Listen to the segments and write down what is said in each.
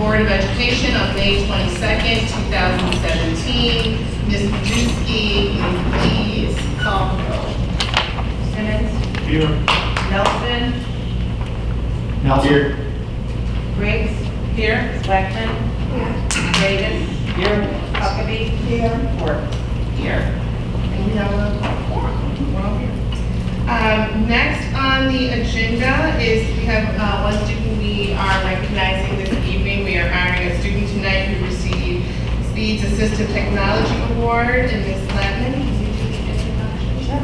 Board of Education on May 22nd, 2017. Ms. Majewski, please call the roll. Simmons. Here. Nelson. Here. Briggs. Here. Blackman. Davis. Here. Huckabee. Here. Work. Here. And we have a quorum here. Next on the agenda is we have one student we are recognizing this evening. We are honoring a student tonight who received Speed's Assistive Technology Award. And Ms. Blackman, can you do the introduction?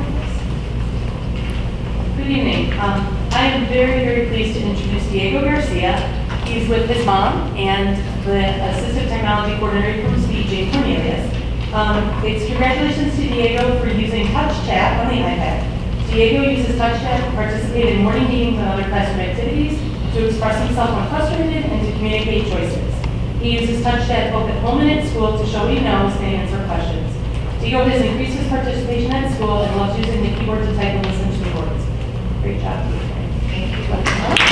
Good evening. I am very pleased to introduce Diego Garcia. He's with his mom and the Assistive Technology Coordinator from Speed, Jane Cornelius. It's congratulations to Diego for using Touch Chat on the iPad. Diego uses Touch Chat to participate in morning meetings and other classroom activities, to express himself when frustrated, and to communicate choices. He uses Touch Chat both at home and at school to show what he knows and answer questions. Diego has increased his participation at school and loves using the keyboard to type and listen to the words. Great job, Diego. Thank you.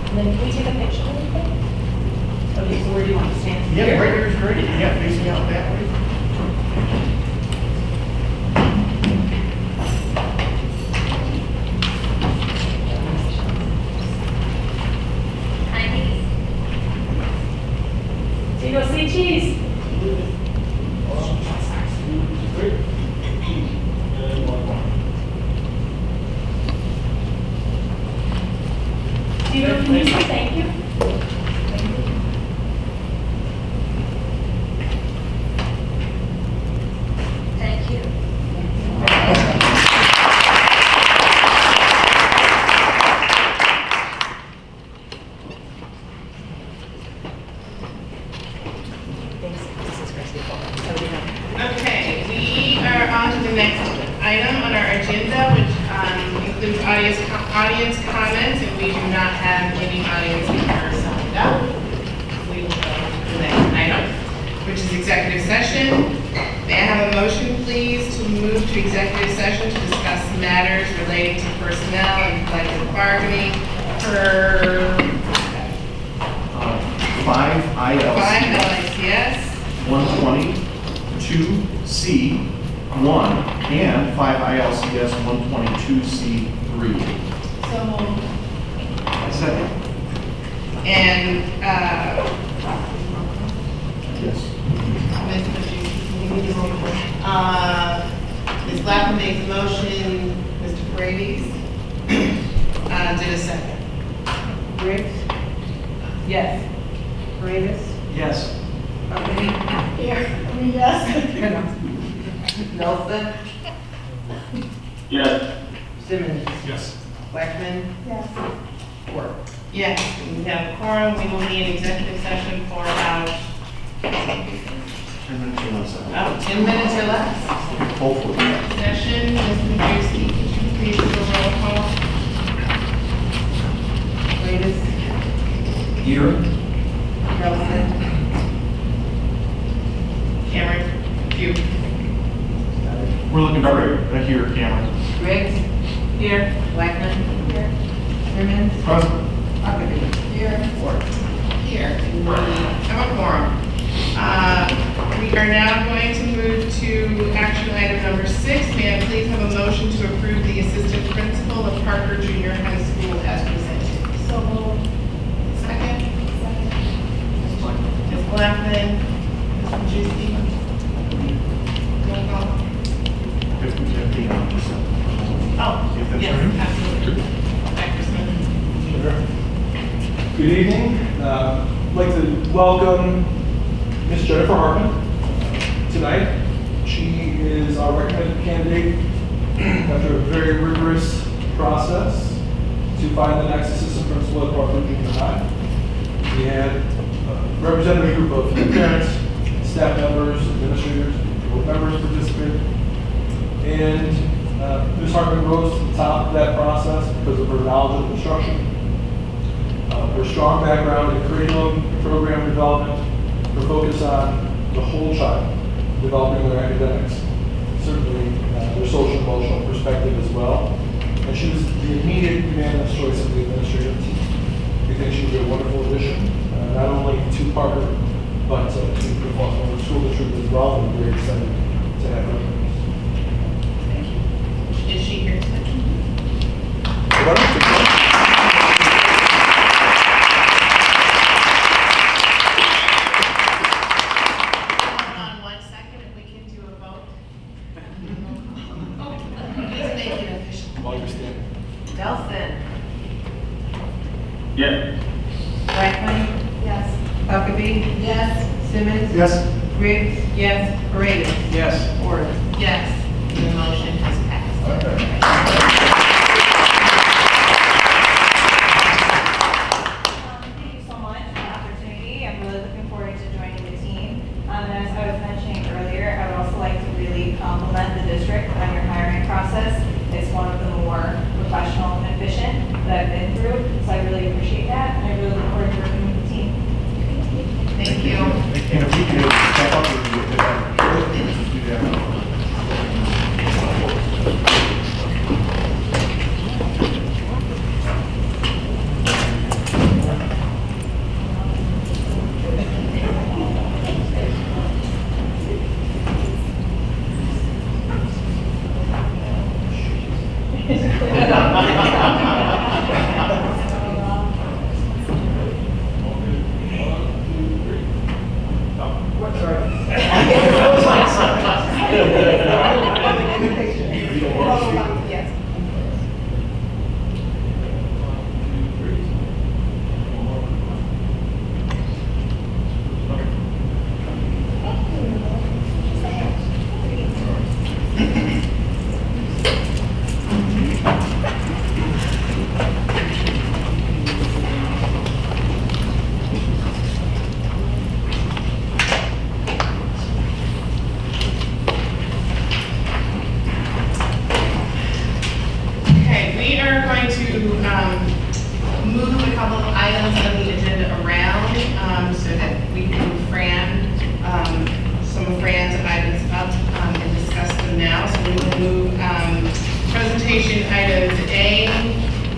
And then can we take a picture really quick? Okay, so where do you want to stand? Yeah, Here? right here is great. Yeah, facing out that way. Diego, say cheese. Diego, can you say thank you? Thank you. Okay, we are on to the next item on our agenda, which includes audience comments, and we do not have any audience members signed up. We will go to the next item, which is executive session. May I have a motion, please, to move to executive session to discuss matters relating to personnel and collective bargaining per 5 ILCS 5 LICS 122C1 and 5 ILCS 122C3. So moved. Second. And, Yes. Ms. Majewski, can you do the roll call? Ms. Blackman makes the motion, Mr. Brady's, did a second. Briggs. Yes. Davis. Yes. Huckabee. Here, yes. Nelson. Yes. Simmons. Yes. Blackman. Yes. Work. Yes, we have a quorum, we will be in executive session for about, 10 minutes or less. 10 minutes or less. Hopefully. Session, Ms. Majewski, could you please do a roll call? Davis. Here. Nelson. Cameron, you. We're looking for right here, Cameron. Briggs. Here. Blackman. Here. Simmons. Present. Huckabee. Here. Work. Here, and we have a quorum. We are now going to move to action item number 6. May I please have a motion to approve the assistant principal of Parker Junior High School as presented? So moved. Second? Ms. Blackman, Ms. Majewski. Roll call. 50-50 on this. Oh, If that's yes, right. absolutely. Dr. Smith. Good evening. I'd like to welcome Ms. Jennifer Hartman tonight. She is our recommended candidate after a very rigorous process to find the next assistant principal at Parkland Junior High. We had a representative group of parents, staff members, administrators, and board members participate. And Ms. Hartman rose to the top of that process because of her knowledge of instruction, her strong background in curriculum and program development, her focus on the whole child, developing their academics, certainly their social and emotional perspective as well. And she was the immediate unanimous choice of the administrative team. We think she would be a wonderful addition, not only to Parker, but to the Baltimore School District as well. And we're very excited to have her. Thank you. Is she here today? Hold on 1 second, if we can do a vote. Please make it official. While you're standing. Nelson. Yeah. Blackman. Yes. Huckabee. Yes. Simmons. Yes. Briggs. Yes. Paredes. Yes. Ford. Yes. The motion has passed. Thank you so much for the opportunity. I'm really looking forward to joining the team. And as I was mentioning earlier, I would also like to really compliment the district on your hiring process. It's one of the more professional and efficient that I've been through, so I really appreciate that, and I really look forward to working with the team. Thank you. And if we could step up and do that. Yes. Okay, we are going to move a couple of items on the agenda around so that we can some of Fran's items up and discuss them now. So we will move presentation items A,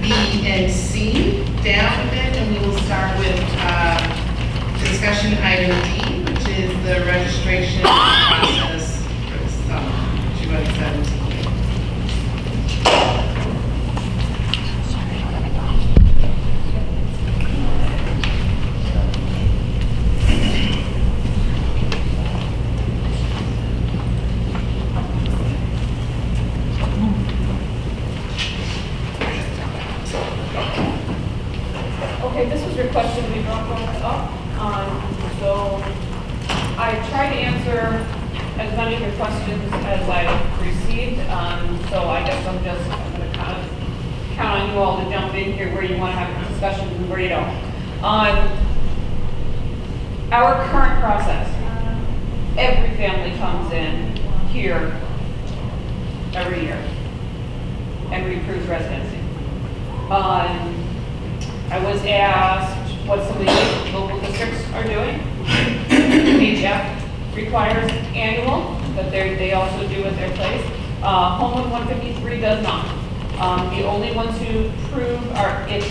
B, and C down a bit, and we will start with discussion item D, which is the registration process for the summer 2017. Okay, this was requested to be brought up, so I tried to answer as many of your questions as I received, so I guess I'm going to kind of count on you all to jump in here where you want to have discussions and where you don't. Our current process, every family comes in here every year and reapproves residency. I was asked what some of the local districts are doing. HF requires annual, but they also do at their place. Homewood 153 does not. The only ones who prove are if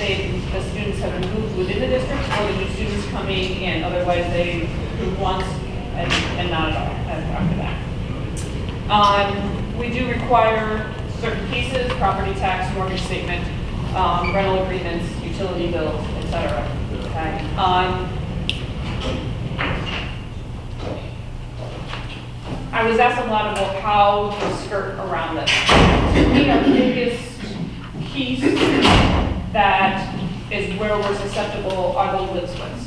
the students have been moved within the district or the new students coming in. Otherwise, they prove once and not at all after that. We do require certain pieces: property tax, mortgage statement, rental agreements, utility bills, etc. Okay. I was asked a lot about how to skirt around this. To me, our biggest piece that is where we're susceptible are the live splits.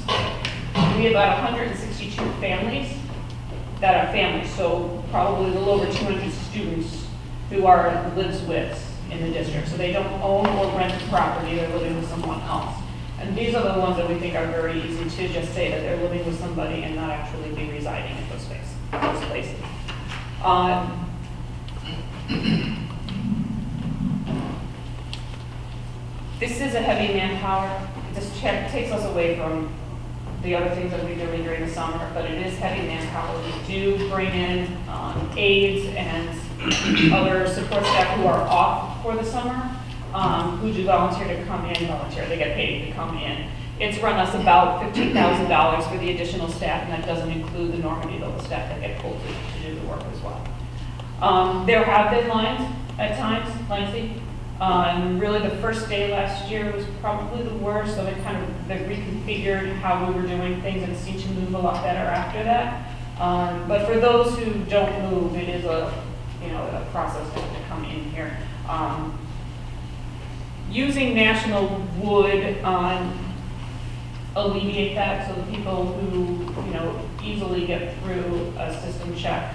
We have about 162 families that are families, so probably a little over 200 students who are lives with in the district. So they don't own or rent the property, they're living with someone else. And these are the ones that we think are very easy to just say that they're living with somebody and not actually be residing in those places. This is a heavy manpower. This takes us away from the other things that we're doing during the summer, but it is heavy manpower. We do bring in aides and other support staff who are off for the summer, who do volunteer to come in, they get paid to come in. It's run us about $15,000 for the additional staff, and that doesn't include the Normandy level staff that get pulled to do the work as well. There have been lines at times, lengthy. Really the first day last year was probably the worst, so they reconfigured how we were doing things and seemed to move a lot better after that. But for those who don't move, it is a process to come in here. Using National would alleviate that, so the people who easily get through a system check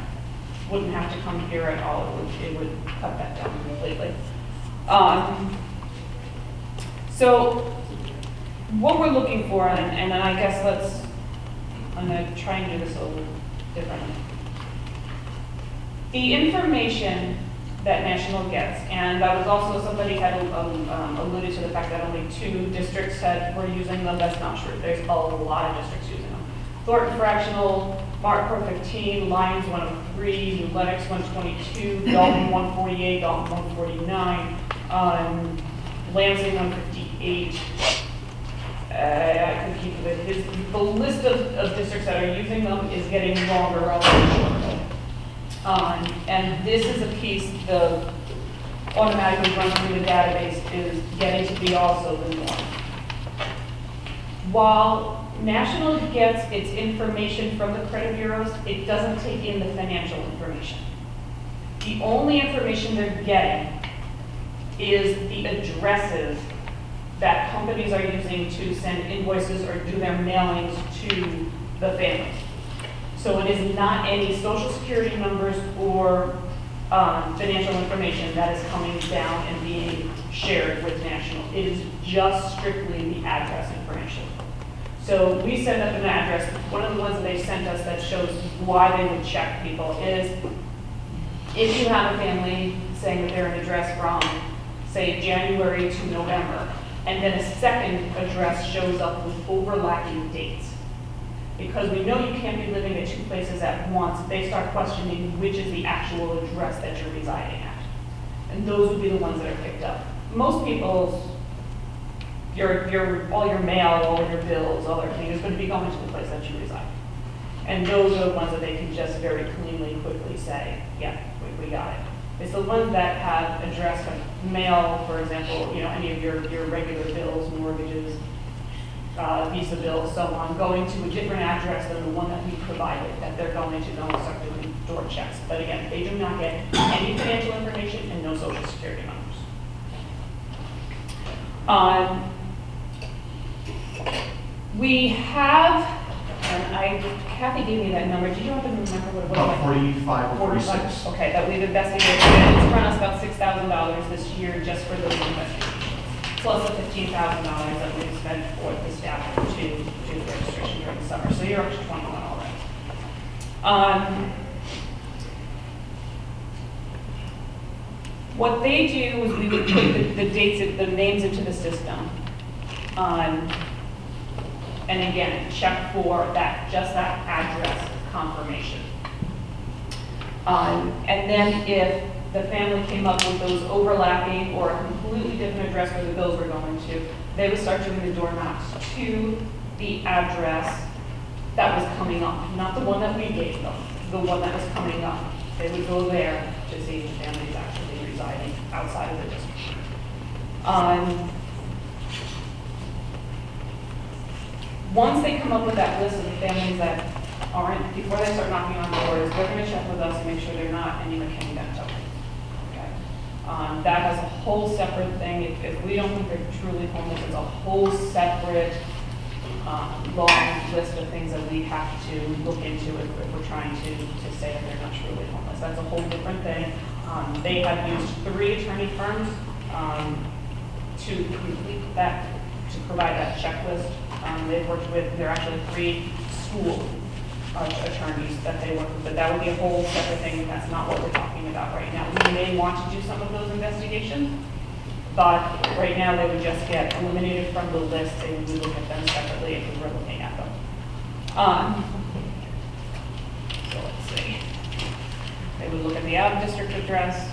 wouldn't have to come here at all. It would cut that down completely. So what we're looking for, and I guess I'm going to try and do this a little differently. The information that National gets, and that was also somebody had alluded to the fact that only 2 districts were using them. That's not true. There's a lot of districts using them. Thornton Fractional, Markpro 15, Lyons 103, New Lenox 122, Dalton 148, Dalton 149, Lansing 158. I could keep it. The list of districts that are using them is getting longer rather than shorter. And this is a piece the automatically run through the database is getting to be also the norm. While National gets its information from the credit bureaus, it doesn't take in the financial information. The only information they're getting is the addresses that companies are using to send invoices or do their mailings to the families. So it is not any social security numbers or financial information that is coming down and being shared with National. It is just strictly the address information. So we send up an address. One of the ones that they sent us that shows why they would check people is if you have a family saying that they're an address from, say, January to November, and then a second address shows up with overlapping dates. Because we know you can't be living at 2 places at once, they start questioning which is the actual address that you're residing at. And those would be the ones that are picked up. Most people's, all your mail, all your bills, all everything is going to be going to the place that you reside. And those are the ones that they can just very cleanly, quickly say, yeah, we got it. It's the ones that have address like mail, for example, any of your regular bills, mortgages, Visa bills, so on, going to a different address than the one that we provided, that they're going to go and start doing door checks. But again, they do not get any financial information and no social security numbers. We have, and Kathy gave me that number. Do you happen to remember what it was? About 45 or 46. Okay, that we've investigated. It's run us about $6,000 this year just for those investigations, plus the $15,000 that we've spent for the staff to do the registration during the summer. So you're up to 21 already. What they do is we would put the dates, the names into the system. And again, check for just that address confirmation. And then if the family came up with those overlapping or a completely different address where the bills were going to, they would start doing the door knocks to the address that was coming up, not the one that we gave them, the one that was coming up. They would go there to see if the family is actually residing outside of the district. Once they come up with that list of the families that aren't, before they start knocking on doors, they're going to check with us to make sure they're not any McKinney-Vento. Okay. That has a whole separate thing. If we don't think they're truly homeless, it's a whole separate long list of things that we have to look into if we're trying to say that they're not truly homeless. That's a whole different thing. They have used 3 attorney firms to complete that, to provide that checklist. They've worked with, there are actually 3 school attorneys that they work with, but that would be a whole separate thing, and that's not what we're talking about right now. We may want to do some of those investigations, but right now they would just get eliminated from the list, and we would look at them separately if we were looking at them. So let's see. They would look at the out-of-district address.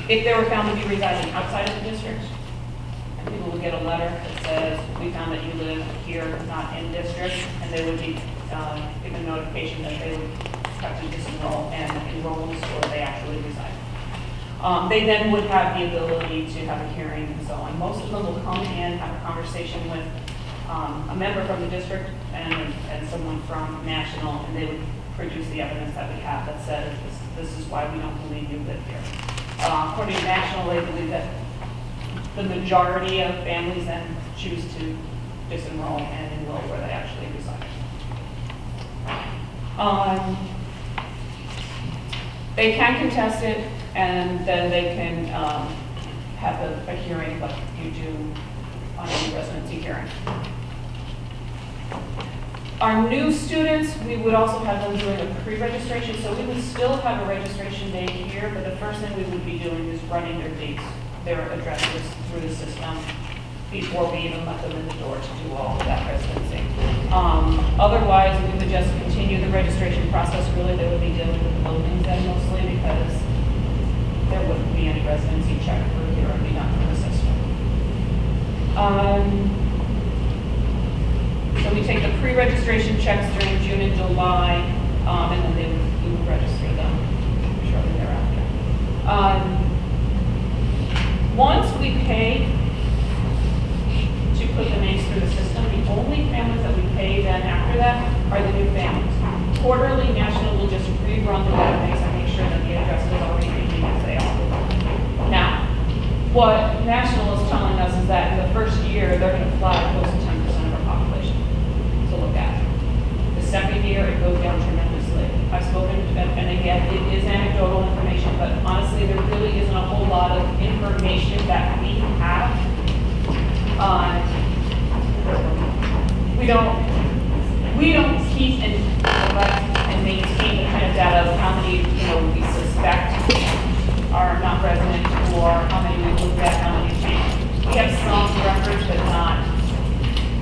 If they were found to be residing outside of the district, people would get a letter that says, we found that you live here, not in district, and they would be given notification that they would have to disenroll and enroll in the school where they actually reside. They then would have the ability to have a hearing and so on. Most of them will come in, have a conversation with a member from the district and someone from national, and they would produce the evidence that we have that says this is why we don't believe you live here. According to national, they believe that the majority of families then choose to disenroll and enroll where they actually reside. They can contest it, and then they can have a hearing like you do on any residency hearing. Our new students, we would also have them doing a pre-registration, so we would still have a registration day here, but the first thing we would be doing is running their dates, their addresses through the system before we even let them in the door to do all of that residency. Otherwise, we would just continue the registration process. Really, they would be dealing with the buildings then mostly because there wouldn't be any residency check for here and be done through the system. So we take the pre-registration checks during June and July, and then we would register them shortly thereafter. Once we pay to put the names through the system, the only families that we pay then after that are the new families. Quarterly, National will just rerun the database and make sure that the addresses are repeating as they are. Now, what National is telling us is that in the first year, they're going to fly close to 10% of our population to look at. The second year, it goes down tremendously. I've spoken, and again, it is anecdotal information, but honestly, there really isn't a whole lot of information that we have. We don't keep and collect and maintain the kind of data of how many, we suspect are not resident, or how many we looked at, how many changed. We have some records, but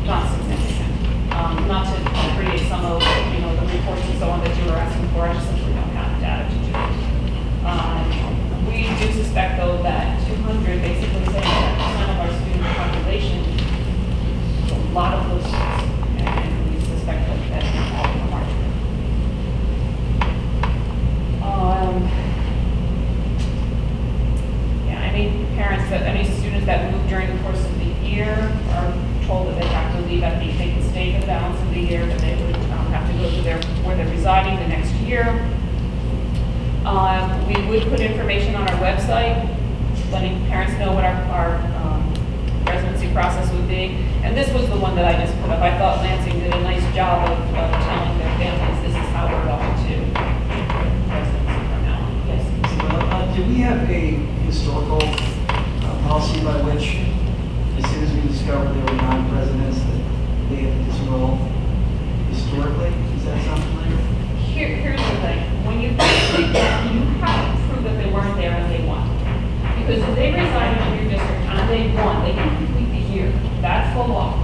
not significant. Not to create some of, the reports and so on that you were asking for. I just simply don't have data to do it. We do suspect, though, that 200, basically 70% of our student population, is a lot of those students, and we suspect that that's all of them are. Any students that move during the course of the year are told that they have to leave they can stay for the balance of the year, but they would have to go to where they're residing the next year. We would put information on our website, letting parents know what our residency process would be. And this was the one that I just put up. I thought Lansing did a nice job of telling their families this is how we're going to residency from now on. Yes. Do we have a historical policy by which, as soon as we discovered there were non-residents, that they had to disenroll historically? Does that sound familiar? Here's the thing. When you have to prove that they weren't there on day one. Because if they reside in your district on day one, they can complete the year. That's the law.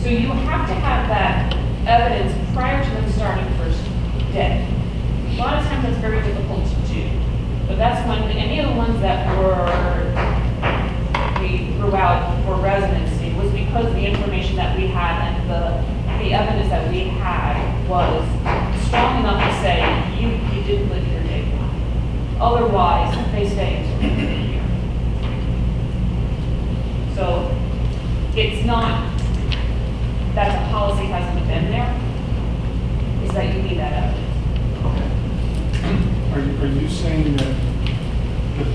So you have to have that evidence prior to them starting first day. A lot of times that's very difficult to do. But that's when any of the ones that we threw out for residency was because the information that we had and the evidence that we had was strong enough to say you didn't live here day one. Otherwise, they stay until the end of the year. So it's not that the policy hasn't been there, it's that you need that evidence. Are you saying that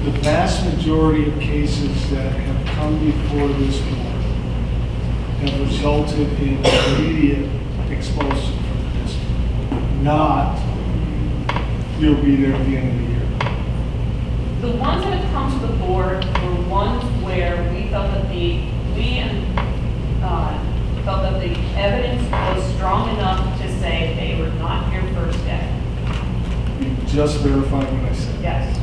the vast majority of cases that have come before this board have resulted in immediate expulsion from the district, not you'll be there at the end of the year? The ones that have come to the board were ones where we felt that felt that the evidence was strong enough to say they were not here first day. You just verified what I said. Yes,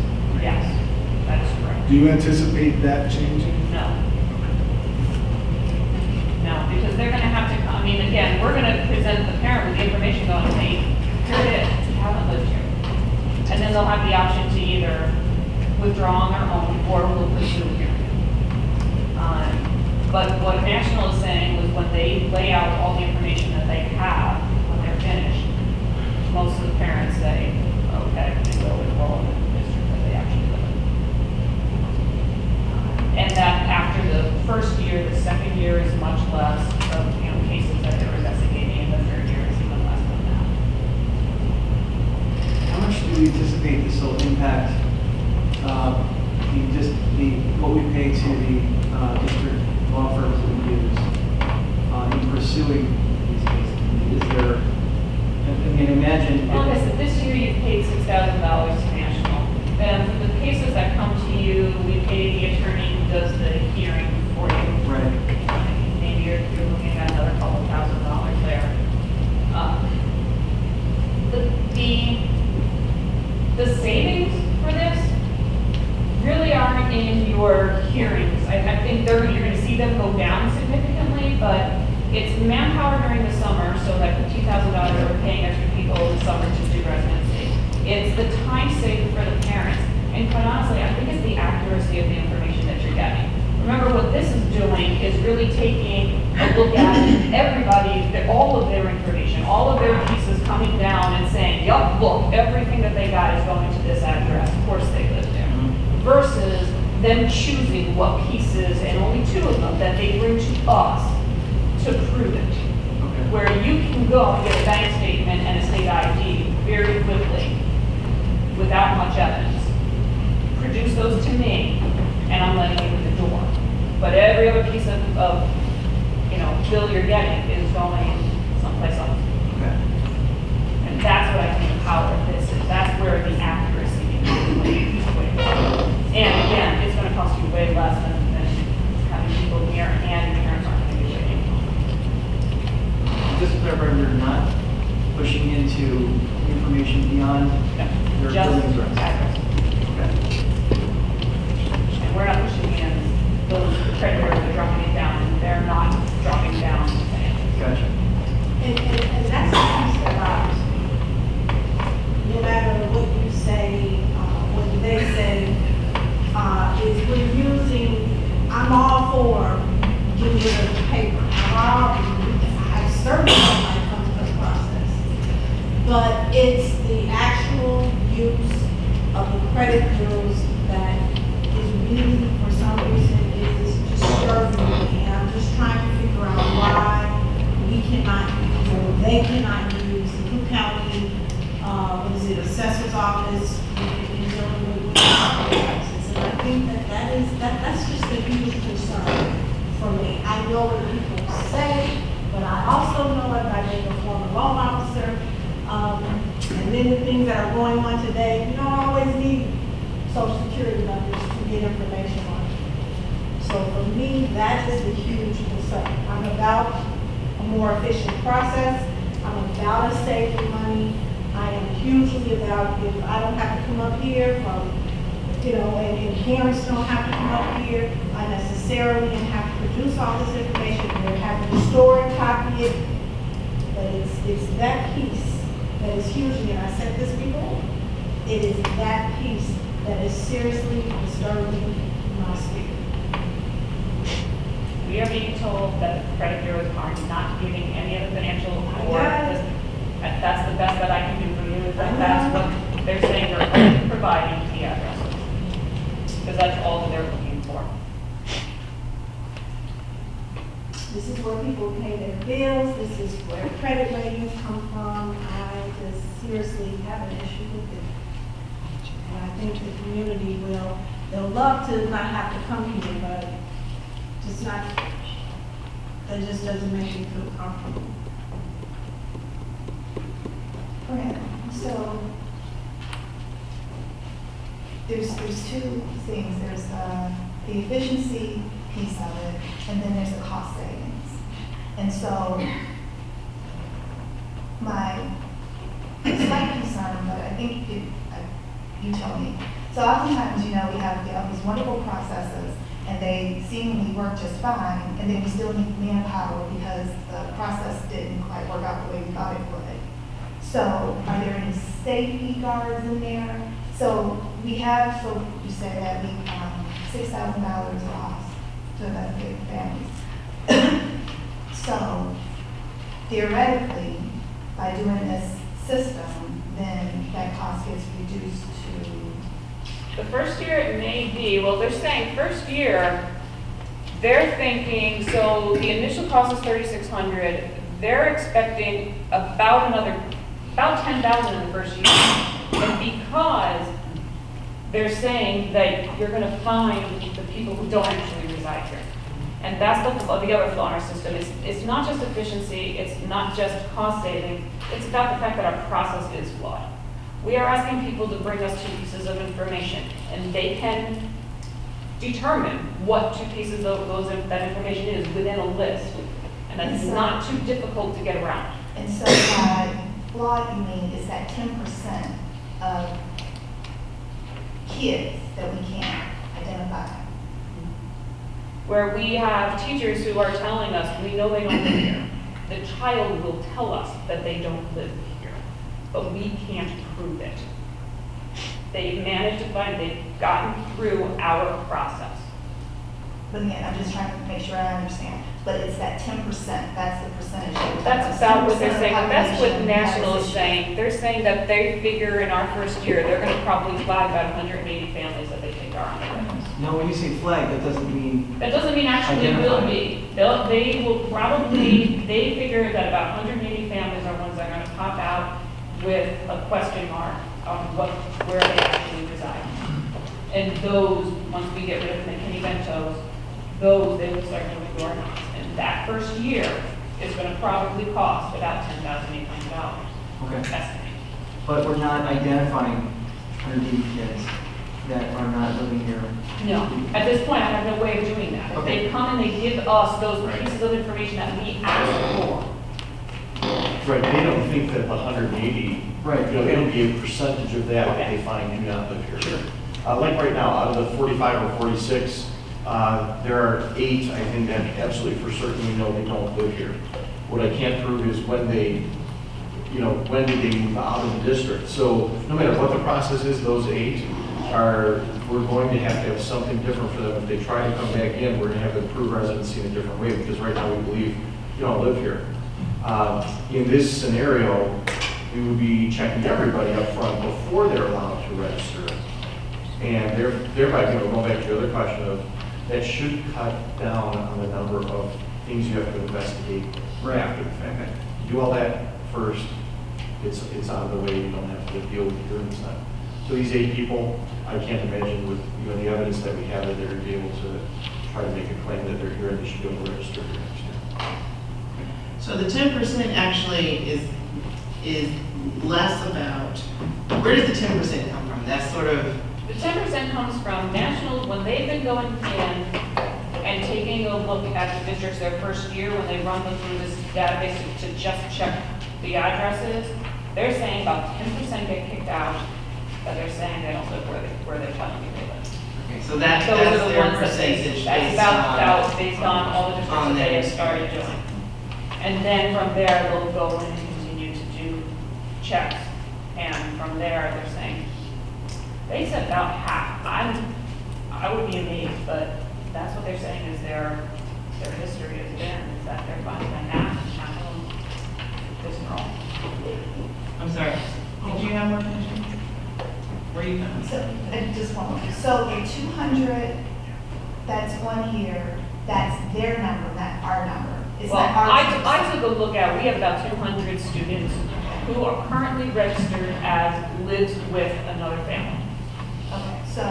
that is correct. Do you anticipate that changing? No. No, because they're gonna have to, I mean, again, we're gonna present the parent with the information going, hey, here it is, you haven't lived here. And then they'll have the option to either withdraw on their own or we'll pursue a hearing. But what National is saying was when they lay out all the information that they have, when they're finished, most of the parents say, okay, they will enroll in the district that they actually live in. And that after the first year, the second year is much less of, cases that they're investigating, and the third year is even less than that. How much do we anticipate this will impact what we pay to the district law firms that we use in pursuing these cases? Is there, imagine. Well, like I said, this year you paid $6,000 to National. And for the cases that come to you, we pay the attorney who does the hearing for you. Right. Maybe you're looking at another couple $1,000 there. The savings for this really aren't in your hearings. I think you're going to see them go down significantly, but it's manpower during the summer, so that $15,000 we're paying extra people in the summer to do residency. It's the time saved for the parents, and quite honestly, I think it's the accuracy of the information that you're getting. Remember, what this is doing is really taking a look at everybody, all of their information, all of their pieces coming down and saying, yup, look, everything that they got is going to this address. Of course they live there. Versus them choosing what pieces, and only 2 of them, that they bring to us to prove it. Okay. Where you can go and get a bank statement and a state ID very quickly without much evidence. Produce those to me, and I'm letting you in the door. But every other piece of bill you're getting is going someplace else. Okay. And that's what I think the power of this is. That's where the accuracy is. And again, it's going to cost you way less than having people here, and your parents aren't going to be waiting. Just to clarify, we're not pushing into information beyond your Just building address. address. Okay. And we're not pushing in those creditors that are dropping it down. They're not dropping down financials. Gotcha. And that's the piece about, no matter what you say, what they say, is we're using, I'm all for getting rid of the paper. I certainly don't like come to this process. But it's the actual use of the credit bureaus that is really, for some reason, is disturbing me. And I'm just trying to figure out why we cannot use, or they cannot use the Cook County, what is it, assessor's office in dealing with taxes. And I think that's just a huge concern for me. I know what people say, but I also know that I being a former loan officer, and then the things that are going on today, you don't always need social security numbers to get information on it. So for me, that is a huge concern. I'm about a more efficient process. I'm about us saving money. I am hugely about if I don't have to come up here from, and parents don't have to come up here unnecessarily and have to produce all this information. They're having to store and copy it. But it's that piece that is hugely, and I said this before, it is that piece that is seriously disturbing my spirit. We are being told that the credit bureaus are not giving any of the financial support. That's the best that I can do for you. That's what they're saying they're only providing the addresses. Because that's all that they're looking for. This is where people pay their bills. This is where credit ratings come from. I just seriously have an issue with it. And I think the community they'll love to not have to come here, but just not, that just doesn't make me feel comfortable. So, there's two things. There's the efficiency piece of it, and then there's the cost savings. And so my slight concern, but I think you tell me. So oftentimes, we have these wonderful processes, and they seemingly work just fine, and then we still need manpower because the process didn't quite work out the way we thought it would. So are there any safety guards in there? So you said that we $6,000 lost to benefit families. So theoretically, by doing this system, then that cost gets reduced to. The first year it may be, well, they're saying first year, they're thinking, so the initial cost is $3,600. They're expecting about 10,000 in the first year. And because they're saying that you're going to find the people who don't actually reside here. And that's the other flaw in our system. It's not just efficiency, it's not just cost saving, it's about the fact that our process is flawed. We are asking people to bring us 2 pieces of information, and they can determine what 2 pieces of that information is within a list. And that's not too difficult to get around. And so by flawed, you mean is that 10% of kids that we can't identify? Where we have teachers who are telling us, we know they don't live here. The child will tell us that they don't live here, but we can't prove it. They've managed to they've gotten through our process. But again, I'm just trying to make sure I understand. But it's that 10%, that's the percentage. That's about what they're saying. That's what National is saying. They're saying that they figure in our first year, they're going to probably flag about 180 families that they think are on the list. Now, when you say flag, that doesn't mean. That doesn't mean actually will be. They will probably, they figure that about 180 families are ones that are going to pop out with a question mark on where they actually reside. And those, once we get rid of the McKinney-Bentos, those they will start doing door knocks. And that first year is going to probably cost about $10,800. Okay. Estimate. But we're not identifying 180 kids that are not living here. No. At this point, I have no way of doing that. If Okay. they come and they give us those pieces of information that we asked for, Right, they don't think that the 180, Right. It'll be a percentage of that that they find do not live here. Sure. Like right now, out of the 45 or 46, there are 8, I think, that absolutely for certain we know they don't live here. What I can't prove is when they, when did they move out of the district? So no matter what the process is, those 8 we're going to have something different for them. If they try to come back in, we're going to have to prove residency in a different way because right now we believe you don't live here. In this scenario, we would be checking everybody up front before they're allowed to register. And thereby, going back to your other question of, that should cut down on the number of things you have to investigate after the fact. You do all that first, it's out of the way, you don't have to deal with hearings then. So these 8 people, I can't imagine with the evidence that we have that they're able to try to make a claim that they're here and they should be able to register here next year. So the 10% actually is less about, where does the 10% come from? That's sort of. the 10% comes from National, when they've been going in and taking a look at the districts their first year, when they run them through this database to just check the addresses, they're saying about 10% get kicked out, but they're saying they don't live where they're telling you they live. Okay, so that's Those are the their ones that they, percentage that's based about based on all the districts on that they their have started doing. And then from there, they'll go in and continue to do checks. And from there, they're saying, they said about half. I would be amazed, but that's what they're saying is their history has been, is that they're finding that half of this wrong. I'm sorry, did you have more questions? Where are you going? So, just one more. So the 200 that's on here, that's their number, not our number. It's Well, not our I took a look at, we have about 200 students who are currently registered as lives with another family. Okay, so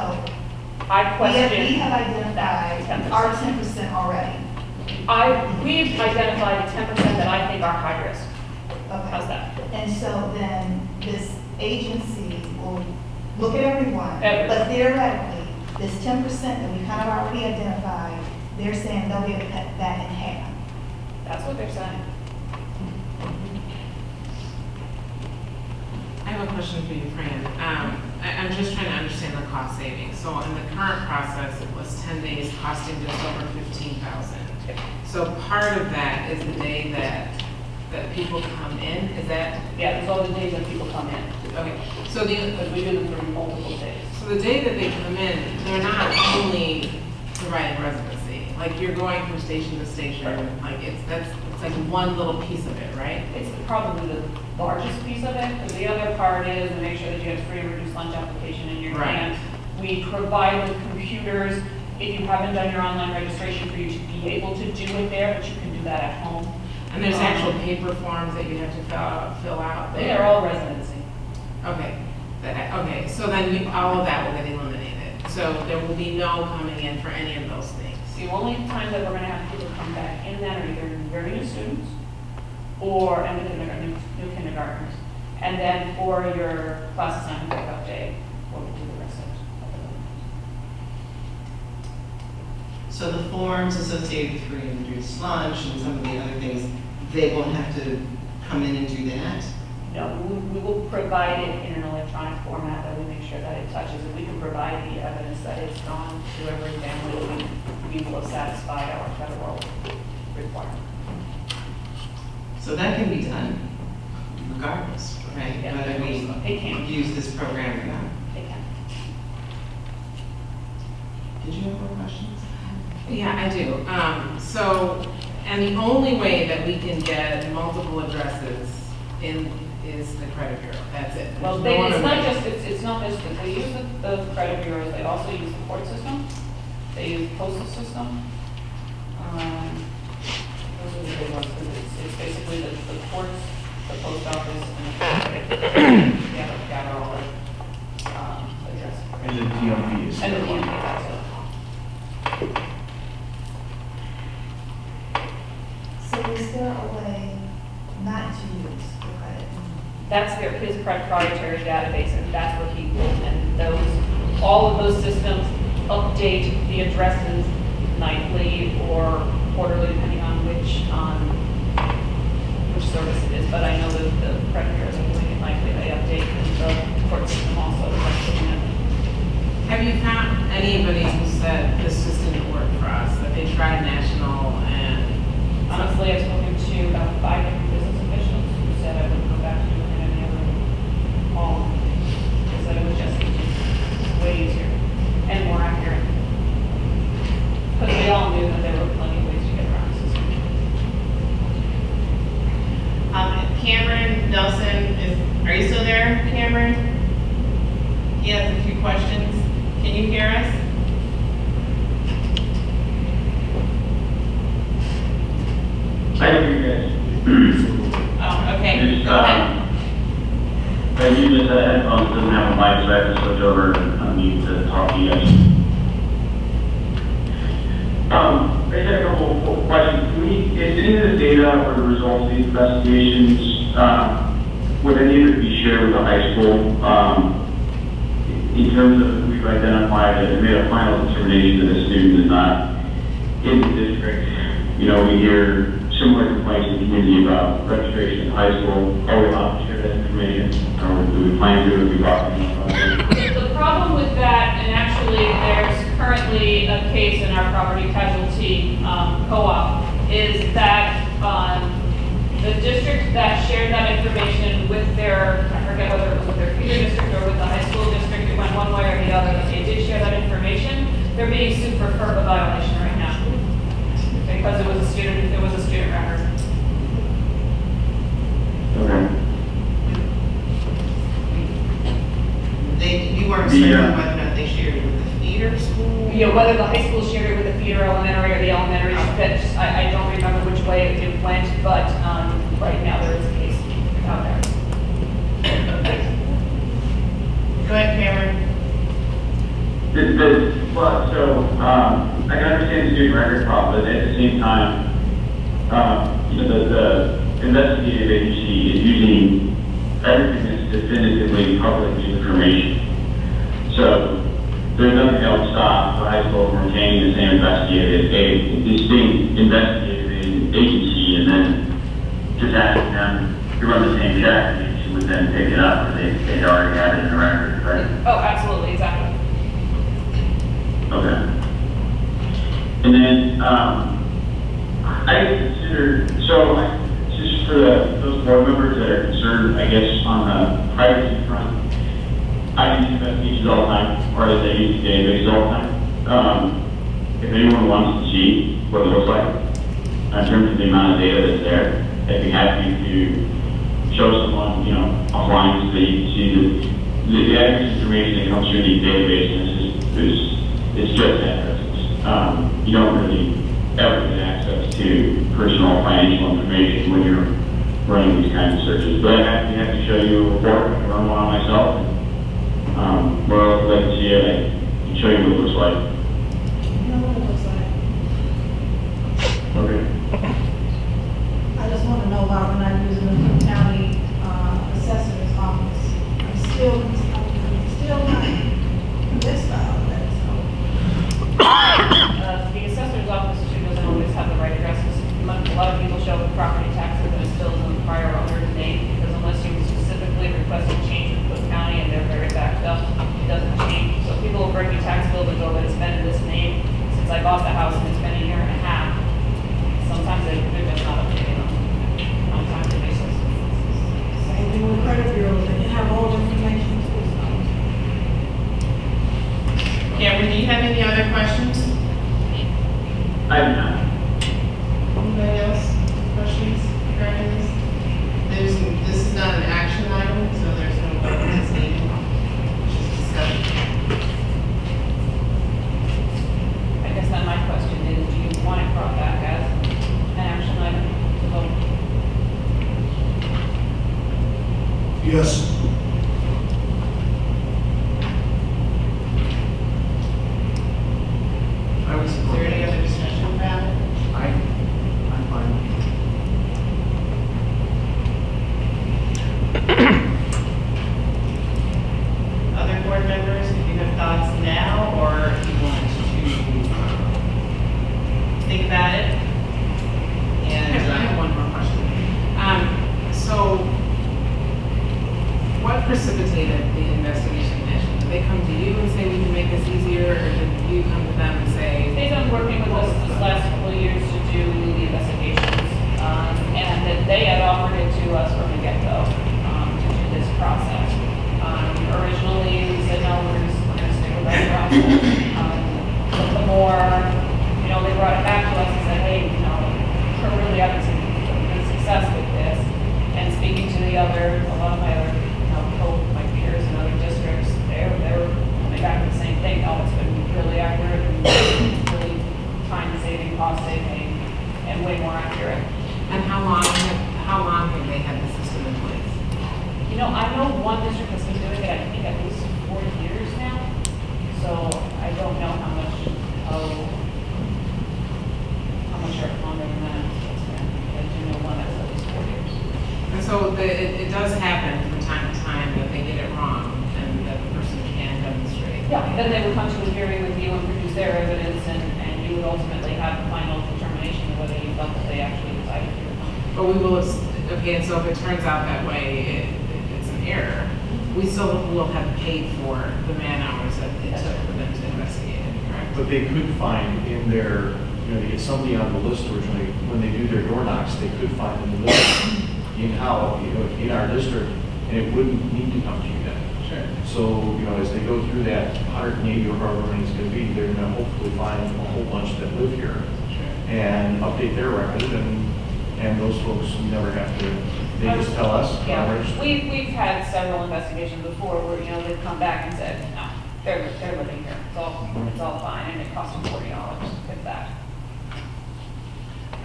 I we question have identified 10%. our 10% already. We've identified 10% that I think are high risk. Okay. How's that? And so then this agency will look at everyone. Everyone. But theoretically, this 10% that we kind of already identified, they're saying they'll be able to cut that in half. That's what they're saying. I have a question for you, Fran. I'm just trying to understand the cost savings. So in the current process, it was 10 days costing just over 15,000. So part of that is the day that people come in, is that? Yeah, there's all the days that people come in, Okay, because we do them for multiple days. so the day that they come in, they're not only providing residency, like you're going from station to station, like it's like one little piece of it, right? It's probably the largest piece of it, because the other part is to make sure that you have free and reduced lunch application in your Right. hand. We provide the computers, if you haven't done your online registration, for you to be able to do it there, but you can do that at home. And there's actual paper forms that you have to fill out there. They are all residency. Okay, okay, so then all of that will get eliminated. So there will be no coming in for any of those things. The only time that we're gonna have people come back in that are either very new students or new kindergartners. And then for your class assignment pickup day, we'll do the rest of it. So the forms associated with free and reduced lunch and some of the other things, they won't have to come in and do that? No, we will provide it in an electronic format that we make sure that it touches, and we can provide the evidence that it's gone to every family. We will have satisfied our federal requirement. So that can be done regardless, right? Yeah, Whether we it can. use this program or not. They can. Did you have more questions? Yeah, I do. And the only way that we can get multiple addresses in is the credit bureau. That's it. There's Well, no it's other not way. just, it's not just, that they use the credit bureaus, they also use the court system, they use the postal system. Those are the big ones, because it's basically the courts, the post office, and the credit. Gather all the, addresses. And the DMV is. And the DMV, that's it. So is there a way not to use the credit? That's his proprietary database, and that's what he will, and all of those systems update the addresses nightly or quarterly, depending on which service it is, but I know that the credit bureaus are doing it nightly, they update the court system also. Have you found anybody who said this just didn't work for us, that they tried national and? Honestly, I've spoken to about 5 different business officials who said I wouldn't go back to doing any other hall. They said it was just way easier and more accurate. Because we all knew that there were plenty of ways to get around the system. Cameron Nelson are you still there, Cameron? He has a few questions. Can you hear us? I can hear you guys. Oh, okay. Just, Go ahead. I use this headphones, doesn't have a mic, so I have to switch over and unmute to talk to you guys. I just had a couple of questions. Is any of the data or the results of these investigations, would any of it be shared with the high school? In terms of, we've identified that we made a final determination that a student is not in the district. You know, we hear similar complaints in the community about registration in high school. Are we allowed to share that information? Or do we plan to, if we talk to them about it? The problem with that, and actually there's currently a case in our property casualty co-op, is that the district that shared that information with their, I forget whether it was with their feeder district or with the high school district, it went one way or the other, but they did share that information. They're being sued for FERPA violation right now because it was a student record. Okay. You weren't certain whether or not they shared it with the feeder school? You know, whether the high school shared it with the feeder elementary or the elementary, I don't remember which way it went, but right now there is a case out there. Go ahead, Cameron. I can understand the student record problem, but at the same time, the investigative agency is using everything that's definitively public information. So there's nothing else to stop the high school from retaining the same investigative, a distinct investigative agency, and then just asking them to run the same check, and she would then pick it up, because they already had it in the record, right? Oh, absolutely, exactly. Okay. And then, I consider, just for those board members that are concerned, I guess, on the privacy front, I use investigations all the time, or as I use databases all the time. If anyone wants to see what it looks like, in terms of the amount of data that's there, I'd be happy to show someone, offline, so you can see the accurate information that comes through these databases is just addresses. You don't really ever get access to personal financial information when you're running these kinds of searches. But I'd have to show you a report. I can run one on myself. Where else would like to see it? I can show you what it looks like. You know what it looks like? Okay. I just want to know about when I'm using the Cook County Assessor's Office. I'm still not convinced about that. The assessor's office too doesn't always have the right addresses. A lot of people show up with property taxes and it's still in the prior owner's name, because unless you specifically request a change with Cook County and they're very backed up, it doesn't change. So people will bring me tax bills and go, but it's been in this name since I bought the house and it's been a year and a half. Sometimes they're just not updating them on a timely basis. Same thing with credit bureaus, they can have all the information too. Cameron, do you have any other questions? I do not. Anybody else? Questions regarding this? This is not an action item, so there's no vote that's needed. Just discussion. I guess then my question is, do you want it brought back as an action item to vote? Yes. I would Is support there any that. other discussion about it? I'm fine. Other board members, if you have thoughts now, or if you want to think about it? And I have one more question. So, what precipitated the investigation initially? Did they come to you and say we can make this easier, or did you come to them and say? They've been working with us this last couple of years to do the investigations, and that they had offered it to us from the get-go, to do this process. Originally, we said, no, we're gonna stick with that process. But the more, they brought it back to us and said, hey, we're really having some good success with this. And speaking to a lot of my other, my peers in other districts, they were coming back with the same thing. Oh, it's been really accurate and really time saving, cost saving, and way more accurate. And how long have they had the system in place? I know one district has been doing it, I think at least 4 years now. So I don't know how much longer than that it's been. I do know one that's at least 4 years. And so it does happen from time to time that they get it wrong and that the person can demonstrate. Yeah, then they would come to a hearing with you and produce their evidence, and you would ultimately have the final determination of whether you felt that they actually decided to or not. But we will, okay, and so if it turns out that way, it's an error, we still will have paid for the man hours that it took for them to investigate it, correct? But they could find in their, they get somebody on the list originally, when they do their door knocks, they could find in the list in-house, in our district, and it wouldn't need to come to you then. Sure. So, as they go through that 180 or however many it's going to be, they're going to hopefully find a whole bunch that live here and update their record, and those folks, we never have to, they just tell us. Yeah, we've had several investigations before where, they've come back and said, no, they're living here, it's all fine, and it cost them $40 to get that.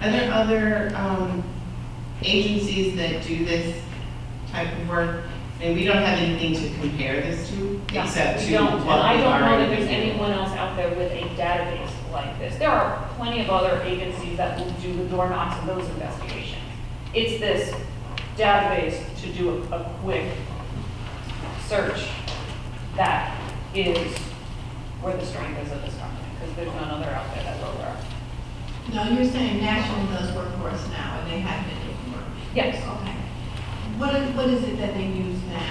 Are there other agencies that do this type of work? I mean, we don't have anything to compare this to, except to We don't, and what I we've don't know already that there's been doing. anyone else out there with a database like this. There are plenty of other agencies that will do the door knocks and those investigations. It's this database to do a quick search that is where the strength is of this company, because there's none other out there that will work. No, you're saying National does work for us now, and they have been doing work. Yes, Okay. What is it that they use now?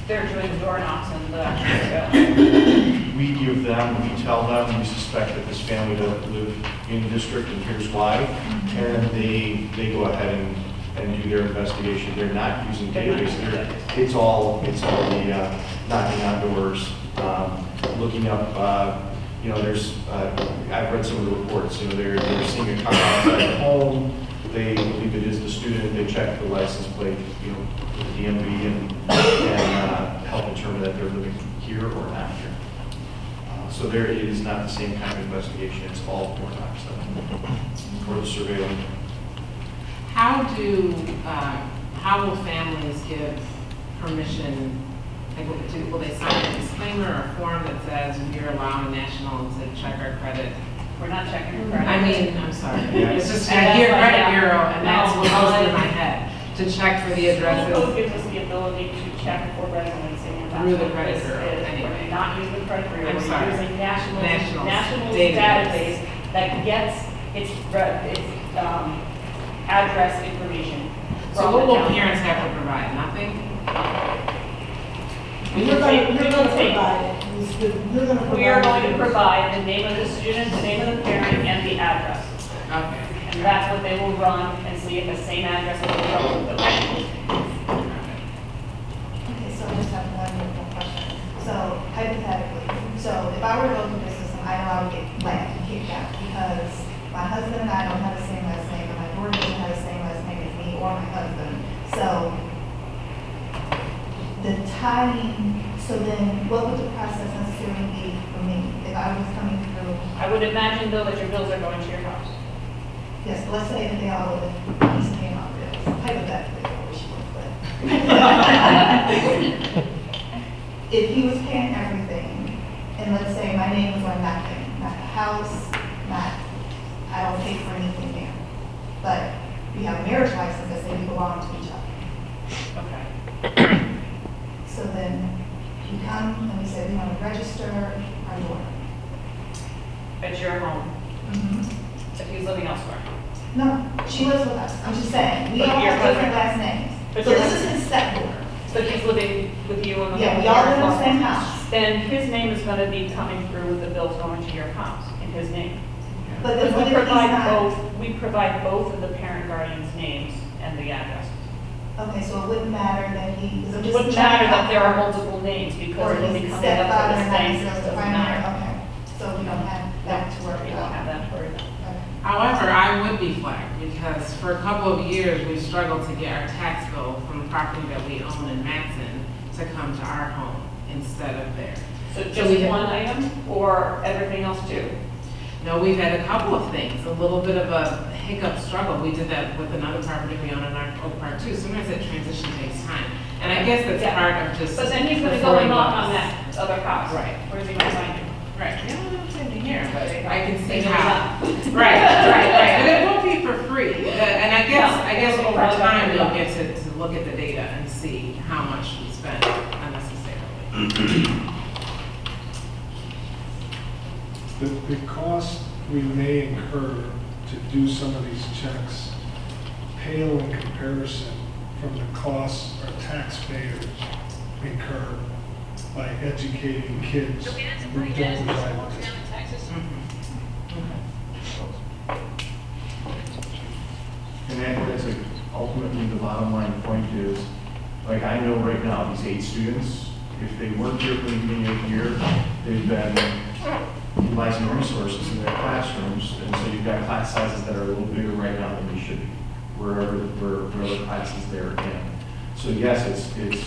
they're doing the door knocks and the actual We give them, we tell them, we suspect that this family doesn't live in the district, and here's why. And they go ahead and do their investigation. They're not using databases. It's all the knocking on doors, looking up, there's, I've read some of the reports, they're seeing a car outside the home, they believe it is the student, they check the license plate, the DMV, and help determine that they're living here or not here. So it is not the same kind of investigation, it's all door knocks for the surveilling. How will families give permission, like, will they sign a disclaimer or a form that says we're allowing National to check our credit? We're not checking your credit. I mean, I'm sorry, Yeah. it's just, Yeah, I hear that's credit right, yeah. bureau, and that's what goes No, through my head, to check for the School code addresses. gives us the ability to check for residency, and that's Through the what credit this bureau, is. anyway. We're not using the credit bureau, I'm we're sorry. using National's National's database that gets its address information So from what the will county. parents have to provide? Nothing? You're gonna provide it. You're gonna provide. We are going to it. provide the name of the student, the name of the parent, and the address. Okay. And that's what they will run and see if the same address is the building. Okay, so I just have one more question. So hypothetically, so if I were to go through this system, I know I would get laughed and kicked out because my husband and I don't have the same last name, and my daughter doesn't have the same last name as me or my husband. So the timing, so then what would the process necessarily be for me if I was coming through? I would imagine though that your bills are going to your house. Yes, let's say that they all live in East Panama bills, hypothetically, I wish you would, but. If he was paying everything, and let's say my name was on nothing, not the house, I don't pay for anything there. But we have a marriage license that say we belong to each other. Okay. So then you come and we say we want to register our daughter. At your home, if he's living elsewhere. No, she lives with us, I'm just saying, we But all your have different husband- last names. but So your this is husband- his stepdaughter. But he's living with you in the Yeah, home. we all live in the same house. Then his name is gonna be coming through with the bills going to your house in his name. But then Because what we if he's provide not? both, we provide both of the parent guardian's names and the addresses. Okay, so it wouldn't matter that he, because I'm It just. wouldn't matter that there are multiple names because Or it'll be he's coming up stepfather with and the not same, necessarily it the doesn't primary, matter. okay. So we don't have that to worry We don't about. have that to worry about. Okay. However, I would be flagged because for a couple of years, we've struggled to get our tax bill from the property that we own in Matson to come to our home instead of theirs. So we just have- one item or everything else too? No, we've had a couple of things, a little bit of a hiccup struggle. We did that with another property we own in our Oak Park too. Sometimes that transition takes time. And I guess that's Yeah. part of just. But then he's gonna go fulfilling and knock us. on that other house. Right. Where's he gonna find you? Right, yeah, I'm saying to here, but I can see Maybe how. not. Right, and it won't be for free. And I guess No, over probably time, not. you'll get to look at the data and see how much we spend unnecessarily. The cost we may incur to do some of these checks pale in comparison from the costs our taxpayers incur by educating kids who don't reside in the district. And that's ultimately the bottom line point is, like I know right now, these 8 students, if they weren't here from the beginning of the year, they've been utilizing resources in their classrooms, and so you've got class sizes that are a little bigger right now than they should be, wherever the classes they're in. So yes, it's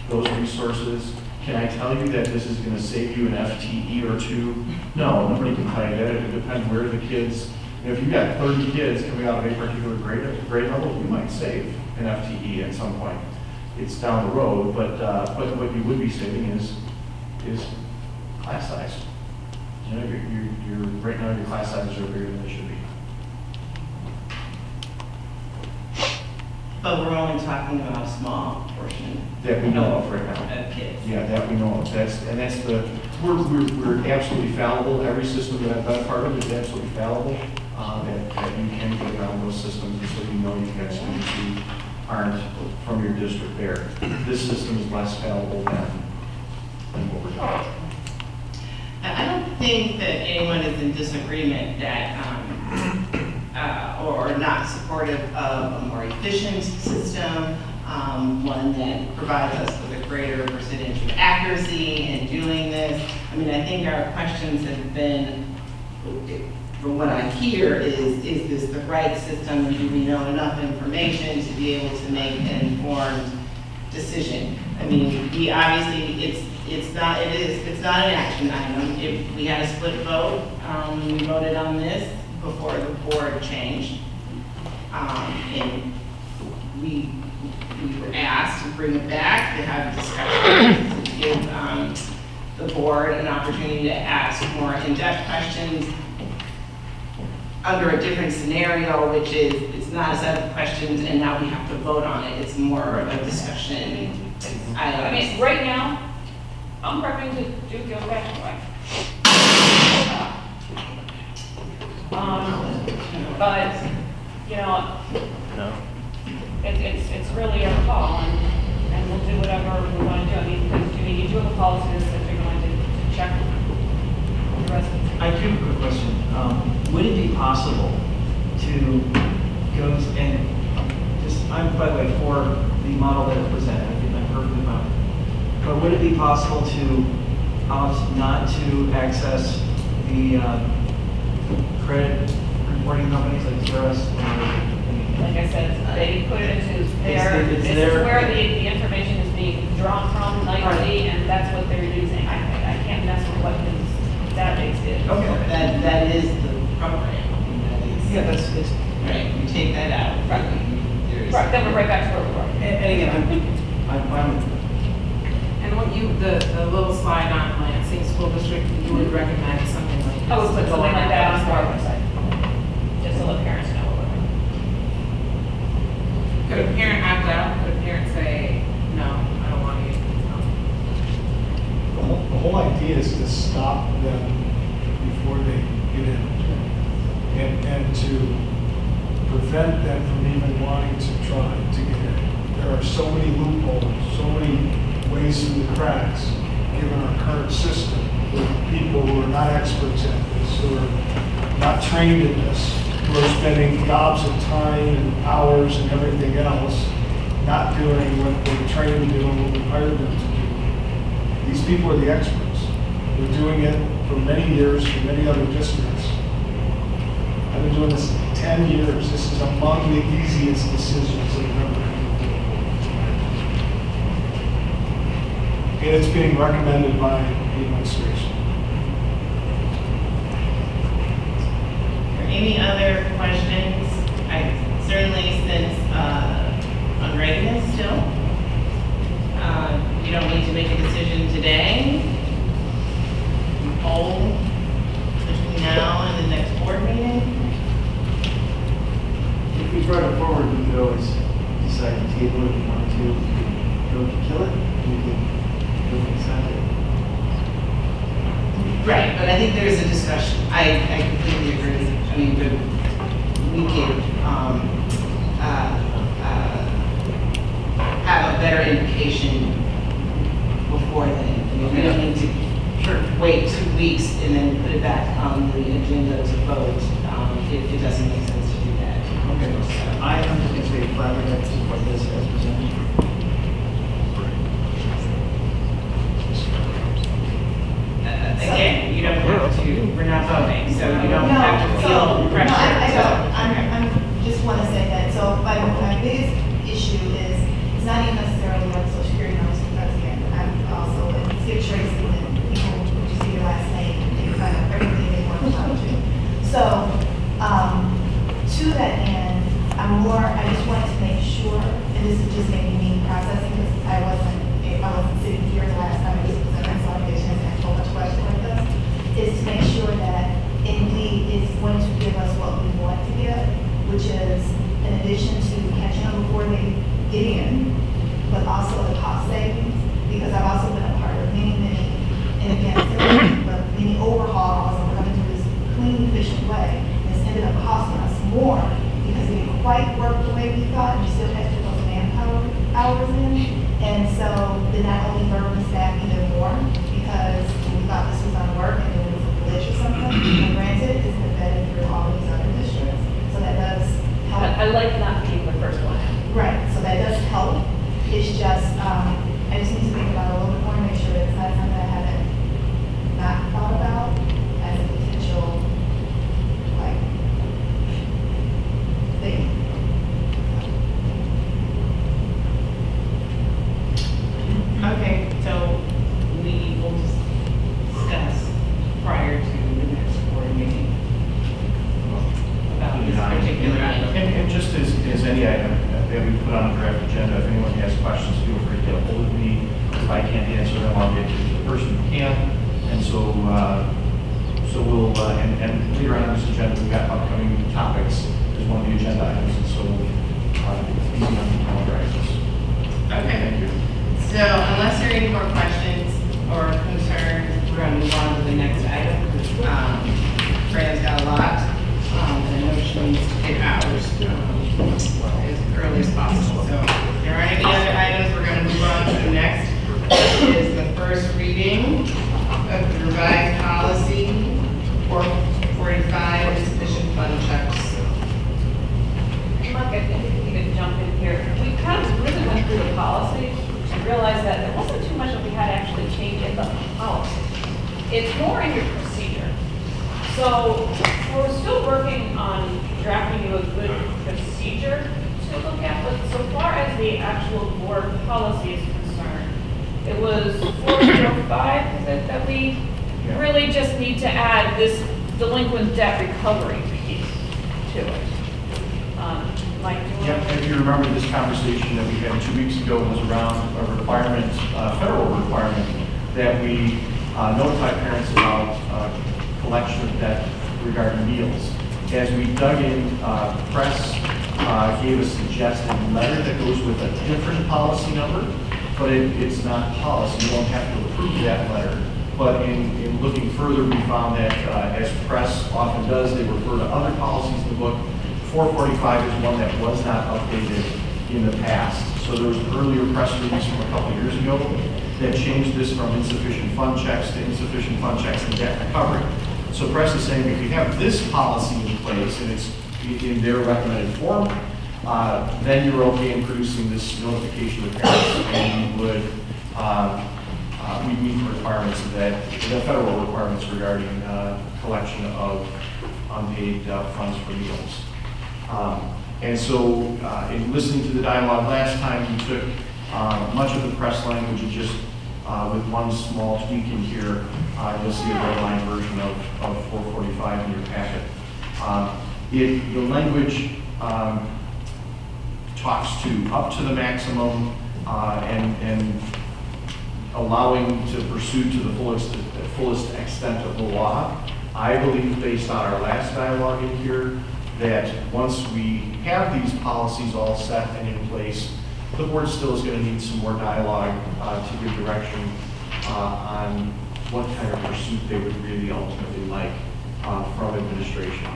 those resources. Can I tell you that this is going to save you an FTE or 2? No, nobody can tell you that. It depends where the kids. If you've got 30 kids coming out of a particular grade level, you might save an FTE at some point. It's down the road, but what you would be saving is class size. You know, you're right now your class sizes are bigger than they should be. But we're only talking about a small portion That we know of right now. of kids. Yeah, that we know of. That's we're absolutely fallible. Every system that I've been a part of is absolutely fallible. That you can get around those systems, and so you know you've got students who aren't from your district there. This system is less fallible than what we're doing. I don't think that anyone is in disagreement that, or not supportive of a more efficient system, one that provides us with a greater percentage of accuracy in doing this. I mean, I think our questions have been, from what I hear, is this the right system, and do we know enough information to be able to make an informed decision? I mean, we obviously, it's not an action item. If we had a split vote, we voted on this before the board changed. And we were asked to bring it back, to have a discussion, to give the board an opportunity to ask more in-depth questions under a different scenario, which is, it's not a set of questions and now we have to vote on it. It's more of a discussion. I mean, right now, I'm prepping to do go back to life. But, you know, it's really our call, and we'll do whatever we want to do. I mean, because you do have a policy that says you're going to check the rest of the. I do have a quick question. Would it be possible to go and just, I'm by the way for the model that it presented, I think I'm perfectly fine. But would it be possible to opt not to access the credit reporting companies like Xerox or? Like I said, they put it into their, It's this is their- where the information is being drawn from nightly, and that's what they're using. I can't mess with what his database is. Okay. That is the program. That is- Yeah, it's, Right, we take that out. Right. There's- Right, then we're right back to where we were. and again, I'm And what the little slide on Lansing School District, you would recommend something like this? I would put to go something like that on our website? website, just to let parents know what we're doing. Could a parent opt out? Could a parent say, no, I don't want to use this? The whole idea is to stop them before they get in, and to prevent them from even wanting to try to get in. There are so many loopholes, so many ways through the cracks, given our current system, with people who are not experts at this, who are not trained in this, who are spending gobs of time and hours and everything else, not doing what they're trained to do and what we hired them to do. These people are the experts. They're doing it for many years for many other districts. I've been doing this 10 years. This is among the easiest decisions that I've ever had to do. And it's being recommended by the administration. Are there any other questions? I certainly sense unreadiness still. You don't need to make a decision today. Poll between now and the next board meeting. If we brought it forward, we could always decide to table it if we wanted to. We could kill it, we could go inside it. Right, but I think there is a discussion. I completely agree. I mean, but we can have a better indication before then. I mean, we don't need to wait 2 weeks and then put it back on the agenda to vote. It doesn't make sense to do that. Okay, I am just going to say flat, I support this as presented. Again, you don't have to, we're not voting, so you don't have to feel pressure. No, I don't. I'm just want to say that, so my biggest issue is, it's not even necessarily like social security numbers, because again, I'm also in Skip Tracy, and people, when you see your last name, they kind of everything they want to talk to. So, to that end, I just wanted to make sure, and this is just maybe me processing, because I wasn't sitting here the last time, I just was in isolation and a whole bunch of questions like this, is to make sure that indeed it's going to give us what we want to get, which is in addition to catching them before they get in, but also the cost savings, because I've also been a part of many, and again, but many overhauls, and we're going to do this clean, efficient way, and it's ended up costing us more because it didn't quite work the way we thought, and you still had to put those manpower hours in, and so then that only burdened the staff even more, because we thought this was going to work, and then it was a glitch or something, and granted, it's been vetted through all of these other districts, so that does help. I like not being the first one. Right, so that does help. It's just, I just need to think about it a little bit more, make sure it's not something I haven't not thought about as a potential, like, thing. Okay, so we will discuss prior to the next board meeting about this particular item. And just as any item that we put on the draft agenda, if anyone has questions, feel free to get a hold of me. If I can't answer them, I'll get to the person who can. And so, we'll, and later on in this agenda, we've got upcoming topics as one of the agenda items. And so, it's easy enough to calendarize this. Okay. Thank you. So unless there are any more questions or concerns, we're going to move on to the next item. Fran's got a lot, and I know she needs to get ours as early as possible. So if there aren't any other items, we're going to move on to the next, which is the first reading of the revised policy 445, insufficient fund checks. Mark, I think we could jump in here. We kind of really went through the policy and realized that there wasn't too much that we had actually changed in the policy. It's more in your procedure. So we're still working on drafting you a good procedure to look at, but so far as the actual board policy is concerned, it was 405 that we really just need to add this delinquent debt recovery piece to it. Mike, do you Yep, want if you remember, this conversation that we had 2 weeks ago was around a requirement, federal requirement, that we notify parents about collection of debt regarding meals. As we dug in, press gave a suggested letter that goes with a different policy number, but it's not policy. You don't have to approve that letter. But in looking further, we found that, as press often does, they refer to other policies in the book. 445 is one that was not updated in the past. So there was an earlier press release from a couple years ago that changed this from insufficient fund checks to insufficient fund checks and debt recovery. So press is saying if you have this policy in place and it's in their recommended form, then you're okay in producing this notification to parents, and you would we meet the requirements of that, the federal requirements regarding collection of unpaid funds for meals. And so, in listening to the dialogue last time, we took much of the press language and just, with one small tweak in here, you'll see a red line version of 445 in your packet. The language talks to up to the maximum and allowing to pursue to the fullest extent of the law. I believe, based on our last dialogue in here, that once we have these policies all set and in place, the board still is going to need some more dialogue to give direction on what kind of pursuit they would really ultimately like from administration.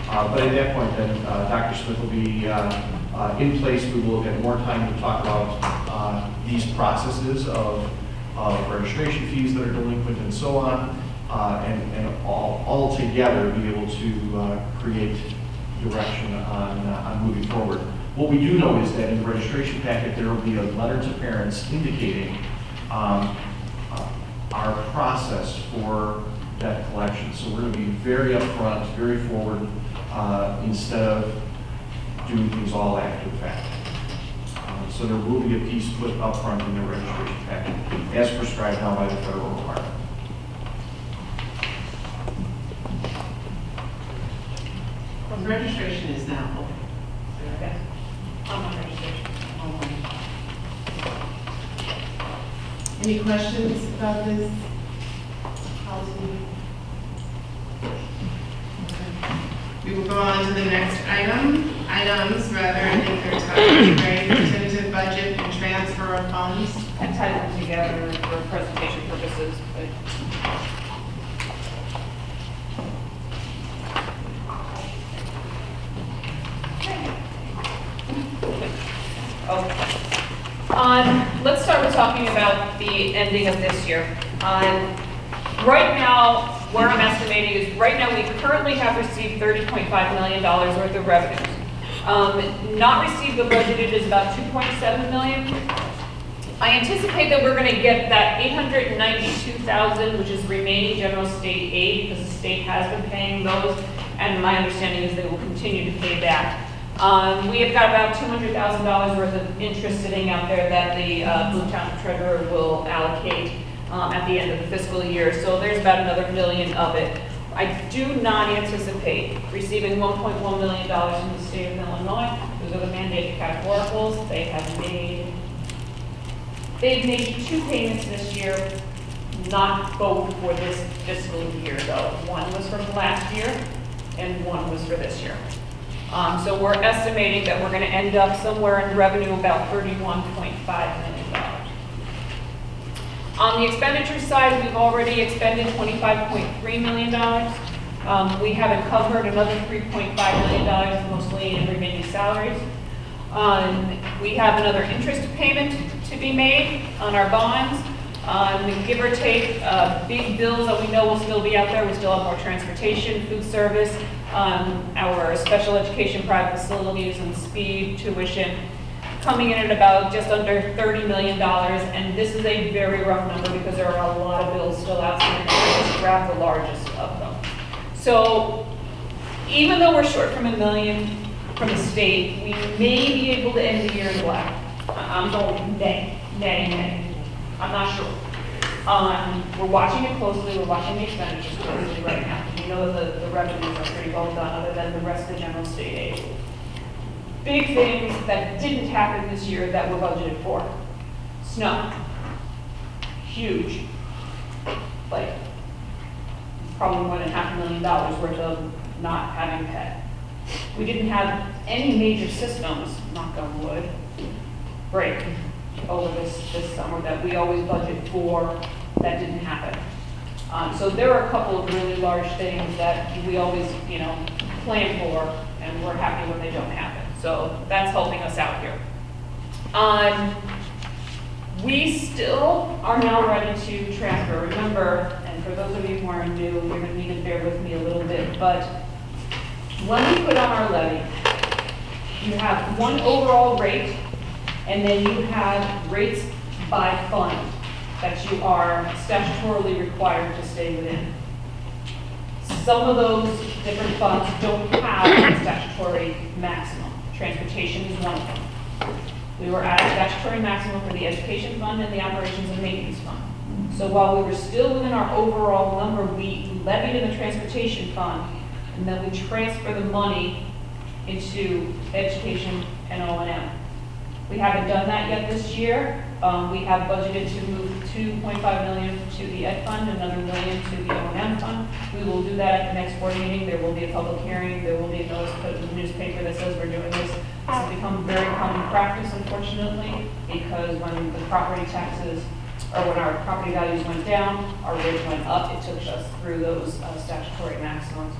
But at that point, then Dr. Smith will be in place. We will have more time to talk about these processes of registration fees that are delinquent and so on, and all together be able to create direction on moving forward. What we do know is that in the registration packet, there will be a letter to parents indicating our process for debt collection. So we're going to be very upfront, very forward, instead of doing things all after the fact. So there will be a piece put up front in the registration packet, as prescribed now by the federal requirement. Registration is now open. Okay. Online registration. Any questions about this policy? We will go on to the next items, I think they're titled, right? Tentative budget and transfer of funds. And tie them together for presentation purposes, but okay. Let's start with talking about the ending of this year. Right now, where I'm estimating is, right now, we currently have received $30.5 million worth of revenues. Not received but budgeted is about $2.7 million. I anticipate that we're going to get that $892,000, which is remaining general state aid, because the state has been paying those, and my understanding is they will continue to pay that. We have got about $200,000 worth of interest sitting out there that the Bloom Township Treasurer will allocate at the end of the fiscal year. So there's about another $1 million of it. I do not anticipate receiving $1.1 million from the state of Illinois. Those are the mandated categoricals. They've made 2 payments this year, not both for this fiscal year though. One was from last year and one was for this year. So we're estimating that we're going to end up somewhere in revenue about $31.5 million. On the expenditure side, we've already expended $25.3 million. We have encumbered another $3.5 million, mostly in remaining salaries. We have another interest payment to be made on our bonds. Give or take, big bills that we know will still be out there. We still have more transportation, food service, our special education private facilities and speed, tuition, coming in at about just under $30 million. And this is a very rough number because there are a lot of bills still outstanding. I just grabbed the largest of them. So even though we're short from $1 million from the state, we may be able to end the year in black. I'm going nay. I'm not sure. We're watching it closely. We're watching the expenditures closely right now. We know that the revenues are pretty well done, other than the rest of the general state aid. Big things that didn't happen this year that were budgeted for. Snow. Huge. Like, probably more than $500,000 worth of not having pet. We didn't have any major systems, knock on wood, break over this summer that we always budget for. That didn't happen. So there are a couple of really large things that we always, plan for, and we're happy when they don't happen. So that's helping us out here. We still are now ready to transfer. Remember, and for those of you who are new, you're going to need to bear with me a little bit, but when we put on our levy, you have one overall rate, and then you have rates by fund that you are statutorily required to stay within. Some of those different funds don't have a statutory maximum. Transportation is one of them. We were at a statutory maximum for the education fund and the operations and maintenance fund. So while we were still within our overall number, we levied in the transportation fund, and then we transfer the money into education and O&M. We haven't done that yet this year. We have budgeted to move $2.5 million to the ed fund, another $1 million to the O&M fund. We will do that at the next board meeting. There will be a public hearing. There will be a notice put in the newspaper that says we're doing this. This has become very common practice, unfortunately, because when the property taxes, or when our property values went down, our rates went up. It took us through those statutory maximums.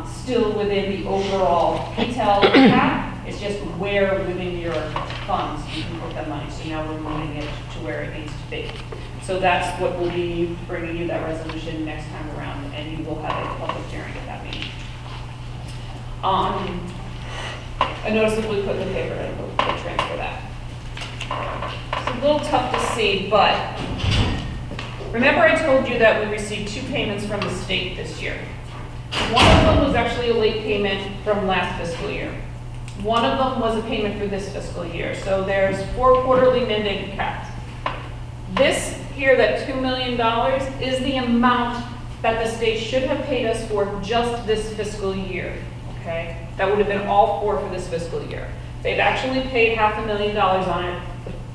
Still within the overall PTEL cap. It's just where within your funds you can put that money. So now we're moving it to where it needs to be. So that's what we'll be bringing you that resolution next time around, and you will have a public hearing at that meeting. A notice that we put in the paper, and we'll transfer that. It's a little tough to see, but remember I told you that we received 2 payments from the state this year. One of them was actually a late payment from last fiscal year. One of them was a payment for this fiscal year. So there's 4 quarterly mandated caps. This here, that $2 million, is the amount that the state should have paid us for just this fiscal year, okay? That would have been all 4 for this fiscal year. They've actually paid $500,000 on it.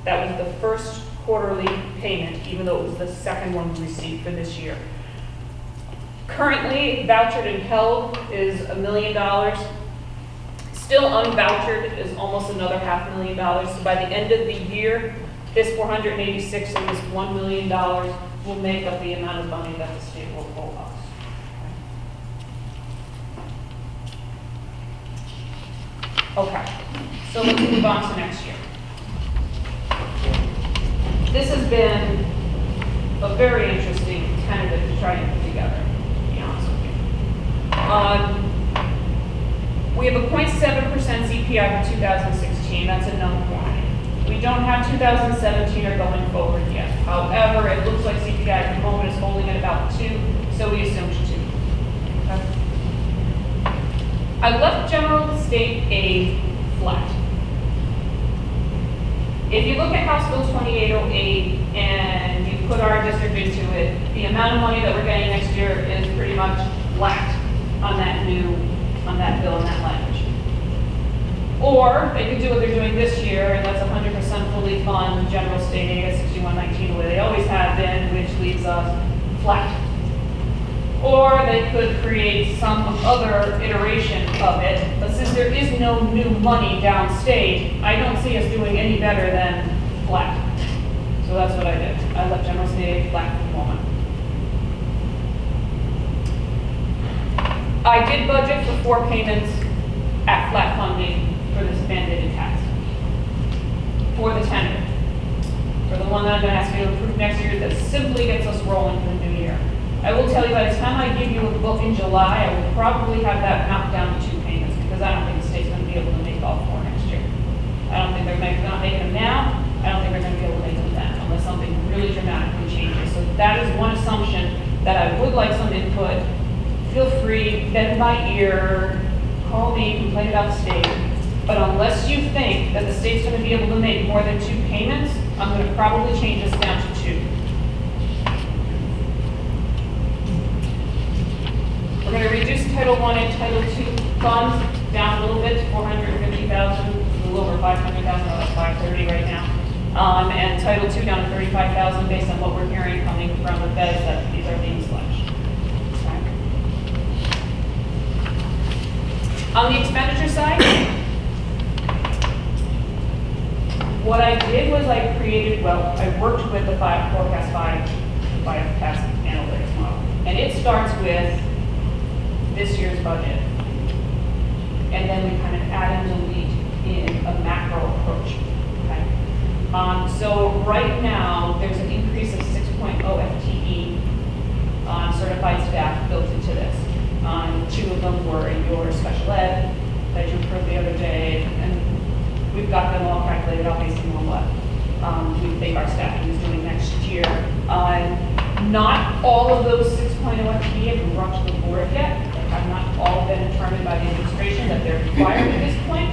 That was the first quarterly payment, even though it was the second one we received for this year. Currently, vouchered and held is $1 million. Still unvouchered is almost another $500,000. So by the end of the year, this 486 and this $1 million will make up the amount of money that the state will owe us. Okay, so let's move on to next year. This has been a very interesting tentative to try and put together, to be honest with you. We have a 0.7% CPI for 2016, that's a known quantity. We don't have 2017 or going forward yet. However, it looks like CPI at the moment is holding at about 2, so we assumed 2. Okay. I left general state aid flat. If you look at House Bill 2808 and you put our district into it, the amount of money that we're getting next year is pretty much flat on that bill and that language. Or they could do what they're doing this year, and that's 100% fully fund general state aid at 6119 the way they always have been, which leaves us flat. Or they could create some other iteration of it, but since there is no new money downstate, I don't see us doing any better than flat. So that's what I did. I left general state aid flat for the moment. I did budget for 4 payments at flat funding for this mandated tax. For the tender. For the one that I'm going to ask you to approve next year that simply gets us rolling for the new year. I will tell you, by the time I give you a book in July, I will probably have that knocked down to 2 payments because I don't think the state's going to be able to make all 4 next year. I don't think they're not making them now. I don't think they're going to be able to make them then unless something really dramatically changes. So that is one assumption that I would like some input. Feel free, bend my ear, call me, complain about the state. But unless you think that the state's going to be able to make more than 2 payments, I'm going to probably change this down to 2. We're going to reduce Title I and Title II funds down a little bit to 450,000, a little over 500,000, about 530 right now. And Title II down to 35,000 based on what we're hearing coming from the feds that these are being slashed. Okay. On the expenditure side, what I did was I worked with the Forecast 5 analytics model. And it starts with this year's budget. And then we kind of add and delete in a macro approach. Okay? So right now, there's an increase of 6.0 FTE on certified staff built into this. 2 of them were in your special ed that you approved the other day, and we've got them all calculated out based on what we think our staffing is doing next year. Not all of those 6.0 FTE have been brought to the board yet. They have not all been determined by the administration that they're required at this point.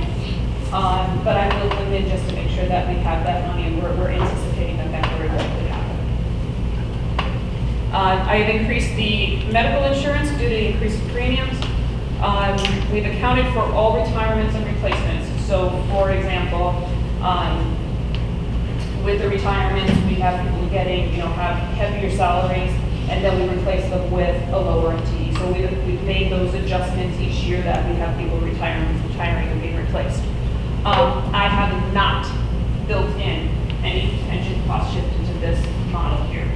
But I will them in just to make sure that we have that money, and we're anticipating that that very likely happen. I have increased the medical insurance due to the increased premiums. We've accounted for all retirements and replacements. So, for example, with the retirements, we have people getting, have heavier salaries, and then we replace them with a lower FTE. So we've made those adjustments each year that we have people retiring and being replaced. I have not built in any pension cost shift into this model here.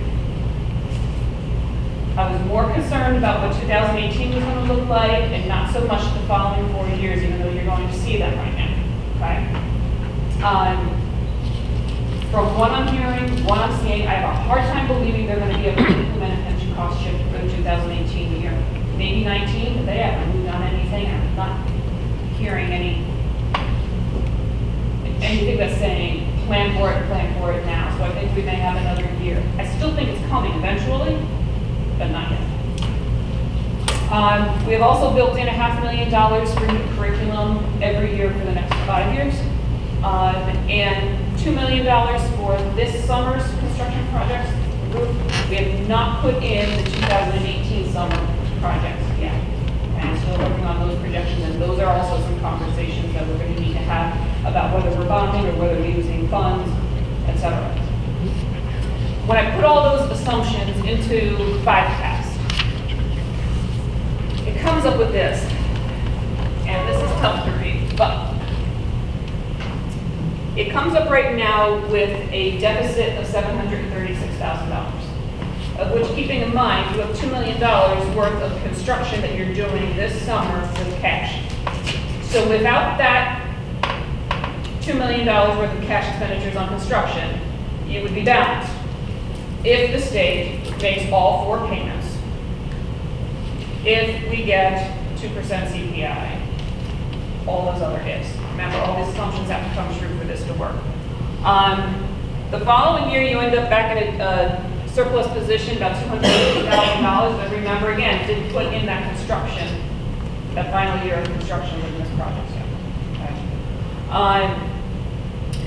I was more concerned about what 2018 was going to look like, and not so much the following 4 years, even though you're going to see that right now. Okay. From what I'm hearing, what I'm seeing, I have a hard time believing they're going to be able to implement a pension cost shift for the 2018 year. Maybe 19, but they haven't moved on anything. I'm not hearing anything that's saying plan for it now. So I think we may have another year. I still think it's coming eventually, but not yet. We have also built in $500,000 for new curriculum every year for the next 5 years. And $2 million for this summer's construction projects. We have not put in the 2018 summer projects yet. And still working on those projections, and those are also some conversations that we're going to need to have about whether we're bonding or whether we're using funds, etc. When I put all those assumptions into 5CAS, it comes up with this, and this is tough to read. But it comes up right now with a deficit of $736,000, of which, keeping in mind, you have $2 million worth of construction that you're doing this summer with cash. So without that $2 million worth of cash expenditures on construction, you would be balanced if the state makes all 4 payments, if we get 2% CPI, all those other ifs. Remember, all these assumptions have to come true for this to work. The following year, you end up back in a surplus position, about $250,000, but remember, again, didn't put in that construction, that final year of construction with this project yet. Okay.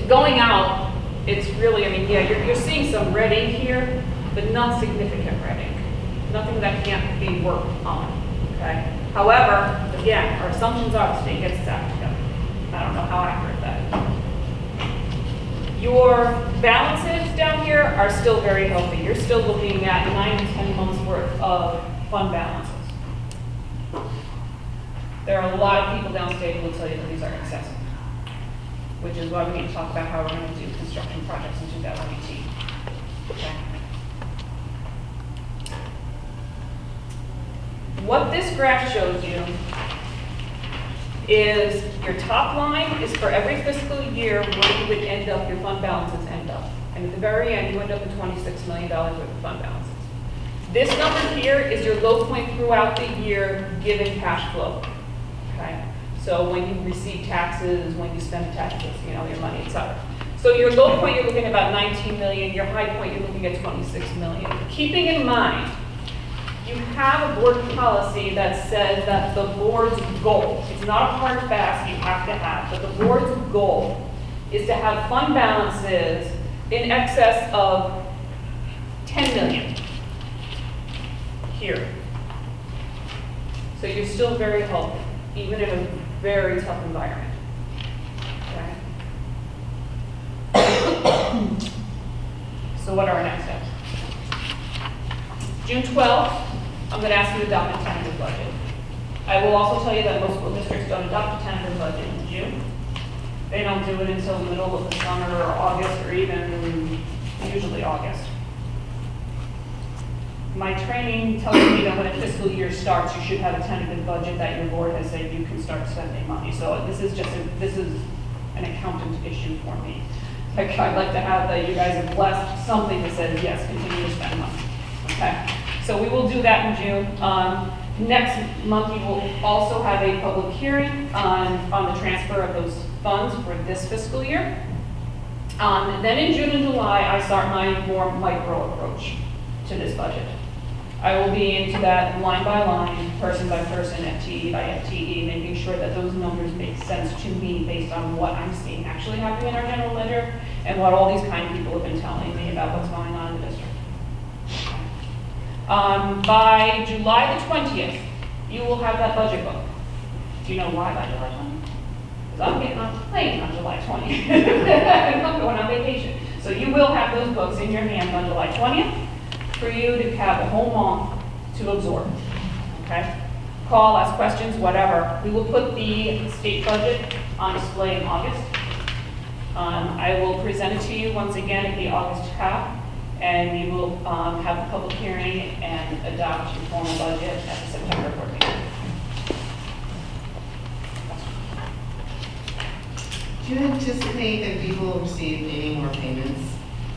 Going out, it's really, I mean, yeah, you're seeing some red ink here, but not significant red ink. Nothing that can't be worked on, okay? However, again, our assumptions are the state gets its act together. I don't know how accurate that is. Your balances down here are still very healthy. You're still looking at 9 to 10 months worth of fund balances. There are a lot of people downstate who will tell you that these are excessive, which is why we need to talk about how we're going to do construction projects in 2018. Okay. What this graph shows you is your top line is for every fiscal year where you would end up, your fund balances end up. And at the very end, you end up with $26 million worth of fund balances. This number here is your low point throughout the year given cash flow. Okay? So when you receive taxes, when you spend taxes, you know, your money, etc. So your low point, you're looking at about 19 million. Your high point, you're looking at 26 million. Keeping in mind, you have a board policy that says that the board's goal, it's not a hard fast you have to have, but the board's goal is to have fund balances in excess of 10 million here. So you're still very healthy, even in a very tough environment. Okay? So what are our next steps? June 12th, I'm going to ask you to adopt a tentative budget. I will also tell you that most school districts don't adopt a tentative budget in June. They don't do it until the middle of the summer or August, or even usually August. My training tells me that when a fiscal year starts, you should have a tentative budget that your board has said you can start spending money. So this is an accountant issue for me. I'd like to have that you guys have blessed something that says, yes, continue to spend money. Okay, so we will do that in June. Next month, we will also have a public hearing on the transfer of those funds for this fiscal year. Then in June and July, I start my more micro approach to this budget. I will be into that line by line, person by person, FTE by FTE, making sure that those numbers make sense to me based on what I'm seeing actually happening in our general ledger and what all these kind people have been telling me about what's going on in the district. By July the 20th, you will have that budget book. Do you know why by July 20th? Because I'm getting on a plane on July 20th. I'm going on vacation. So you will have those books in your hand on July 20th for you to have a whole month to absorb. Okay? Call, ask questions, whatever. We will put the state budget on display in August. I will present it to you once again at the August CAP. And we will have a public hearing and adopt your formal budget at the September board meeting. Do you anticipate that people will receive any more payments?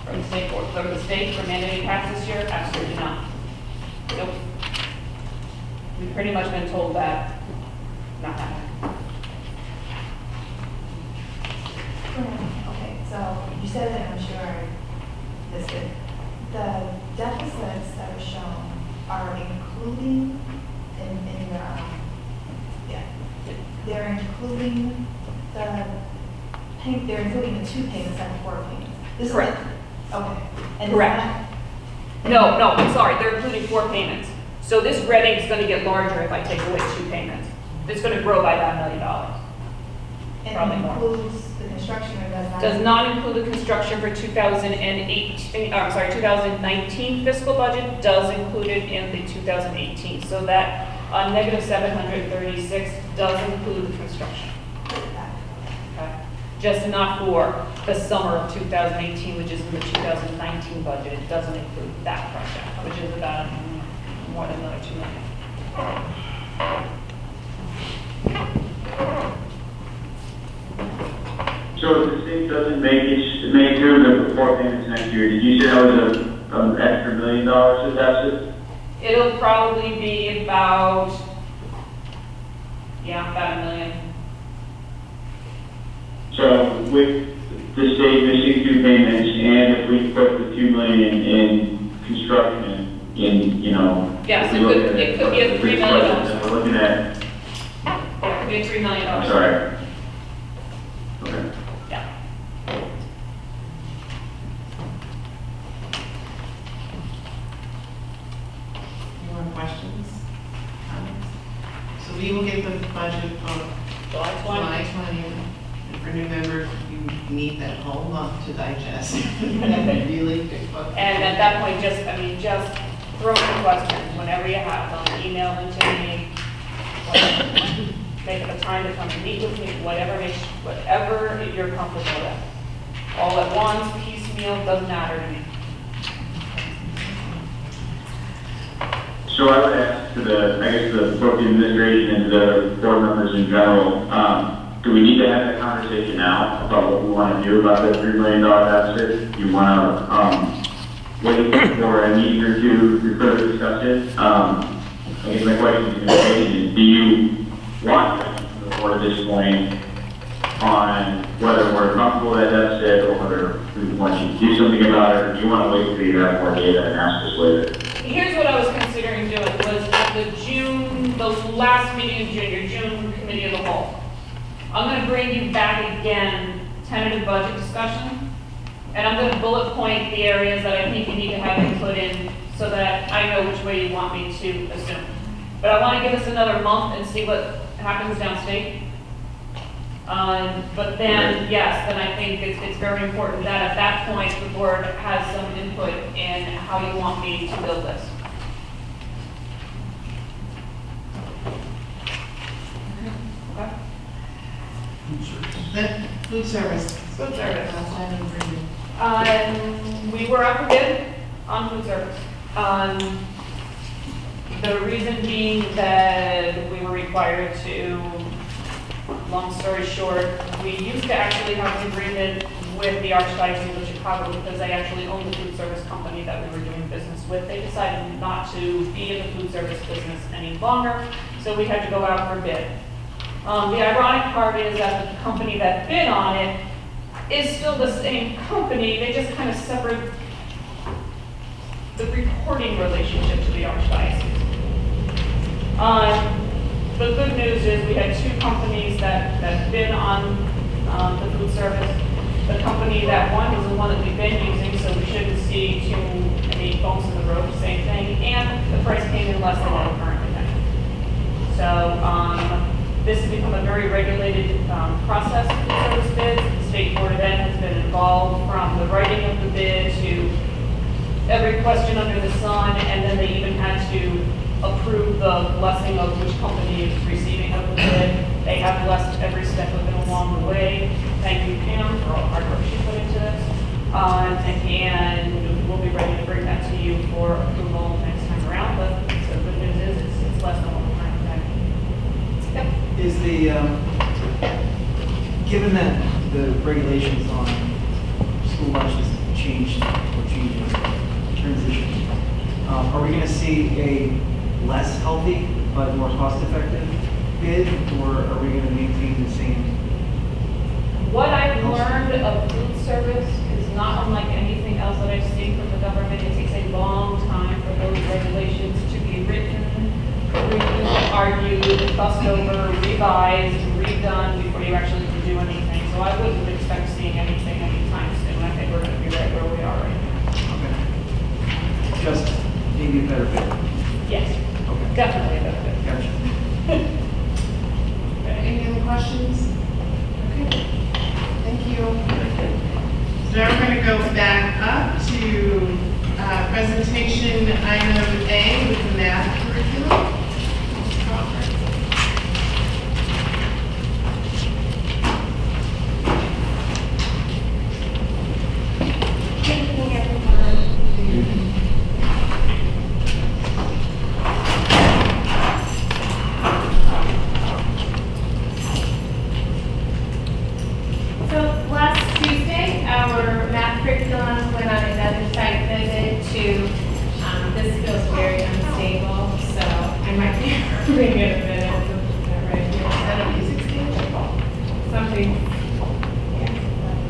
From the state board, from the state for mandated tax this year? Absolutely not. Nope. We've pretty much been told that not happening. Okay, so you said that, I'm sure this is, the deficits that are shown are including in your, they're including they're including the 2 payments and the 4 payments. This Correct. Okay. And Correct. No, I'm sorry, they're including 4 payments. So this red ink is going to get larger if I take away 2 payments. It's going to grow by about $1 million. And Probably it more. includes the construction or does not? Does not include the construction for 2019 fiscal budget, does include it in the 2018. So that negative 736 does include the construction. That just not for the summer of 2018, which is in the 2019 budget. It doesn't include that project, which is about more than another $2 million. So if the state doesn't make through the report payments next year, did you say that was an extra $1 million of deficit? It'll probably be about $1 million. So with the state missing 2 payments, and if we put the $2 million in construction, Yes, if we look at it could be a $3 million. then we're looking at, Yeah, it could be a $3 million. I'm sorry. Okay. Yeah. Any more questions? Comments? So we will get the budget on July 20. July 20th. And for new members, you need that whole month to digest. That really big book. And at that point, just throw in questions whenever you have them, email them to me, whatever. Make up a time to come and meet with me, whatever you're comfortable with. All at once, piecemeal, doesn't matter to me. So I would ask to both the administration and the board members in general, do we need to have that conversation now about what we want to do about that $3 million deficit? Do you want to wait for a meeting or two to further discuss it? I guess my question is, do you want to come to the board at this point on whether we're comfortable with that deficit or whether we want you to do something about it, or do you want to wait until you have more data and ask us later? Here's what I was considering doing, was at the last meeting in June, your June committee of the whole. I'm gonna bring you back again, tentative budget discussion, and I'm gonna bullet point the areas that I think you need to have input in so that I know which way you want me to assume. But I wanna give us another month and see what happens downstate. But then, yes, then I think it's very important that at that point, the board has some input in how you want me to build this. Okay? Then, food service. Food service. Outside of Virginia. We were up for bid on food service. The reason being that we were required to, long story short, we used to actually have an agreement with the Archdiocese of Chicago because they actually owned the food service company that we were doing business with. They decided not to be in the food service business any longer, so we had to go out for bid. The ironic part is that the company that bid on it is still the same company, they just kind of severed the reporting relationship to the Archdiocese. The good news is we had 2 companies that bid on the food service. The company that won is the one that we've been using, so we shouldn't see too many bumps in the road, same thing, and the price came in less than what we're currently paying. So this has become a very regulated process for service bids. The State Board of Ed has been involved from the writing of the bid to every question under the sun, and then they even had to approve the blessing of which company is receiving of the bid. They have blessed every step of it along the way. Thank you, Pam, for all the hard work she put into this. And we'll be ready to bring that to you for approval next time around. But the good news is it's less than what we're currently paying. Yep. Is given that the regulations on school lunches changed or changing, transition, are we going to see a less healthy but more cost-effective bid, or are we going to maintain the same? What I've learned of food service is not unlike anything else that I've seen from the government. It takes a long time for those regulations to be written, reviewed, argued, fussed over, revised, redone before you actually can do anything. So I wouldn't expect seeing anything anytime soon. I think we're going to be right where we are right now. Okay. Just maybe a better bid. Yes, Okay. definitely a benefit. Gotcha. Any other questions? Okay. Thank you. So now we're going to go back up to presentation item A with the math curriculum. Ms. Crawford. Bring it a minute, right here. Is that a music stage? Something.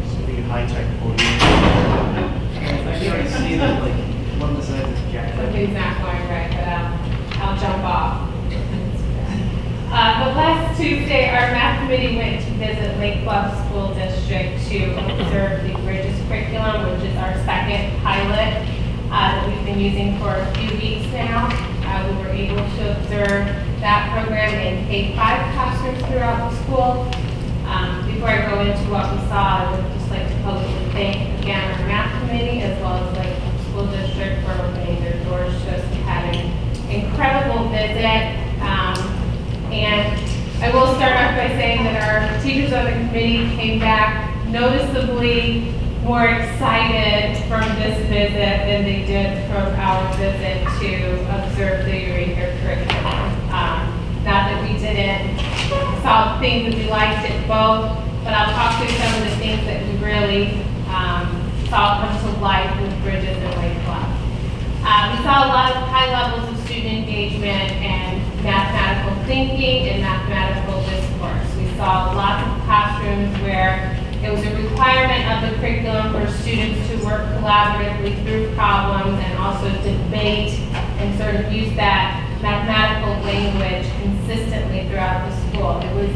Should be high-tech podium. I can already see that, like, one beside this jacket. Something's not going right, but I'll jump off. But last Tuesday, our math committee went to visit Lake Bluff School District to observe the Bridges curriculum, which is our second pilot that we've been using for a few weeks now. We were able to observe that program in K-5 classrooms throughout the school. Before I go into what we saw, I would just like to publicly thank again our math committee as well as Lake Bluff School District for opening their doors to us. We had an incredible visit. And I will start off by saying that our teachers on the committee came back noticeably more excited from this visit than they did from our visit to observe the Eureka curriculum. Not that we didn't saw things that we liked at both, but I'll talk through some of the things that we really saw come to life with Bridges and Lake Bluff. We saw a lot of high levels of student engagement and mathematical thinking and mathematical discourse. We saw lots of classrooms where it was a requirement of the curriculum for students to work collaboratively through problems and also debate and sort of use that mathematical language consistently throughout the school. It was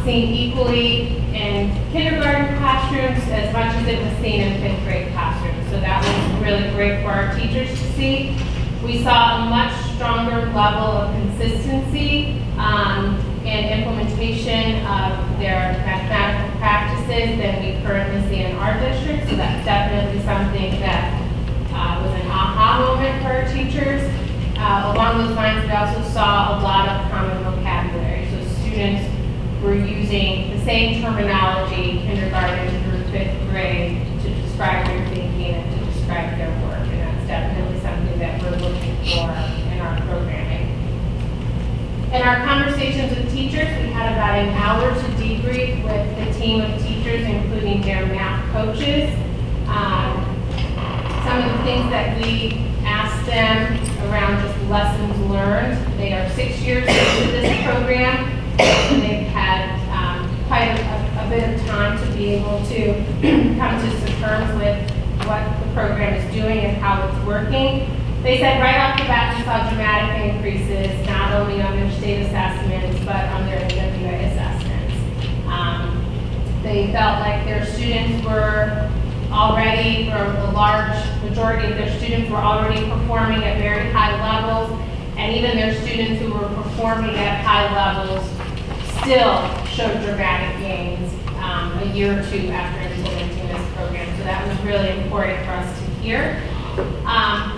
seen equally in kindergarten classrooms as much as it was seen in fifth grade classrooms. So that was really great for our teachers to see. We saw a much stronger level of consistency and implementation of their mathematical practices than we currently see in our district. So that's definitely something that was an aha moment for our teachers. Along those lines, we also saw a lot of common vocabulary. So students were using the same terminology, kindergarten through fifth grade, to describe their thinking and to describe their work. And that's definitely something that we're looking for in our programming. In our conversations with teachers, we had about an hour to debrief with the team of teachers, including their math coaches. Some of the things that we asked them around just lessons learned. They are 6 years into this program, and they've had quite a bit of time to be able to come to some terms with what the program is doing and how it's working. They said right off the bat we saw dramatic increases, not only on their state assessments, but on their NWA assessments. They felt like their students were already, or the large majority of their students were already performing at very high levels, and even their students who were performing at high levels still showed dramatic gains a year or two after implementing this program. So that was really important for us to hear.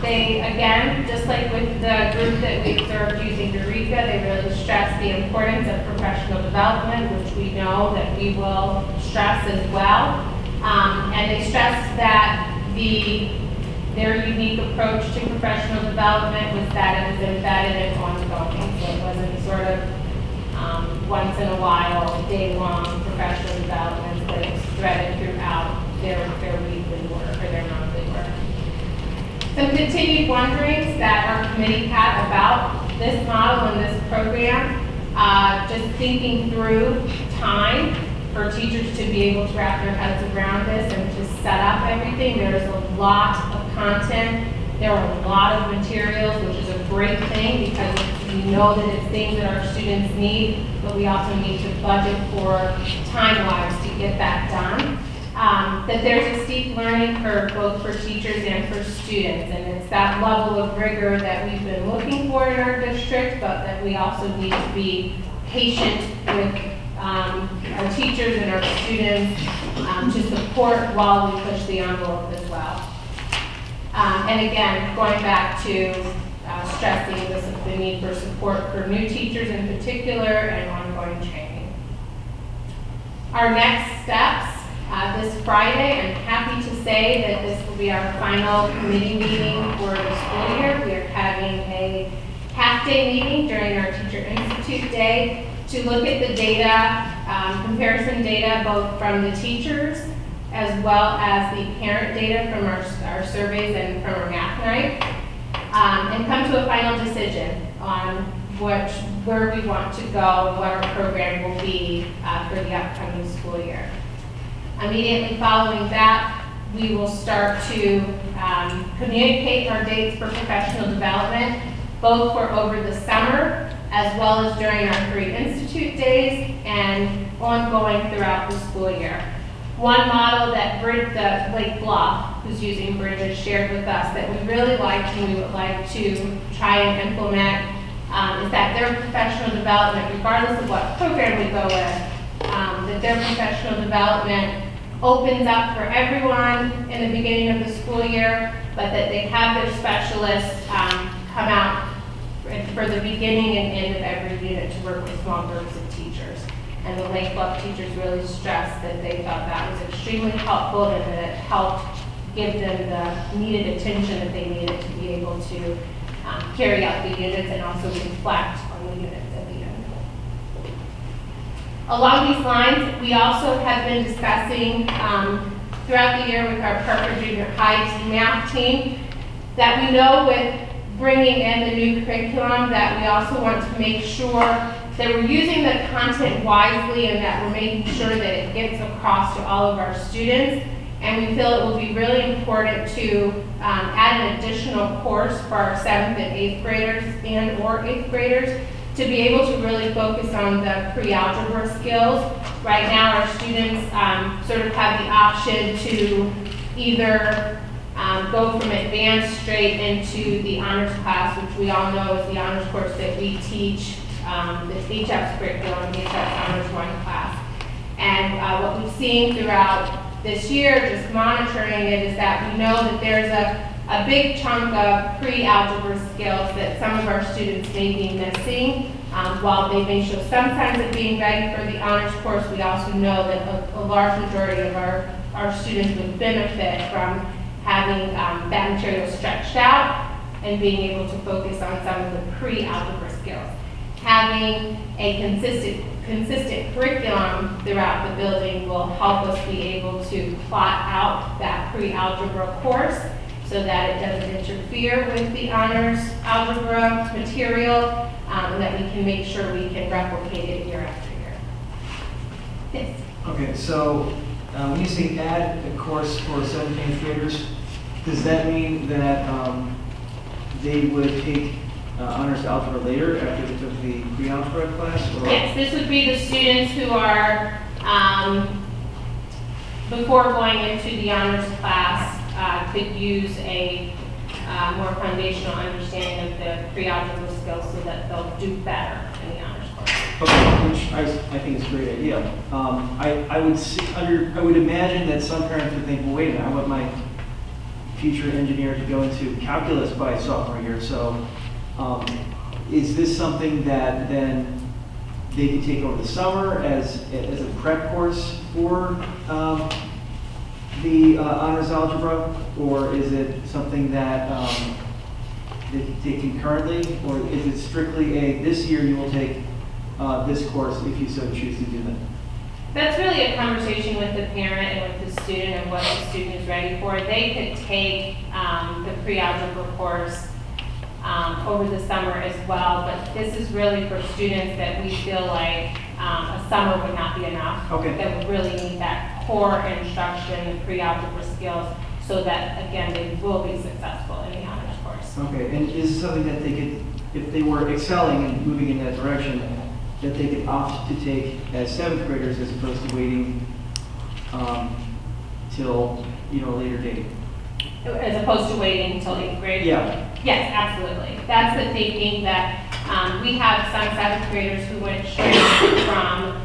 They, again, just like with the group that we observed using Eureka, they really stressed the importance of professional development, which we know that we will stress as well. And they stressed that their unique approach to professional development was that it was embedded and ongoing. So it wasn't sort of once in a while, day-long professional development, but it was threaded throughout their weekly work or their monthly work. Some continued wonderings that our committee had about this model and this program, just thinking through time for teachers to be able to wrap their heads around this and to set up everything. There's a lot of content. There are a lot of materials, which is a great thing because we know that it's things that our students need, but we also need to budget for time-wise to get that done. That there's a steep learning curve both for teachers and for students, and it's that level of rigor that we've been looking for in our district, but that we also need to be patient with our teachers and our students to support while we push the envelope as well. And again, going back to stressing the need for support for new teachers in particular and ongoing training. Our next steps. This Friday, I'm happy to say that this will be our final committee meeting for the school year. We are having a half-day meeting during our Teacher Institute Day to look at the data, comparison data, both from the teachers as well as the parent data from our surveys and from our math night, and come to a final decision on where we want to go, what our program will be for the upcoming school year. Immediately following that, we will start to communicate our dates for professional development, both for over the summer as well as during our Career Institute days and ongoing throughout the school year. One model that Lake Bluff, who's using Bridge, has shared with us that we really liked and we would like to try and implement is that their professional development, regardless of what program we go with, that their professional development opens up for everyone in the beginning of the school year, but that they have their specialists come out for the beginning and end of every unit to work with small groups of teachers. And the Lake Bluff teachers really stressed that they thought that was extremely helpful and that it helped give them the needed attention that they needed to be able to carry out the units and also reflect on the units at the end. Along these lines, we also have been discussing throughout the year with our Parker Junior High math team that we know with bringing in the new curriculum that we also want to make sure that we're using the content wisely and that we're making sure that it gets across to all of our students. And we feel it will be really important to add an additional course for our 7th and 8th graders and or 8th graders to be able to really focus on the pre-algebra skills. Right now our students sort of have the option to either go from advanced straight into the honors class, which we all know is the honors course that we teach, the HF's curriculum, the HF's Honors 1 class. And what we've seen throughout this year, just monitoring it, is that we know that there's a big chunk of pre-algebra skills that some of our students may be missing. While they may show some signs of being ready for the honors course, we also know that a large majority of our students would benefit from having that material stretched out and being able to focus on some of the pre-algebra skills. Having a consistent curriculum throughout the building will help us be able to plot out that pre-algebra course so that it doesn't interfere with the honors algebra material, and that we can make sure we can replicate it year after year. Yes? Okay, so when you say add a course for 17th graders, does that mean that they would take honors algebra later after they took the pre-algebra class? Or? Yes, this would be the students who are, before going into the honors class, could use a more foundational understanding of the pre-algebra skills so that they'll do better in the honors course. Okay, which I think is a great idea. I would imagine that some parents would think, well, wait a minute, I want my future engineer to go into calculus by sophomore year. So is this something that then they can take over the summer as a prep course for the honors algebra, or is it something that they can take concurrently, or is it strictly this year you will take this course if you so choose to do that? That's really a conversation with the parent and with the student and what the student is ready for. They could take the pre-algebra course over the summer as well, but this is really for students that we feel like a summer would not be enough. Okay. That would really need that core instruction, the pre-algebra skills, so that, again, they will be successful in the honors course. Okay, and is it something that they could, if they were excelling and moving in that direction, that they could opt to take as 7th graders as opposed to waiting till, a later date? As opposed to waiting until 8th grade? Yeah. Yes, absolutely. That's the thinking that we have some 7th graders who went straight from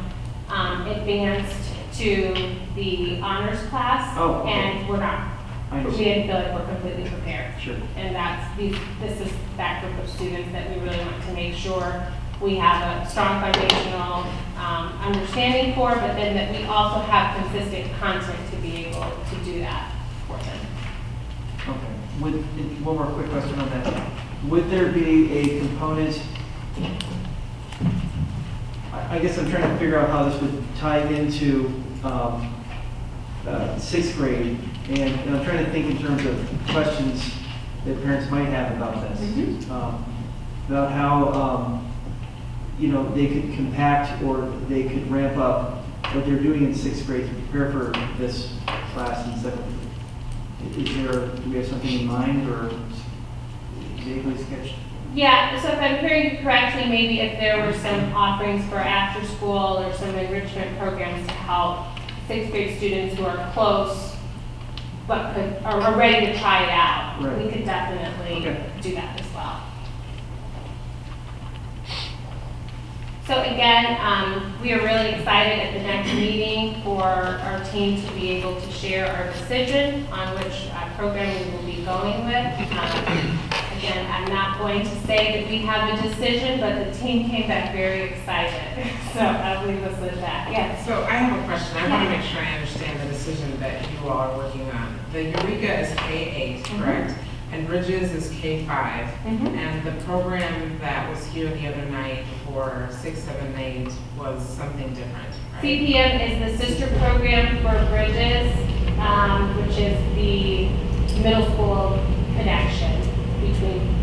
advanced to the honors class. Oh, okay. And we're not. We didn't feel like we're completely prepared. Sure. And this is that group of students that we really want to make sure we have a strong foundational understanding for, but then that we also have consistent content to be able to do that for them. Okay. One more quick question on that. Would there be a component, I guess I'm trying to figure out how this would tie into 6th grade, and I'm trying to think in terms of questions that parents might have about this. Mm-hmm. About how you know, they could compact or they could ramp up what they're doing in sixth grade to prepare for this class in seventh? Do we have something in mind or vaguely sketched? Yeah, so if I'm hearing you correctly, maybe if there were some offerings for after school or some enrichment programs to help sixth grade students who are close but are ready to try it out, Right. we could definitely Okay. do that as well. So again, we are really excited at the next meeting for our team to be able to share our decision on which program we will be going with. Again, I'm not going to say that we have a decision, but the team came back very excited. So I'll leave us with that. Yes. So I have a question. I want to make sure I understand the decision that you all are working on. The Eureka is K-8, correct? And Bridges is K-5. And the program that was here the other night for 6, 7, 8 was something different, right? CPM is the sister program for Bridges, which is the middle school connection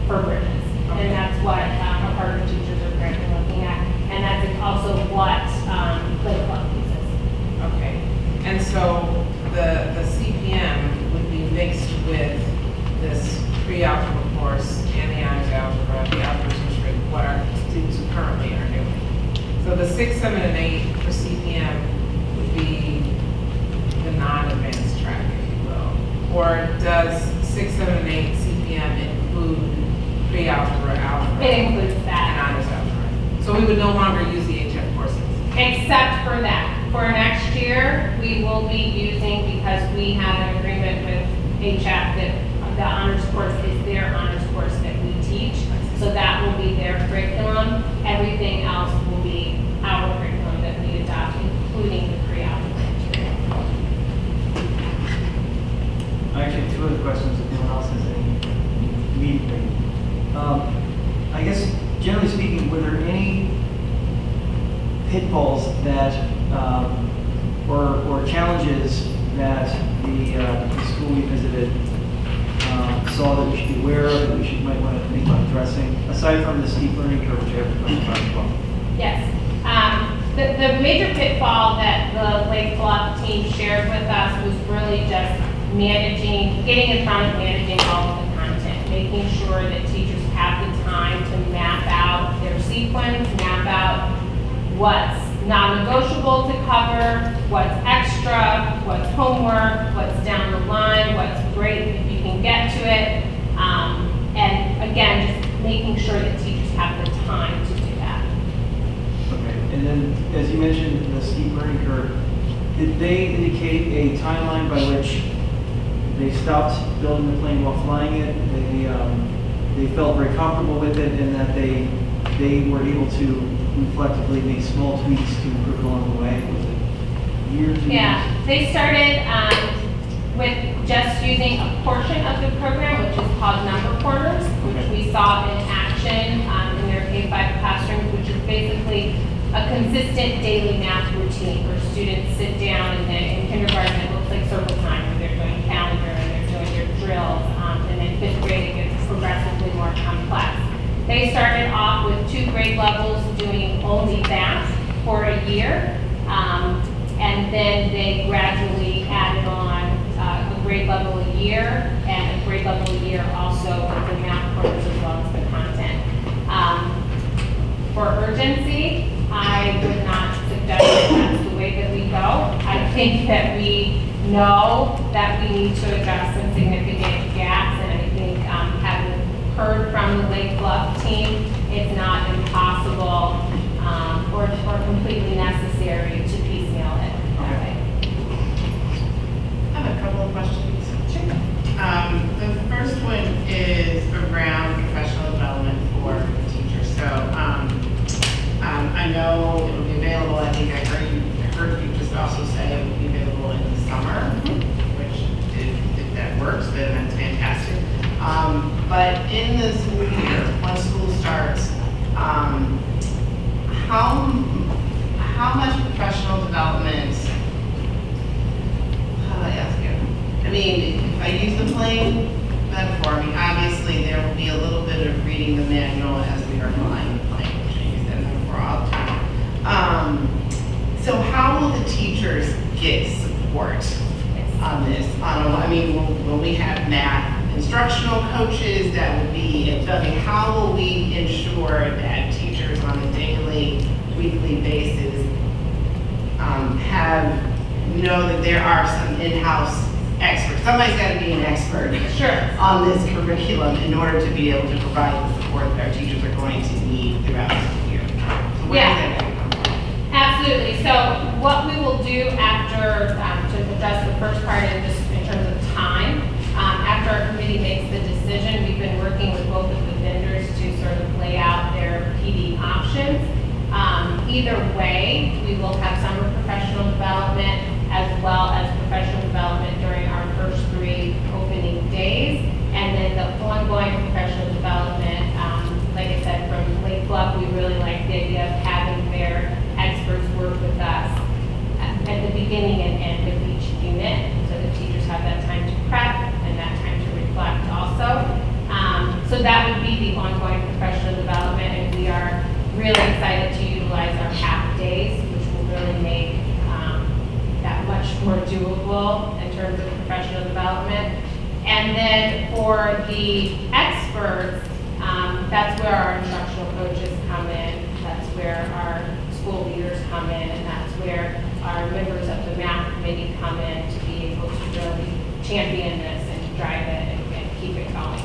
for Bridges. And that's what our partner teachers are currently looking at. And that's also what Lake Club uses. Okay. And so the CPM would be mixed with this pre-algebra course and the honors algebra, the algebra history, what our students currently are doing. So the 6, 7, and 8 for CPM would be the non-advanced track, if you will. Or does 6, 7, and 8 CPM include pre-algebra, algebra? It includes that. And honors algebra. So we would no longer use the HF courses. Except for that. For next year, we will be using, because we have an agreement with HF that the honors course is their honors course that we teach. So that will be their curriculum. Everything else will be our curriculum that we adopt, including the pre-algebra material. I actually have 2 other questions if no one else has any immediately. I guess, generally speaking, were there any pitfalls that, or challenges that the school we visited saw that we should be aware of, that we might want to think about addressing, aside from the steep learning curve, which I have talked about as well? Yes. The major pitfall that the Lake Bluff team shared with us was really just getting in front of managing all of the content, making sure that teachers have the time to map out their sequence, map out what's non-negotiable to cover, what's extra, what's homework, what's down the line, what's great if you can get to it. And again, just making sure that teachers have the time to do that. Okay, and then, as you mentioned, the steep learning curve, did they indicate a timeline by which they stopped building the plane while flying it? They felt very comfortable with it, and that they were able to reflectively make small tweaks to improve along the way. Was it years? Yeah, they started with just using a portion of the program, which is called Number Corners, which we saw in action in their K-5 classrooms, which is basically a consistent daily math routine where students sit down, and then in kindergarten it looks like circle time, where they're doing calendar and they're doing their drills, and then 5th grade it gets progressively more complex. They started off with 2 grade levels doing only that for a year, and then they gradually added on a grade level a year and a grade level a year also with the math courses as well as the content. For urgency, I would not suggest that that's the way that we go. I think that we know that we need to address some significant gaps, and I think having heard from the Lake Bluff team, it's not impossible or completely necessary to piecemeal it that way. I have a couple of questions. The first one is around professional development for teachers. So I know it will be available. I think I heard you just also say it will be available in the summer, which if that works, then that's fantastic. But in the school year, when school starts, how much professional how will the teachers get support on this? I mean, will we have math instructional coaches that will be, I mean, how will we ensure that teachers on a daily, weekly basis know that there are some in-house experts? Somebody's got to be an expert on this curriculum in order to be able to provide the support that our teachers are going to need throughout the year. So where is that going to come from? Absolutely. So what we will do after, to address the first part in terms of time, after our committee makes the decision, we've been working with both of the vendors to sort of lay out their PD options. Either way, we will have summer professional development as well as professional development during our first 3 opening days. And then the ongoing professional development, like I said, from Lake Bluff, we really like the idea of having their experts work with us at the beginning and end of each unit, so the teachers have that time to prep and that time to reflect also. So that would be the ongoing professional development, and we are really excited to utilize our half days, which will really make that much more doable in terms of professional development. And then for the experts, that's where our instructional coaches come in, that's where our school leaders come in, and that's where our members of the math committee come in to be able to really champion this and drive it and keep it going.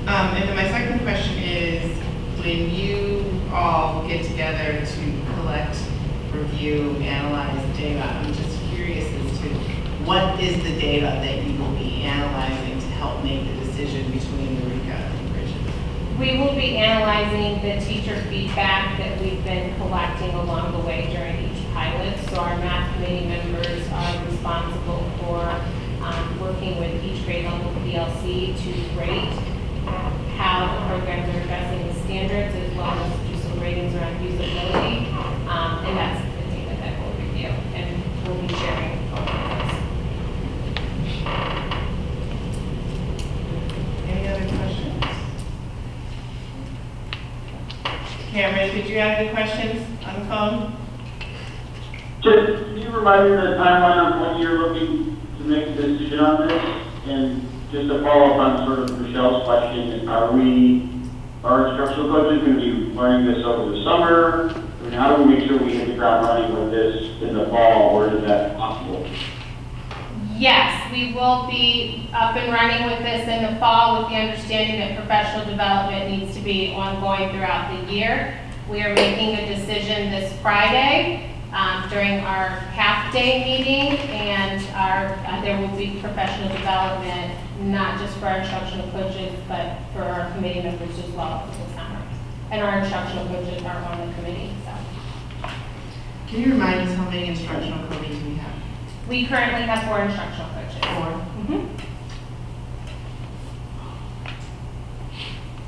And then my second question is, when you all get together to collect, review, analyze data, I'm just curious as to what is the data that you will be analyzing to help make the decision between Eureka and Bridges? We will be analyzing the teacher feedback that we've been collecting along the way during each pilot. So our math committee members are responsible for working with each grade level PLC to rate how the programs are addressing the standards, as well as do some ratings around usability. And that's the data that we'll review, and we'll be sharing all of those. Any other questions? Cameron, did you have any questions on the phone? Just, can you remind me of the timeline on when you're looking to make a decision on this? And just to follow up on sort of Michelle's question, are instructional coaches going to be learning this over the summer? I mean, how do we make sure we hit the ground running with this in the fall, or is that possible? Yes, we will be up and running with this in the fall with the understanding that professional development needs to be ongoing throughout the year. We are making a decision this Friday during our half-day meeting, and there will be professional development, not just for our instructional coaches, but for our committee members as well for the summer. And our instructional coaches are on the committee, so. Can you remind us how many instructional coaches we have? We currently have 4 instructional coaches. 4?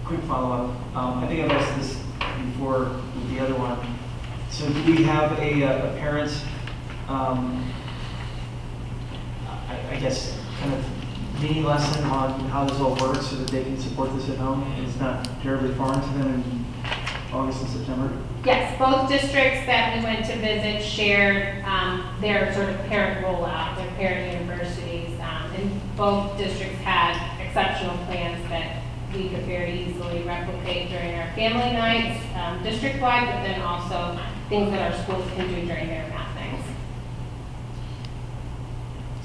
Quick follow-up. I think I've asked this before with the other one. So do we have a parent, I guess, kind of mini lesson on how this all works so that they can support this at home? And it's not terribly foreign to them in August and September? Yes, both districts that we went to visit shared their sort of parent rollout, their parent universities. And both districts had exceptional plans that we could very easily replicate during our family nights, district-wide, but then also things that our schools can do during their math nights.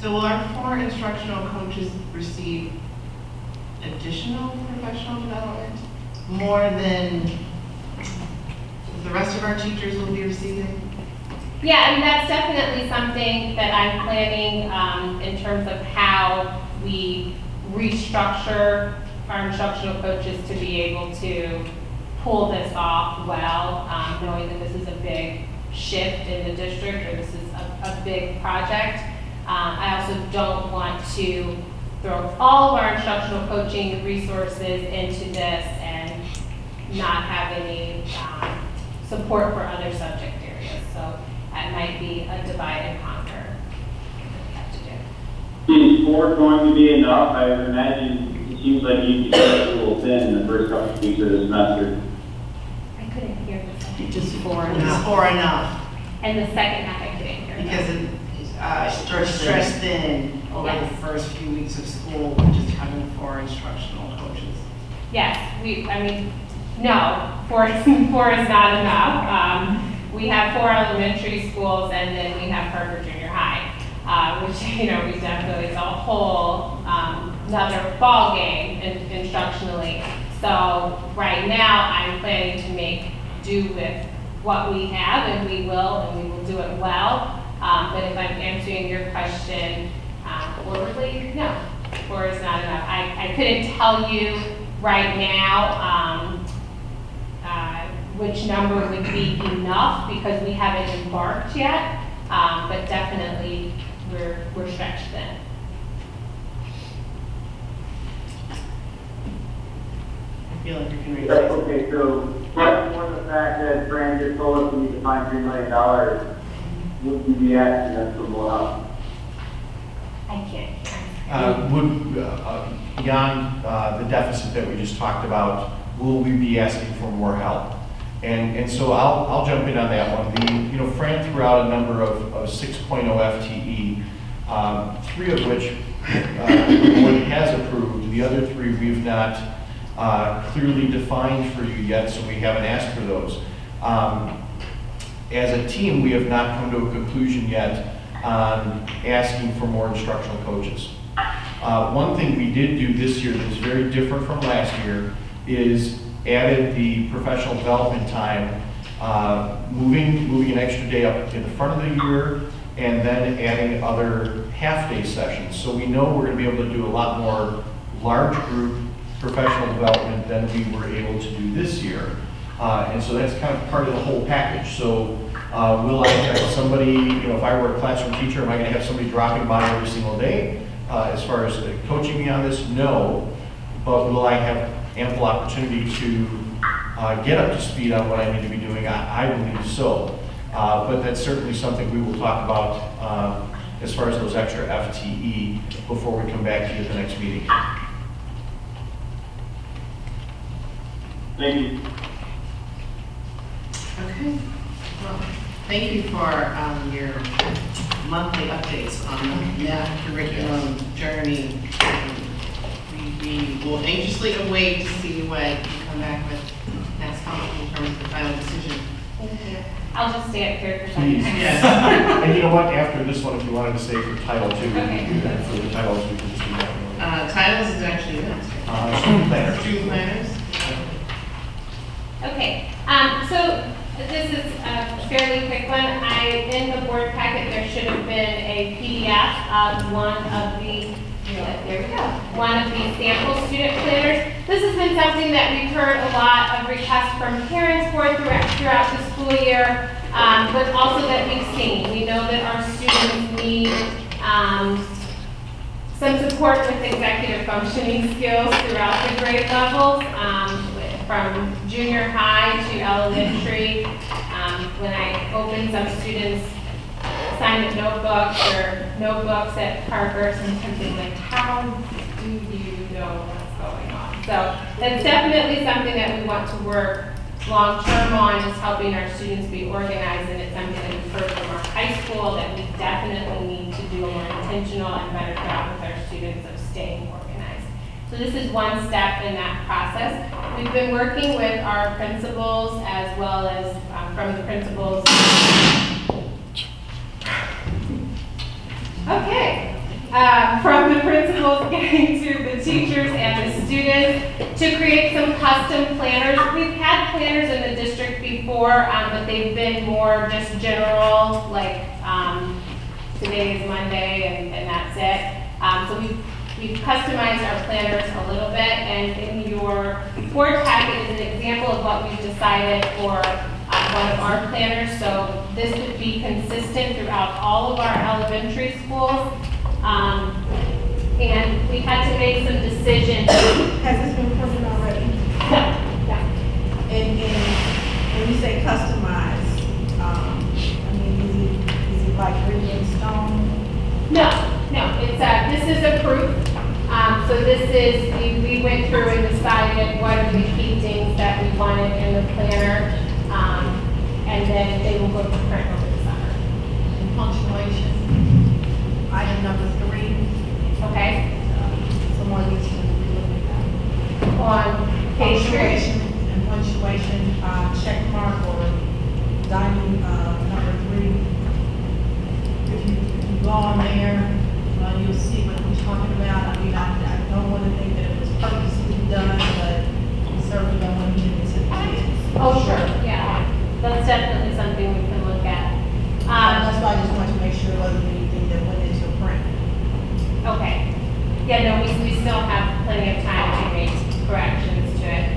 So will our 4 instructional coaches receive additional professional development? More than the rest of our teachers will be receiving? Yeah, I mean, that's definitely something that I'm planning in terms of how we restructure our instructional coaches to be able to pull this off well, knowing that this is a big shift in the district, or this is a big project. I also don't want to throw all of our instructional coaching resources into this and not have any support for other subject areas. So that might be a divide and conquer that we have to do. Is 4 going to be enough? I would imagine it seems like you can get a little thin in the first couple of weeks of the semester. I couldn't hear this. Just for Is four enough? And the second half I couldn't hear. Because it's stretched thin over the Yes. first few weeks of school, just having 4 instructional coaches. Yes, no, four is not enough. We have 4 elementary schools and then we have Harvard Junior High, which, we definitely, it's a whole, another ball game instructionally. So right now, I'm planning to make do with what we have, and we will do it well. But if I'm answering your question orderly, no, 4 is not enough. I couldn't tell you right now which number would be enough because we haven't embarked yet, but definitely we're stretched thin. I feel like you can read That's it. okay, so, but for the fact that Fran just told us we need to find $3 million, would we be asking them for more help? I can't. Beyond the deficit that we just talked about, will we be asking for more help? And so I'll jump in on that one. Fran threw out a number of 6.0 FTE, 3 of which the board has approved. The other 3 we've not clearly defined for you yet, so we haven't asked for those. As a team, we have not come to a conclusion yet on asking for more instructional coaches. One thing we did do this year that's very different from last year is added the professional development time, moving an extra day up in the front of the year, and then adding other half-day sessions. So we know we're going to be able to do a lot more large group professional development than we were able to do this year. And so that's kind of part of the whole package. So will I have somebody, if I were a classroom teacher, am I going to have somebody dropping by every single day as far as coaching me on this? No. But will I have ample opportunity to get up to speed on what I need to be doing? I believe so. But that's certainly something we will talk about as far as those extra FTE before we come back to you at the next meeting. Thank you. Okay. Well, thank you for your monthly updates on the math curriculum journey. We will anxiously await to see what you come back with next month in terms of the final decision. Thank you. I'll just stay up here for Please. seconds. Yes. And you know what, after this one, if you wanted to stay for title 2, we Okay. can do that. For the titles, we can just do that. Titles is actually next. Student planners. Student planners. Okay, so this is a fairly quick one. In the board packet, there should have been a PDF of one of the sample student planners. This has been something that we've heard a lot of requests from parents for throughout the school year, but also that we've seen. We know that our students need some support with executive functioning skills throughout the grade levels, from junior high to elementary. When I open some students' assignment notebooks or notebooks at Parker, sometimes they're like, how do you know what's going on? So that's definitely something that we want to work long-term on, is helping our students be organized, and it's something that we've heard from our high school that we definitely need to do a more intentional and better job with our students of staying organized. So this is one step in that process. We've been working with our principals as well as from the principals. Okay. From the principals getting to the teachers and the students to create some custom planners. We've had planners in the district before, but they've been more just general, like today is Monday and that's it. So we've customized our planners a little bit, and in your board packet is an example of what we've decided for one of our planners. So this would be consistent throughout all of our elementary schools. And we had to make some decisions. Has this been printed already? No. And when you say customized, I mean, is it like written in stone? No. It's this is a proof. So this is we went through and decided what are the key things that we wanted in the planner. and then they will go to print over the summer. And punctuation, item number 3, Okay? someone needs to look at that. On page 3. Punctuation and punctuation, check mark or diamond, number 3. If you go on there, you'll see what I'm talking about. I mean, I don't want to think that it was purposely done, but we certainly don't want to give it to the kids. Oh, sure, yeah. That's definitely something we can look at. That's why I just wanted to make sure there wasn't anything that went into print. Okay. Yeah, no, we still have plenty of time to make corrections to it.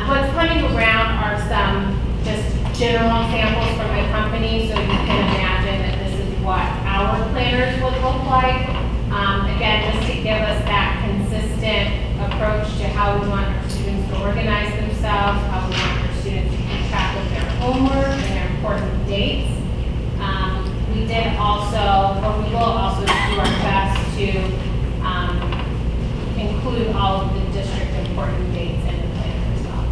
What's coming around are some just general samples from the company, so you can imagine that this is what our planners would look like. Again, just to give us that consistent approach to how we want our students to organize themselves, how we want our students to keep track of their homework and their important dates. We did also, or we will also do our best to include all of the district important dates in the plan as well.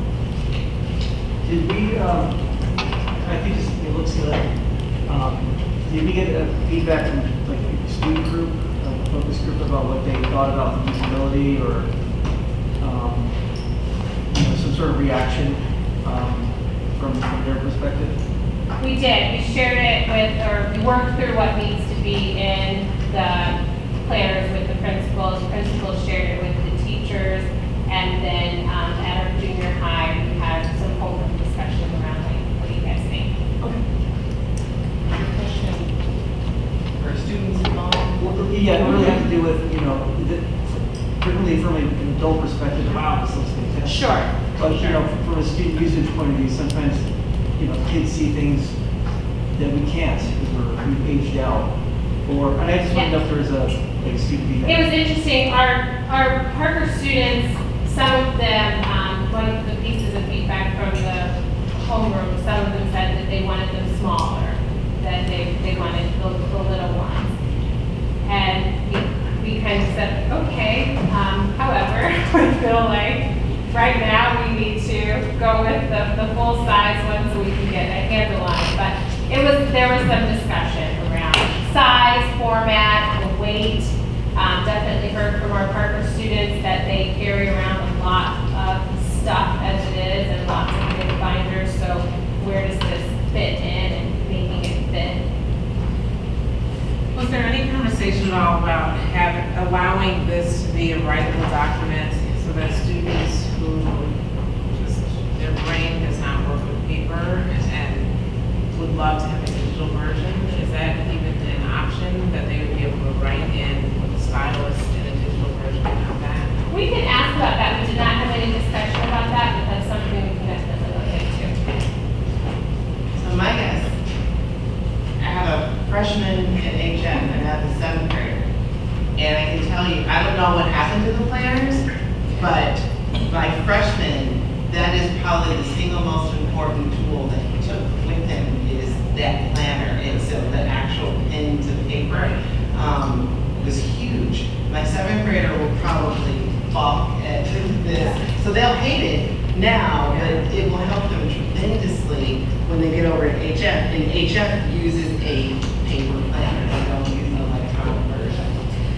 Did we, I think it looks good. Did we get feedback from like the student group, the focus group about what they thought about the usability or some sort of reaction from their perspective? We did. We shared it with, or we worked through what needs to be in the planners with the principals. Principals shared it with the teachers, and then at our junior high, we had some homework discussion around like, what do you guys think? For students involved. Well, yeah, it really has to do with, particularly from an adult perspective, wow, this looks fantastic. Sure. But, from a student usage point of view, sometimes, kids see things that we can't because we've aged out. And I just want to know if there's a student feedback. It was interesting. Our Parker students, some of them, one of the pieces of feedback from the homeroom, some of them said that they wanted them smaller, that they wanted the little ones. And we kind of said, okay, however, we feel like right now we need to go with the full size one so we can get a handle on it. But there was some discussion around size, format, the weight. Definitely heard from our Parker students that they carry around a lot of stuff as it is and lots of big binders. So where does this fit in and making it fit? Was there any conversation at all about allowing this to be a writable document so that students who just, their brain does not work with paper and would love to have a digital version? Is that even an option that they would be able to write in with a stylus in a digital version of that? We can ask about that. We did not have any discussion about that, but that's something we can definitely look into. So my guess, I have a freshman at HM and I have a 7th grader. And I can tell you, I don't know what happened to the planners, but my freshman, that is probably the single most important tool that he took with him is that planner. And so the actual pen to paper was huge. My 7th grader will probably balk at this. So they'll hate it now, but it will help them tremendously when they get over at HF. And HF uses a paper planner. They don't use an electronic version.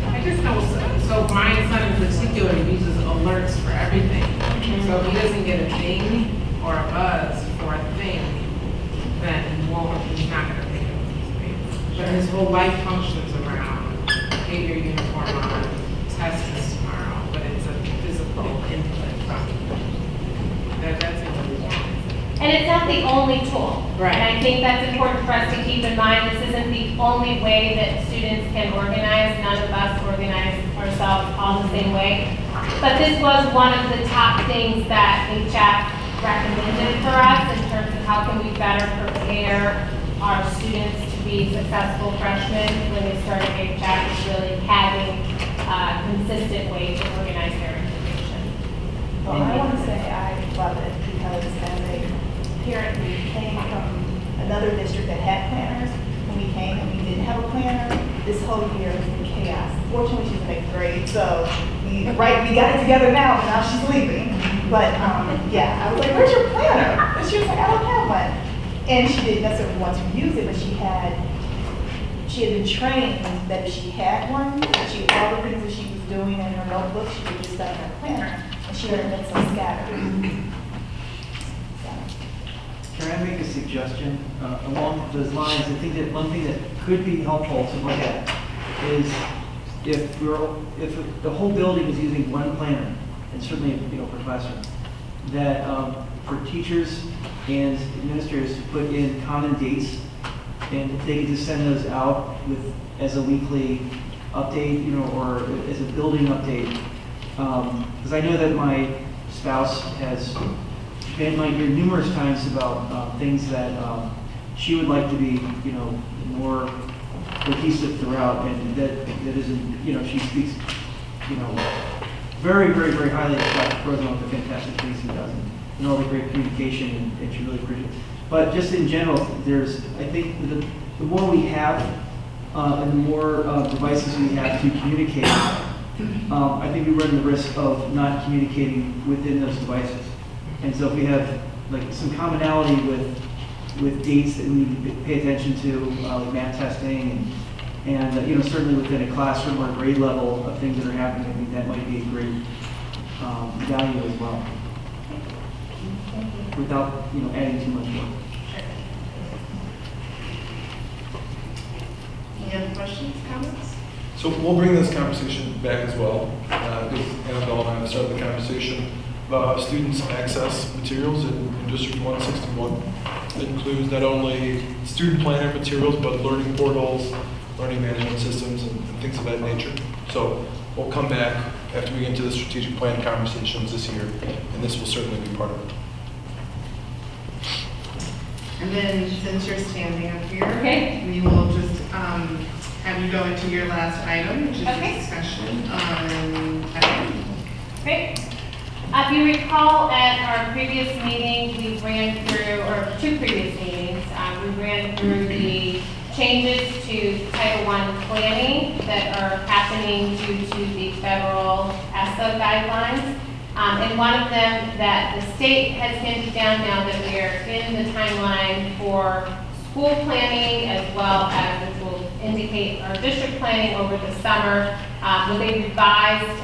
I just know, so my son in particular uses alerts for everything. So if he doesn't get a ding or a buzz for a thing, then he's not gonna pick up his paper. But his whole life functions around, get your uniform on, test this tomorrow, but it's a physical input from, that's it. And it's not the only tool. Right. And I think that's important for us to keep in mind. This isn't the only way that students can organize. None of us organize ourselves all the same way. But this was one of the top things that HF recommended for us in terms of how can we better prepare our students to be successful freshmen when they start at HF is really having a consistent way to organize their information. Well, I want to say I love it because as a parent, we came from another district that had planners. When we came and we didn't have a planner, this whole year has been chaos. Fortunately, she's in 8th grade, so we got it together now, but now she's leaving. But yeah, I was like, where's your planner? And she was like, I don't have one. And she didn't necessarily want to use it, but she had been trained that if she had one, all the things that she was doing in her notebook, she would just done in her planner, and she had been so scattered. Can I make a suggestion along those lines? I think that one thing that could be helpful to look at is if the whole building is using one planner, and certainly for classrooms, that for teachers and administrators to put in common dates, and if they could just send those out as a weekly update, or as a building update. Because I know that my spouse has been my ear numerous times about things that she would like to be, more cohesive throughout, and that isn't, she speaks, very, very, very highly of Dr. Crozon, the fantastic things he does, and all the great communication, and she really appreciates it. But just in general, I think the more we have, and the more devices we have to communicate, I think we run the risk of not communicating within those devices. And so if we have like some commonality with dates that we need to pay attention to, like math testing, and certainly within a classroom or grade level of things that are happening, I think that might be a great value as well, without adding too much work. Any other questions, comments? So we'll bring this conversation back as well, because Annabelle and I have started the conversation about how students access materials in District 161. It includes not only student planner materials, but learning portals, learning management systems, and things of that nature. So we'll come back after we get into the strategic plan conversations this year, and this will certainly be part of it. And then, since you're standing up here, Okay. we will just have you go into your last item, which is Okay. discussion on item. Great. If you recall, at our previous meeting, we ran through, or two previous meetings, we ran through the changes to Title I planning that are happening due to the federal ESSA guidelines. And one of them that the state has hinted down now that we are in the timeline for school planning, as well as, which will indicate our district planning over the summer, with a revised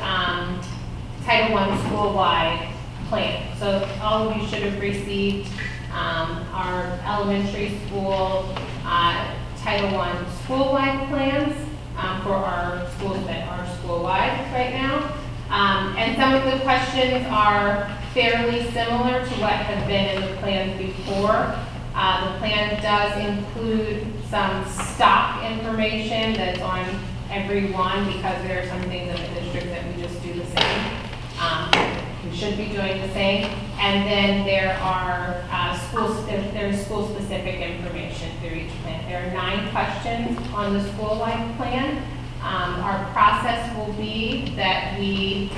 Title I school-wide plan. So all of you should have received our elementary school Title I school-wide plans for our schools that are school-wide right now. And some of the questions are fairly similar to what have been in the plans before. The plan does include some stock information that's on every one, because there are some things in the district that we just do the same. We should be doing the same. And then there are there's school-specific information through each plan. There are 9 questions on the school-wide plan. Our process will be that we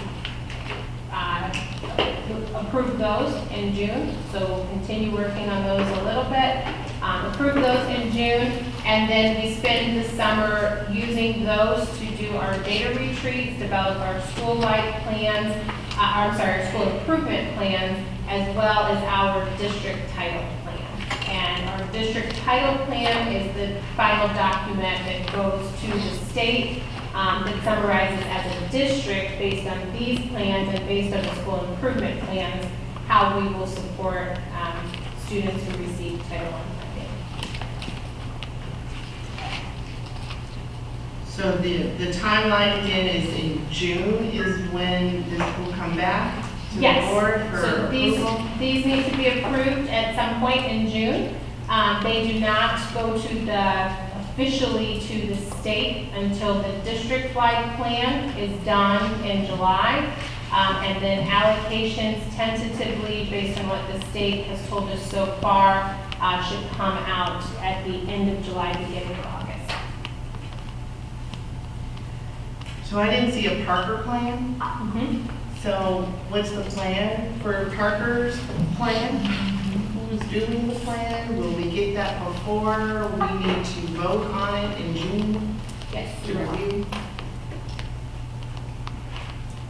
approve those in June, so we'll continue working on those a little bit. Approve those in June, and then we spend the summer using those to do our data retreats, develop our school-wide plans, our school improvement plans, as well as our district title plan. And our district title plan is the final document that goes to the state that summarizes as a district, based on these plans and based on the school improvement plans, how we will support students who receive Title I funding. So the timeline again is in June is when this will come back to the Yes. board for So approval? these need to be approved at some point in June. They do not go to officially to the state until the district-wide plan is done in July. And then allocations tentatively, based on what the state has told us so far, should come out at the end of July, beginning of August. So I didn't see a Parker plan. So what's the plan for Parker's plan? Who's doing the plan? Will we get that before we need to vote on it in June Yes. to review?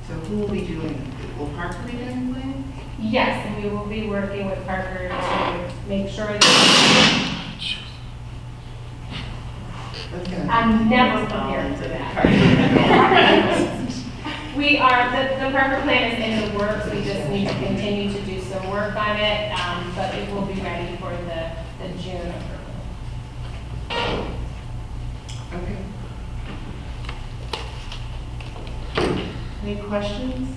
So who will be doing it? Will Parker be doing the plan? Yes, and we will be working with Parker to make sure that I'm never prepared for that. We are, the Parker plan is in the works, we just need to continue to do some work on it, but it will be ready for the June approval. Okay. Any questions?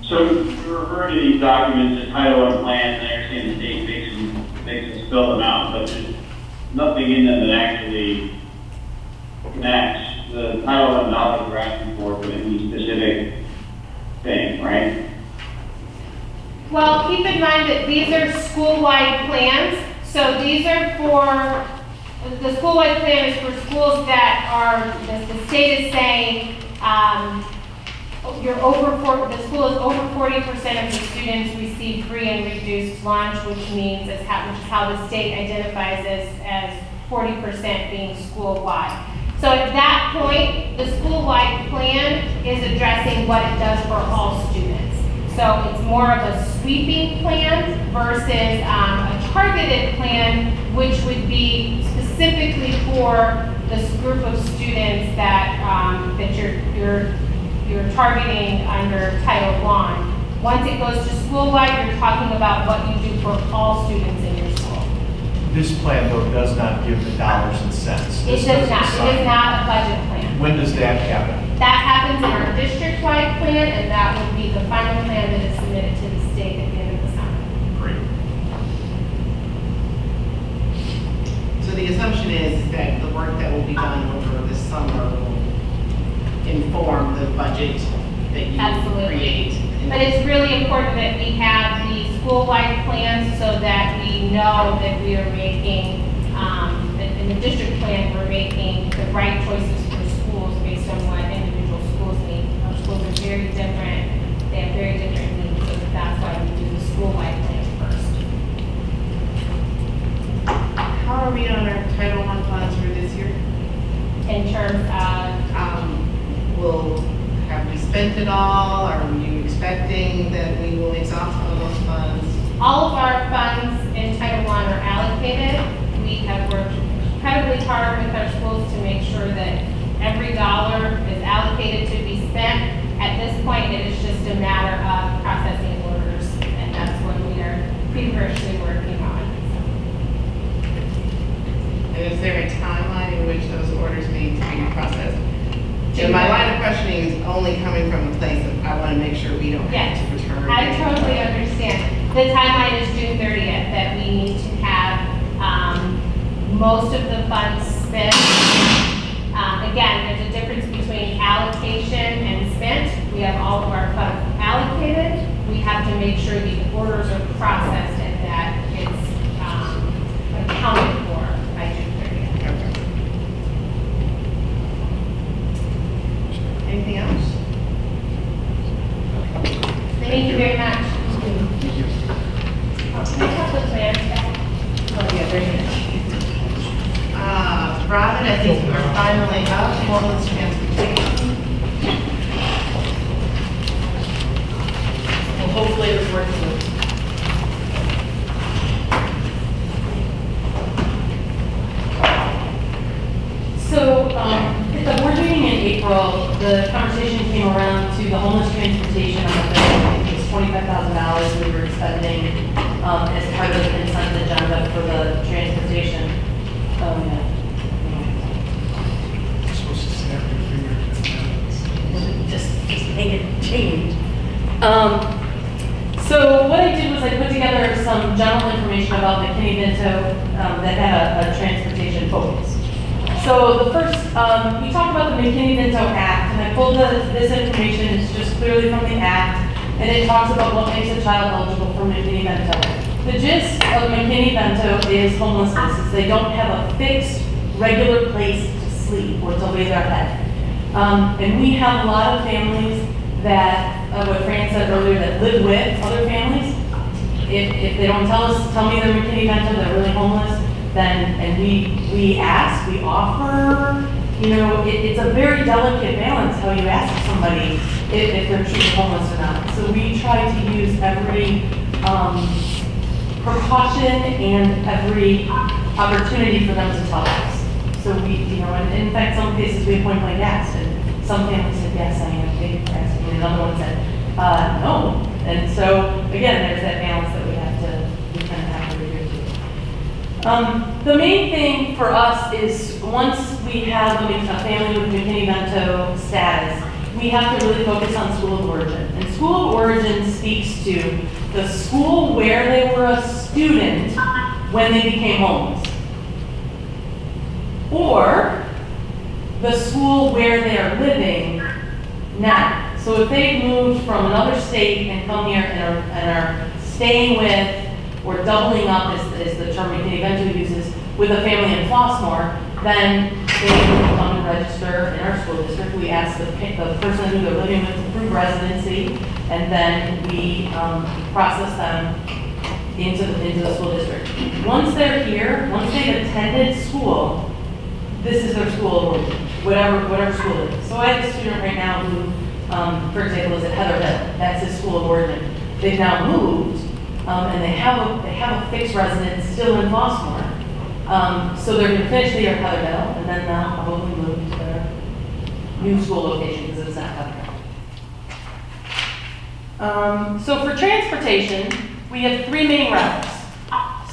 So you're referring to these documents as Title I plans, and I understand the state makes us fill them out, but there's nothing in them that actually connects the Title I dollars we're asking for any specific thing, right? Well, keep in mind that these are school-wide plans, so these are for, the school-wide plan is for schools that are, the state is saying, the school is over 40% of the students receive free and reduced lunch, which means, which is how the state identifies as 40% being school-wide. So at that point, the school-wide plan is addressing what it does for all students. So it's more of a sweeping plan versus a targeted plan, which would be specifically for this group of students that you're targeting under Title I. Once it goes to school-wide, you're talking about what you do for all students in your school. This plan, though, does not give the dollars and cents. It This does doesn't not, sign- it is not a budget plan. When does that happen? That happens in our district-wide plan, and that will be the final plan that is submitted to the state at the end of the summer. Great. So the assumption is that the work that will be done over this summer will inform the budget that you Absolutely. create. But it's really important that we have the school-wide plans so that we know that we are making, in the district plan, we're making the right choices for schools based on what individual schools need. Our schools are very different, they have very different needs, so that's why we do the school-wide plan first. How are we on our Title I funds for this year? In terms of, Have we spent it all? Are you expecting that we will exhaust all those funds? all of our funds in Title I are allocated. We have worked incredibly hard with our schools to make sure that every dollar is allocated to be spent. At this point, it is just a matter of processing orders, and that's what we are feverishly working on. And is there a timeline in which those orders need to be processed? And my line of questioning is only coming from a place of, I want to make sure we don't have Yes, to return. I totally understand. The timeline is June 30th, that we need to have most of the funds spent. Again, there's a difference between allocation and spent. We have all of our funds allocated. We have to make sure the orders are processed and that it's accounted for by June 30th. Anything else? Thank you very much. Can I have the plans back? Oh, yeah, very good. Robin, I think you are finally up. Homeless transportation. Well, hopefully it was working. So, at the board meeting in April, the conversation came around to the homeless transportation on the bill. It was $25,000 we were expending as part of the consent agenda for the transportation. You're supposed to snap your fingers. Just make it change. So what I did was I put together some general information about McKinney-Vento that had a transportation focus. So the first, we talked about the McKinney-Vento Act, and I pulled this information, it's just clearly from the Act, and it talks about what makes a child eligible for McKinney-Vento. The gist of McKinney-Vento is homelessness, is they don't have a fixed, regular place to sleep or to lay their head. And we have a lot of families that, what Fran said earlier, that live with other families. If they don't tell me they're McKinney-Vento, they're really homeless, then, and we ask, we offer, it's a very delicate balance how you ask somebody, if they're truly homeless or not. So we try to use every precaution and every opportunity for them to tell us. So we, and in fact, some cases we point blank asked, and some families said, yes, I am taking breast, and another one said, no. And so, again, there's that balance that we kind of have to adhere to. The main thing for us is once we have a family with McKinney-Vento status, we have to really focus on school of origin. And school of origin speaks to the school where they were a student when they became homeless, or the school where they are living now. So if they've moved from another state and come here and are staying with, or doubling up is the term McKinney-Vento uses, with a family in Flossmoor, then they come and register in our school district. We ask the person who they're living with to prove residency, and then we process them into the school district. Once they're here, once they've attended school, this is their school of origin, whatever school it is. So I have a student right now who, for example, is at Heather Hill. That's his school of origin. They've now moved, and they have a fixed residence still in Flossmoor. So they're going to finish the year at Heather Hill, and then they'll probably move to their new school location because it's not Heather Hill. So for transportation, we have 3 main routes.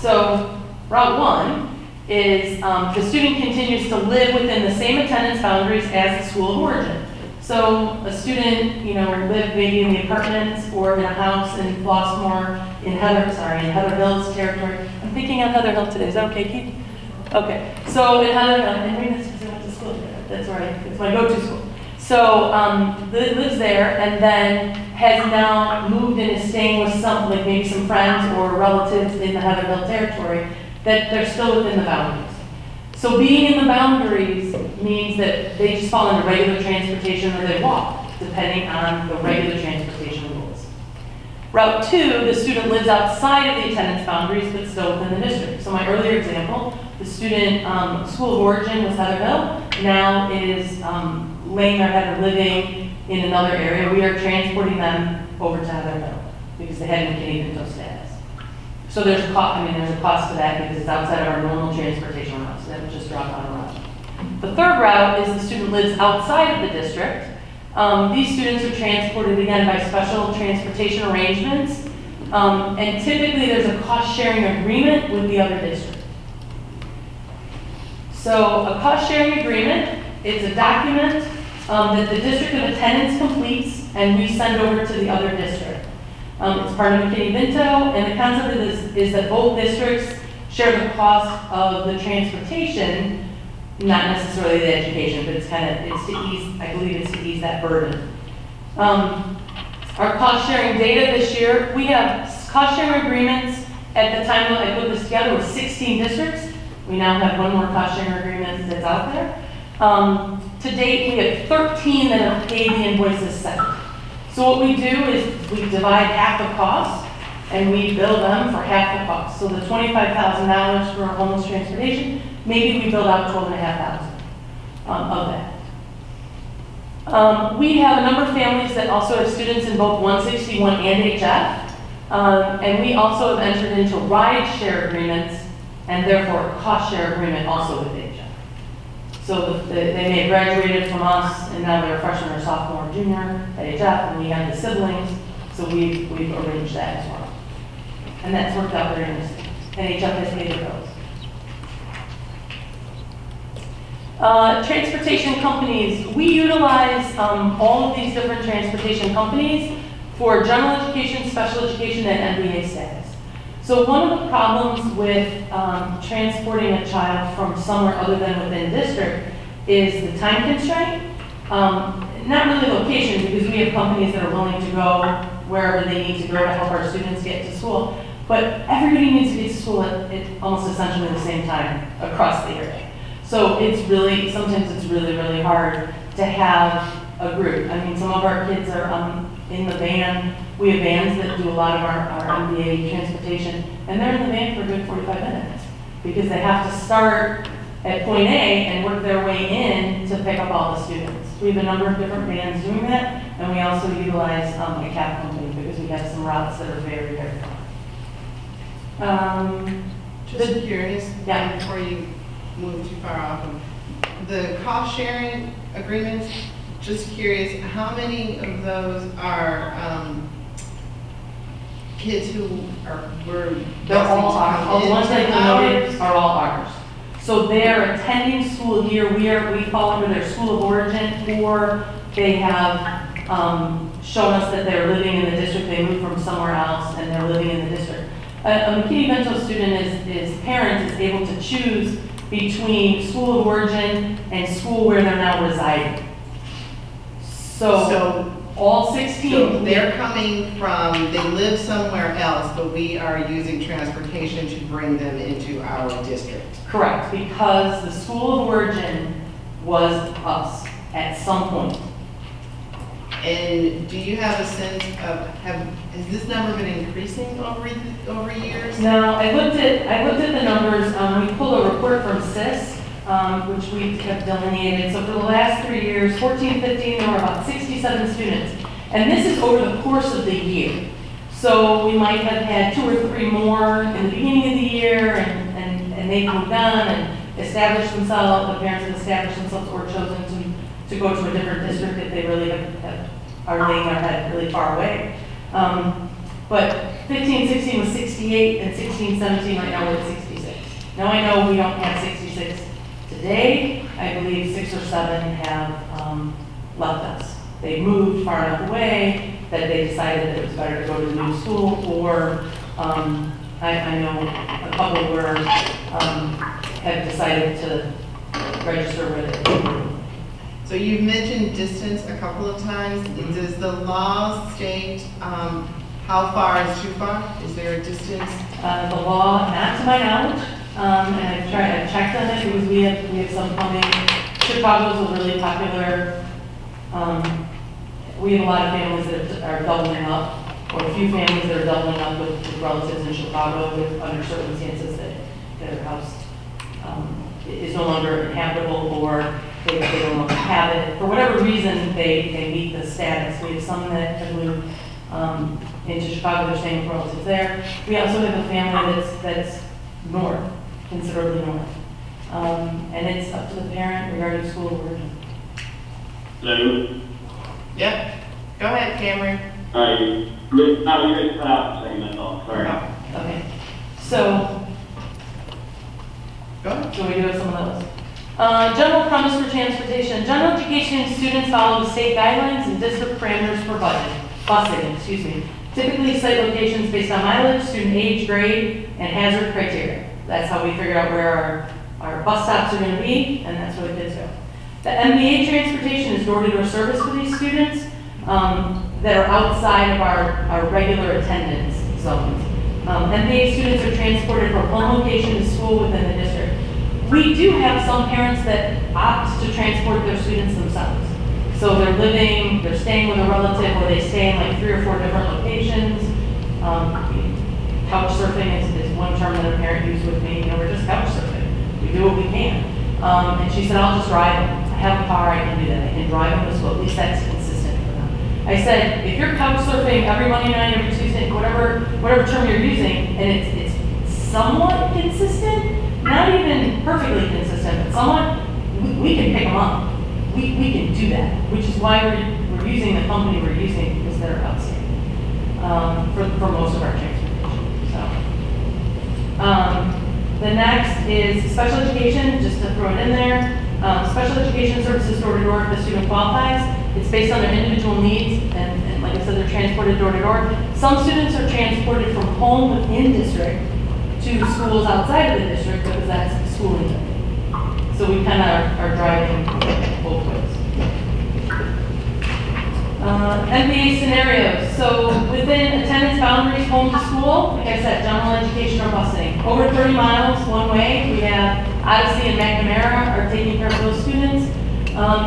So route 1 is the student continues to live within the same attendance boundaries as the school of origin. So a student, lived maybe in the apartments or in a house in Flossmoor, in Heather Hill's territory. I'm thinking on Heather Hill today. Is that okay, Keith? Okay. So in Heather Hill, and maybe that's because I went to school there. That's right. It's my go-to school. So lives there and then has now moved and is staying with maybe some friends or relatives in the Heather Hill territory that they're still within the boundaries. So being in the boundaries means that they just fall into regular transportation or they walk, depending on the regular transportation rules. Route 2, the student lives outside of the attendance boundaries but still within the district. So my earlier example, the student school of origin was Heather Hill, now is laying their head or living in another area. We are transporting them over to Heather Hill because they had McKinney-Vento status. So there's a cost to that because it's outside of our normal transportation routes. So that would just drop on a route. The third route is the student lives outside of the district. These students are transported again by special transportation arrangements. And typically there's a cost-sharing agreement with the other district. So a cost-sharing agreement is a document that the district of attendance completes and we send over to the other district. It's part of McKinney-Vento, and the concept of this is that both districts share the cost of the transportation, not necessarily the education, but it's to ease that burden. Our cost sharing data this year, we have cost sharing agreements at the time that I put this together with 16 districts. We now have one more cost sharing agreement that's out there. To date, we have 13 that have paid the invoices settled. So what we do is we divide half the cost and we bill them for half the cost. So the $25,000 for homeless transportation, maybe we bill out $12,500 of that. We have a number of families that also have students in both 161 and HF. And we also have entered into ride share agreements and therefore a cost share agreement also with HF. So they may have graduated from us and now they're a freshman or sophomore or junior at HF, and we have the siblings, so we've arranged that as well. And that's worked out very nicely. And HF has paid their bills. Transportation companies. We utilize all of these different transportation companies for general education, special education, and MBA status. So one of the problems with transporting a child from somewhere other than within district is the time constraint. Not really location, because we have companies that are willing to go wherever they need to go to help our students get to school. But everybody needs to get to school at almost essentially the same time across the area. So sometimes it's really, really hard to have a group. I mean, some of our kids are in the van. We have vans that do a lot of our MBA transportation, and they're in the van for a good 45 minutes because they have to start at point A and work their way in to pick up all the students. We have a number of different vans doing that, and we also utilize a cab company because we have some routes that are very, very far. Just curious, Yeah. before you move too far off of the cost sharing agreements, just curious, how many of those are kids who were They're all busing to ours. come All the ones that into you noted ours? are all ours. So they're attending school here, we fall under their school of origin, or they have shown us that they're living in the district, they moved from somewhere else, and they're living in the district. A McKinney-Vento student parent is able to choose between school of origin and school where they're now residing. So all 16. So they're coming from, they live somewhere else, but we are using transportation to bring them into our district. Correct, because the school of origin was us at some point. And do you have a sense of, has this number been increasing over years? Now, I looked at the numbers, we pulled a report from SIS, which we have delineated. So for the last 3 years, 14, 15, there were about 67 students. And this is over the course of the year. So we might have had 2 or 3 more in the beginning of the year, and they've moved on and established themselves, the parents have established themselves or chosen to go to a different district if they really are laying their head really far away. But 15, 16 was 68, and 16, 17 right now we're at 66. Now I know we don't have 66 today. I believe 6 or 7 have left us. They moved far enough away that they decided that it was better to go to the new school, or I know a couple were have decided to register with it. So you've mentioned distance a couple of times. Does the law state how far is too far? Is there a distance? The law, not to my knowledge, and I've checked on it because we have some coming. Chicago's a really popular, we have a lot of families that are doubling up, or a few families that are doubling up with relatives in Chicago under circumstances that their house is no longer inhabitable, or they no longer have it. For whatever reason, they meet the status. We have some that have moved into Chicago, they're staying with relatives there. We also have a family that's north, considerably north. And it's up to the parent regarding school of origin. Hello? Yep. Go ahead, Cameron. Hi. You guys cut out a second, that's all, sorry. Okay. So, Go ahead. so we do have some of those. General premise for transportation. General education students follow the state guidelines and district parameters for busing. Typically cite locations based on mileage, student age, grade, and hazard criteria. That's how we figure out where our bus stops are going to be, and that's where the kids go. The MBA transportation is door-to-door service for these students that are outside of our regular attendance zones. MBA students are transported from home location to school within the district. We do have some parents that opt to transport their students themselves. So they're staying with a relative, or they stay in like 3 or 4 different locations. Couch surfing is one term that a parent used with me. We're just couch surfing. We do what we can. And she said, I'll just drive them. I have a car, I can do that. I can drive them to school. At least that's consistent for them. I said, if you're couch surfing every Monday night, every Tuesday, whatever term you're using, and it's somewhat consistent, not even perfectly consistent, but somewhat, we can pick them up. We can do that, which is why we're using the company we're using, because they're outstanding for most of our transportation. So, the next is special education, just to throw it in there. Special education services door-to-door if the student qualifies. It's based on their individual needs, and like I said, they're transported door-to-door. Some students are transported from home within district to schools outside of the district because that's schooling. So we kind of are driving both ways. MBA scenarios. So within attendance boundaries, home to school, like I said, general education or busing. Over 30 miles one way, we have Odyssey and McNamara are taking care of those students.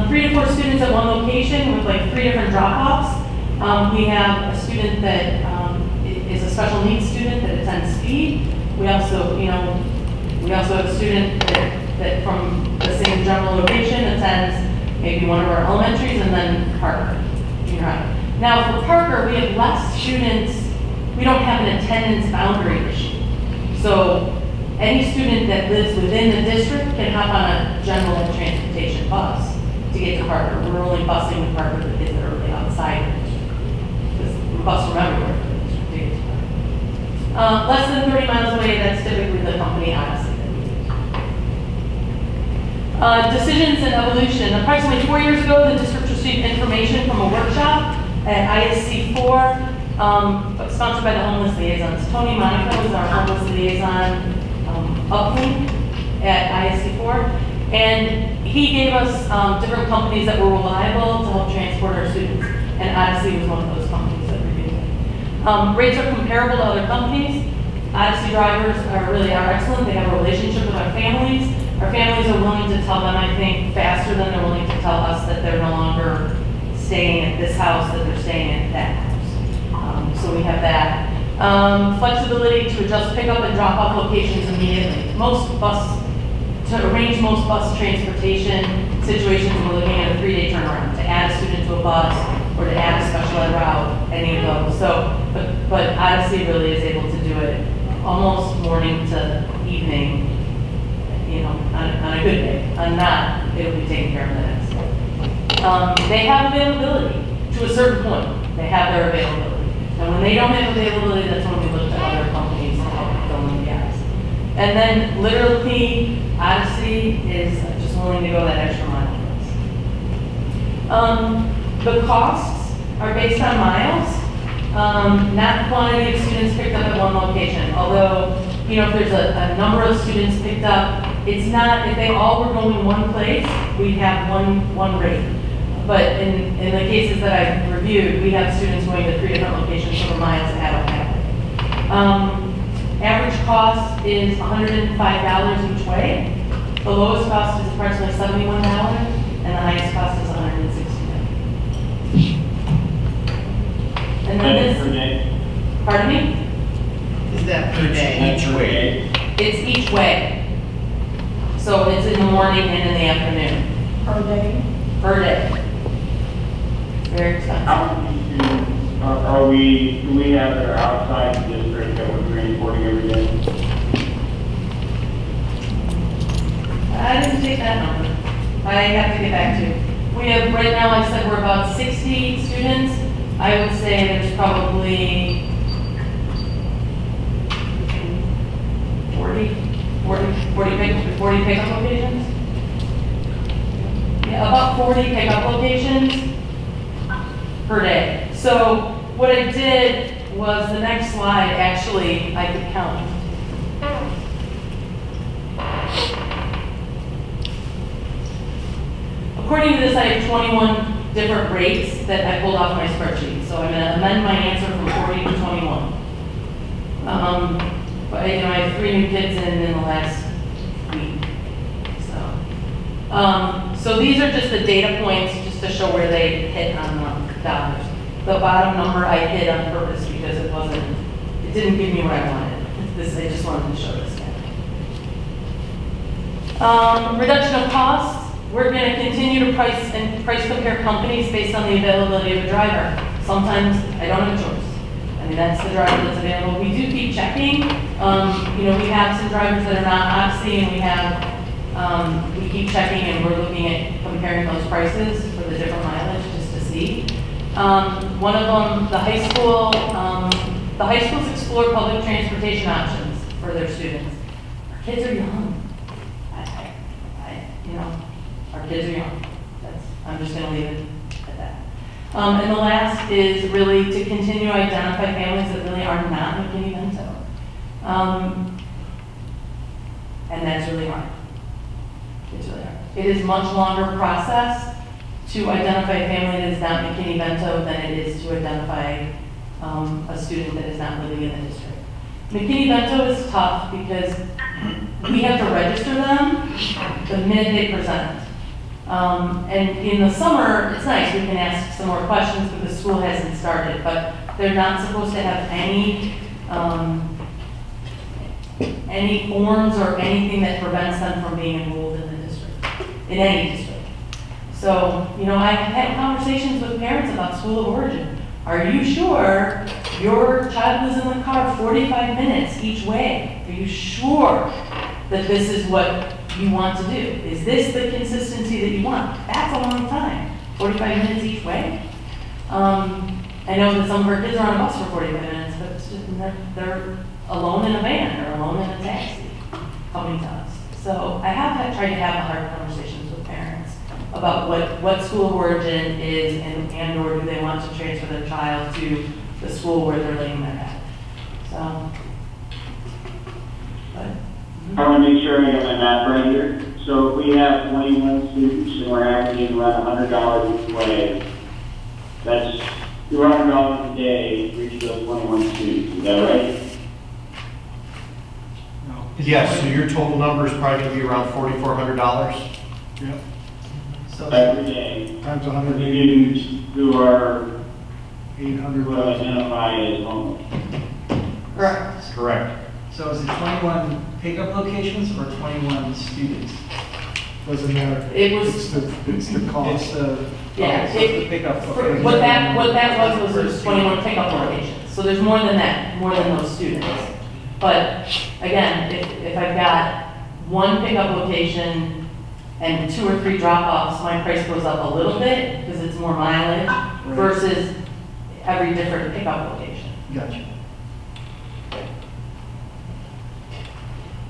3 to 4 students at one location with like 3 different drop-offs. We have a student that is a special needs student that attends speed. We also have a student that that from the same general location attends maybe one of our elementaries and then Parker. Junior high. Now, for Parker, we have less students, we don't have an attendance boundary issue. So any student that lives within the district can hop on a general ed transportation bus to get to Parker. We're only busing to Parker the kids that are really outside the district. Because we bus from everywhere for the district to get to Parker. Less than 30 miles away, that's typically the company Odyssey that we use. Decisions and evolution. Approximately 4 years ago, the district received information from a workshop at ISC 4, sponsored by the homeless liaisons. Tony Monaco is our homeless liaison uplink at ISC 4, and he gave us different companies that were reliable to help transport our students, and Odyssey was one of those companies that we're using. Rates are comparable to other companies. Odyssey drivers are excellent. They have a relationship with our families. Our families are willing to tell them, I think, faster than they're willing to tell us that they're no longer staying at this house, that they're staying at that house. So we have that. Flexibility to adjust pickup and drop off locations immediately. To arrange most bus transportation situations, we're looking at a 3-day turnaround, to add a student to a bus or to add a special ed route, any of those. So, but Odyssey really is able to do it almost morning to evening, on a good day. On not, it'll be taken care of the next day. They have availability to a certain point. They have their availability. And when they don't have availability, that's when we look to other companies to help fill in the gaps. And then literally, Odyssey is just willing to go that extra mile for us. The costs are based on miles, not quantity of students picked up at one location. Although, if there's a number of students picked up, it's not, if they all were going one place, we'd have one rate. But in the cases that I've reviewed, we have students going to 3 different locations for miles at a average cost is $105 each way. The lowest cost is approximately $71, and the highest cost is $160. And then this, per day? pardon me? Is that per day? Each way? It's each way. So it's in the morning and in the afternoon. Per day? Per day. Very expensive. How many students do we have that are outside the district that we're transporting every day? I didn't take that number. I have to get back to you. We have, right now, I said we're about 60 students. I would say there's probably 40 pickup locations. Yeah, about 40 pickup locations per day. So what I did was the next slide, actually, I could count. According to this, I have 21 different rates that I pulled off my spreadsheet. So I'm going to amend my answer from 40 to 21. But I have 3 new kids in the last week. So these are just the data points just to show where they hit on the dollars. The bottom number I hit on purpose because it didn't give me what I wanted. I just wanted to show this guy. Reduction of costs. We're going to continue to price compare companies based on the availability of a driver. Sometimes I don't have a choice. I mean, that's the driver that's available. We do keep checking. We have some drivers that are not Odyssey, and we keep checking, and we're looking at comparing those prices for the different mileage just to see. One of them, the high schools explore public transportation options for their students. Our kids are young. Our kids are young. I'm just going to leave it at that. And the last is really to continue to identify families that really are not McKinney-Vento. And that's really hard. It's really hard. It is a much longer process to identify a family that is not McKinney-Vento than it is to identify a student that is not living in the district. McKinney-Vento is tough because we have to register them the minute they present. And in the summer, it's nice, we can ask some more questions because school hasn't started, but they're not supposed to have any any forms or anything that prevents them from being enrolled in the district, in any district. So, you know, I've had conversations with parents about school of origin. Are you sure your child was in the car 45 minutes each way? Are you sure that this is what you want to do? Is this the consistency that you want? That's a long time, 45 minutes each way. I know that some of our kids are on a bus for 45 minutes, but it's just, they're alone in a van or alone in a taxi coming to us. So I have tried to have hard conversations with parents about what school of origin is and or do they want to transfer their child to the school where they're laying their head. So, but. I want to make sure I get my math right here. So if we have 21 students and we're averaging around $100 each way, that's $200 a day for each of those 21 students. Is that right? No. Yes, so your total number is probably going to be around $4,400. Yep. So Every day. Times For 180, students who are 800. will identify as homeless. Correct. Correct. So is it 21 pickup locations or 21 students? Doesn't matter. It was- It's the cost. It's the, Yeah, so it's the pickup. okay. What that was 21 pickup locations. So there's more than that, more than those students. But again, if I've got one pickup location and 2 or 3 drop-offs, my price goes up a little bit because it's more mileage versus every different pickup location. Gotcha.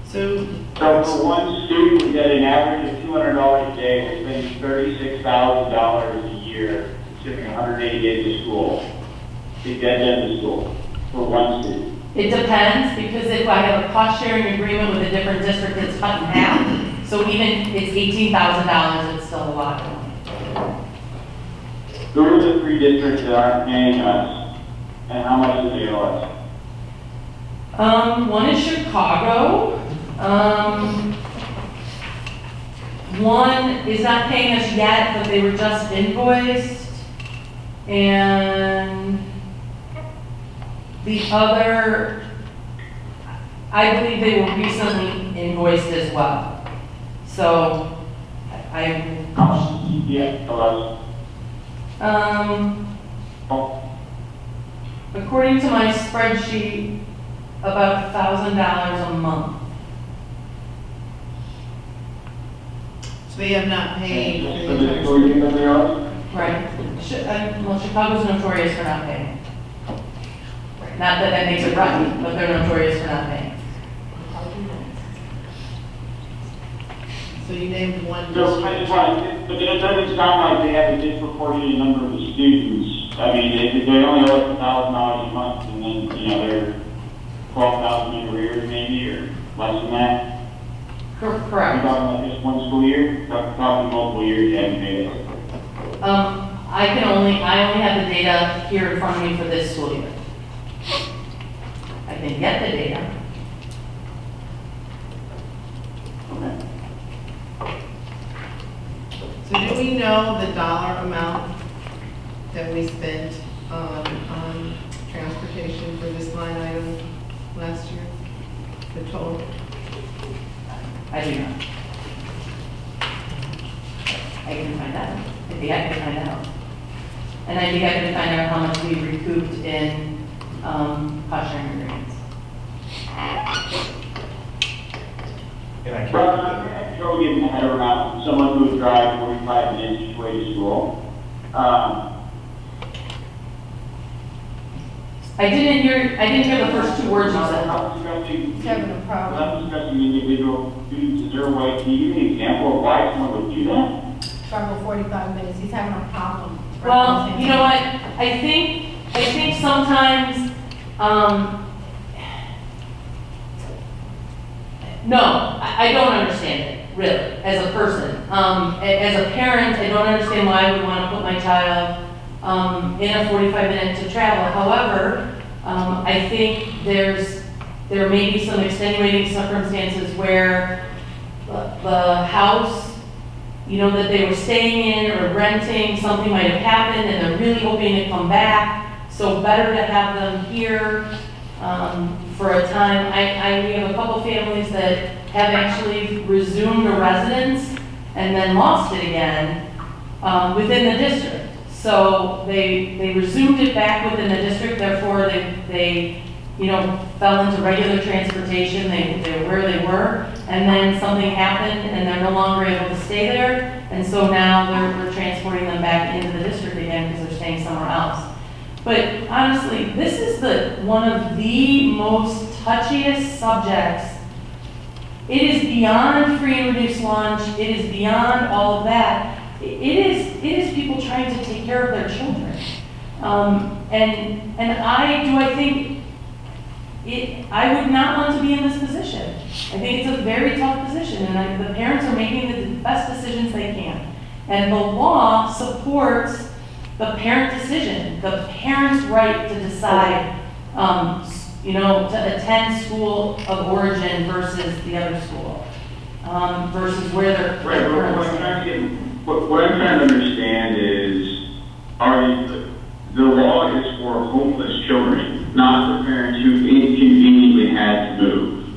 So, So for one student, we get an average of $200 a day, we're spending $36,000 a year, considering 180 days of school, to get them to school, for one student. It depends, because if I have a cost-sharing agreement with a different district, it's cut in half. So even it's $18,000, it's still a lot of money. Who are the 3 districts that aren't paying us, and how much do they owe us? One is Chicago. One is not paying us yet, but they were just invoiced. And the other, I believe they were recently invoiced as well. So I, How much does CPS owe us? Oh, according to my spreadsheet, about $1,000 a month. so they have not paid for for the the entire school year that they owe us? Right. Well, Chicago's notorious for not paying. Not that that makes it right, but they're notorious for not paying. So you named one So, I district. just want, but it doesn't sound like they have a disproportionate number of the students. I mean, they only owe us $1,000 a month, and then, you know, they're 12,000 in arrears maybe, or less than that. Are we Correct. talking about just one school year? Talking multiple years, you haven't paid us. I only have the data here in front of me for this school year. I can get the data. Okay. So do we know the dollar amount that we spent on transportation for this line item last year? The total? I do not. I can find out. I think I can find out. And I think I can find out how much we recouped in cost sharing agreements. And I Well, can't, I'm having trouble getting my head around someone who would drive 45 minutes each way to school. I didn't hear the first 2 words you said. I'm discussing, He's having a problem. I'm discussing individual students, is there a way, can you give me an example of why someone would do that? Travel 45 minutes, he's having a problem. Well, you know what, I think sometimes, no, I don't understand it, really, as a person. As a parent, I don't understand why I would want to put my child in a 45-minute to travel. However, I think there may be some extenuating circumstances where the house, you know, that they were staying in or renting, something might have happened and they're really hoping to come back. So better to have them here for a time. We have a couple families that have actually resumed a residence and then lost it again within the district. So they resumed it back within the district, therefore they fell into regular transportation, they were where they were, and then something happened and they're no longer able to stay there, and so now we're transporting them back into the district again because they're staying somewhere else. But honestly, this is one of the most touchiest subjects. It is beyond free and reduced lunch, it is beyond all of that. It is people trying to take care of their children. I would not want to be in this position. I think it's a very tough position, and the parents are making the best decisions they can. And the law supports the parent decision, the parent's right to decide, to attend school of origin versus the other school, versus where they're. Right, what I'm trying to understand is, the law is for homeless children, not for parents who inconveniently had to move.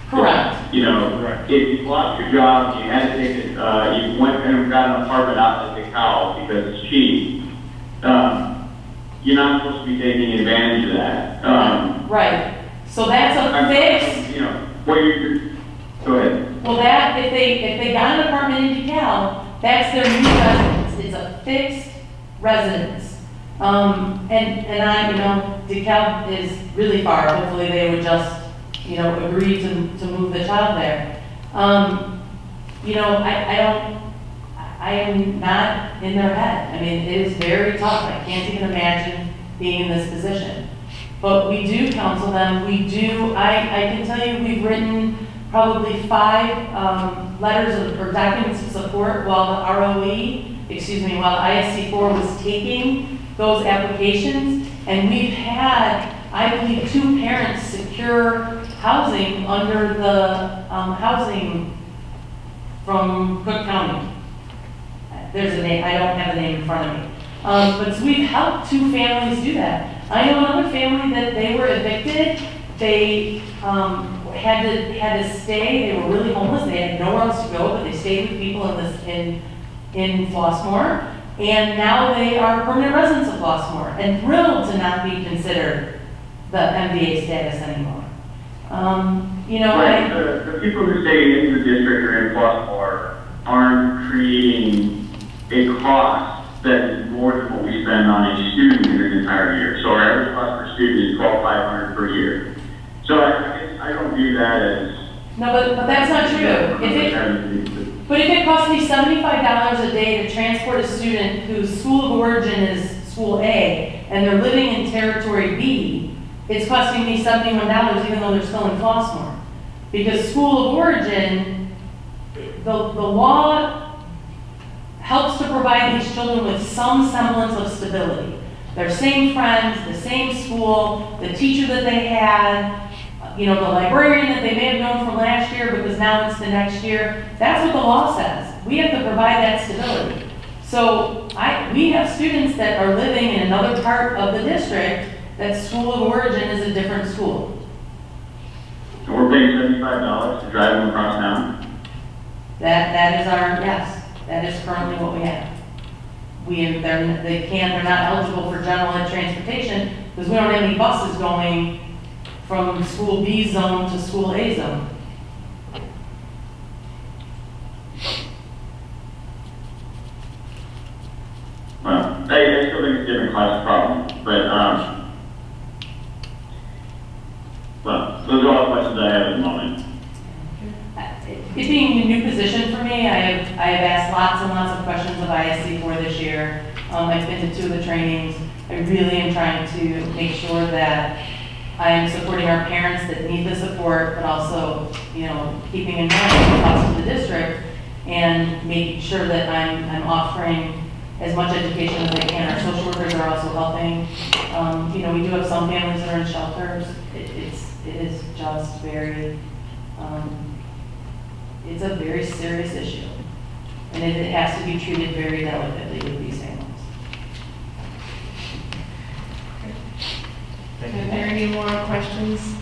Correct. If you lost your job, you had to take it, you went and got an apartment out at the cow because it's cheap, you're not supposed to be taking advantage of that. Right. So that's a fix. Go ahead. Well, if they got an apartment in DeKalb, that's their new residence. It's a fixed residence. DeKalb is really far. Hopefully they would just, agree to move the child there. I am not in their head. I mean, it is very tough. I can't even imagine being in this position. But we do counsel them. I can tell you we've written probably 5 letters or documents of support while the ISC4 was taking those applications. And we've had, I believe, 2 parents secure housing under the housing from Cook County. There's a name, I don't have the name in front of me. But so we've helped 2 families do that. I know another family that they were evicted. They had to stay. They were really homeless. They had nowhere else to go, but they stayed with people in Flossmoor. And now they are permanent residents of Flossmoor and thrilled to not be considered the MVA status anymore. The people who stay in the district or in Flossmoor aren't creating a cost that is more than what we spend on a student in an entire year. So our average cost per student is $12,500 per year. So I don't view that as... No, but that's not true. But if it costs me $75 a day to transport a student whose school of origin is school A, and they're living in territory B, it's costing me $71 even though they're still in Flossmoor. Because school of origin, the law helps to provide these children with some semblance of stability. Their same friends, the same school, the teacher that they had, the librarian that they may have known from last year because now it's the next year. That's what the law says. We have to provide that stability. So we have students that are living in another part of the district that school of origin is a different school. And we're paying $75 to drive them across town? That is yes. That is currently what we have. They're not eligible for general ed transportation because we don't have any buses going from school B zone to school A zone. Well, I still think it's a different class problem, but those are all the questions I have at the moment. It being a new position for me, I have asked lots and lots of questions of ISC4 this year. I've been to 2 of the trainings. I really am trying to make sure that I am supporting our parents that need the support, but also, keeping in mind the cost of the district and making sure that I'm offering as much education as I can. Our social workers are also helping. We do have some families that are in shelters. It is just very, it's a very serious issue. And it has to be treated very delicately with these families. Thank you. there any more questions?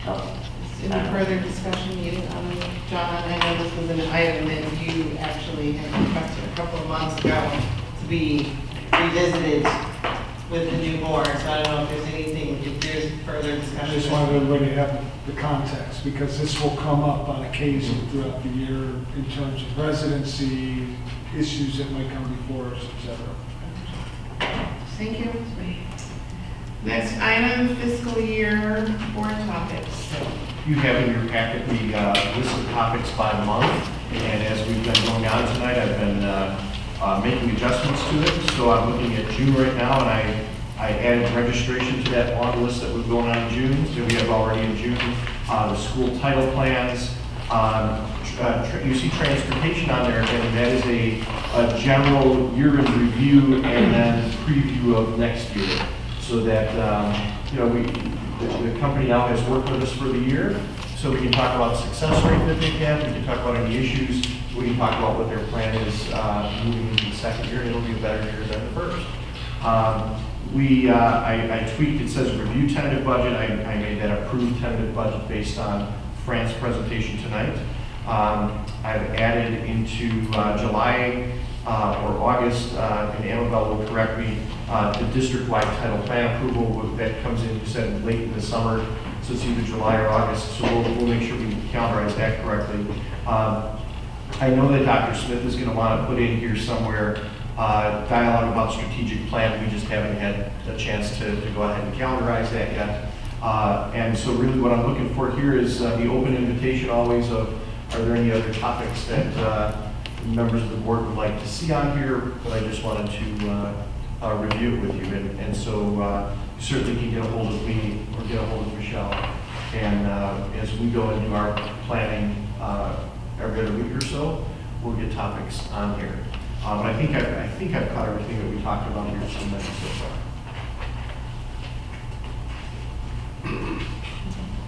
Oh, Any further discussion needed on John? I know this was an item that you actually had requested a couple of months ago to be revisited with the new board, so I don't know if there's anything, if there's further I discussion. just wanted everybody to have the context, because this will come up on occasion throughout the year in terms of residency, issues that might come before us, et cetera. Thank you. Next item, fiscal year board topics. You have in your packet the list of topics by month, and as we've been going on tonight, I've been making adjustments to it. So I'm looking at June right now, and I added registration to that long list that was going on in June. So we have already in June the school title plans. You see transportation on there, and that is a general year-end review and then preview of next year. So that, the company now has worked with us for the year, so we can talk about the success rate that they've had, we can talk about any issues, we can talk about what their plan is moving into the second year, and it'll be a better year than the first. I tweaked, it says review tentative budget, I made that approved tentative budget based on Fran's presentation tonight. I've added into July or August, and Annabelle will correct me, the district-wide title plan approval that comes in, you said, late in the summer, so it's either July or August, so we'll make sure we calendarize that correctly. I know that Dr. Smith is going to want to put in here somewhere dialogue about strategic plan. We just haven't had a chance to go ahead and calendarize that yet. And so really what I'm looking for here is the open invitation always of, are there any other topics that members of the board would like to see on here, but I just wanted to review it with you. And so you certainly can get a hold of me or get a hold of Michelle. And as we go and do our planning every other week or so, we'll get topics on here. But I think I've caught everything that we talked about here tonight so far.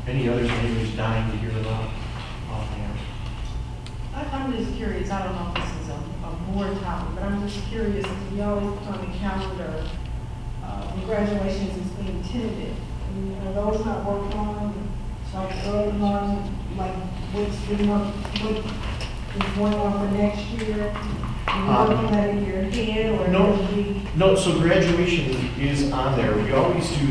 Any others anybody's dying to hear about offhand? I'm just curious, I don't know if this is a board topic, but I'm just curious, because we always put on the calendar, when graduations is being tended. I mean, are those not worked on, like early on, like what's going on for next year? Are you looking at it in your head, or No, so graduation is on there. We always do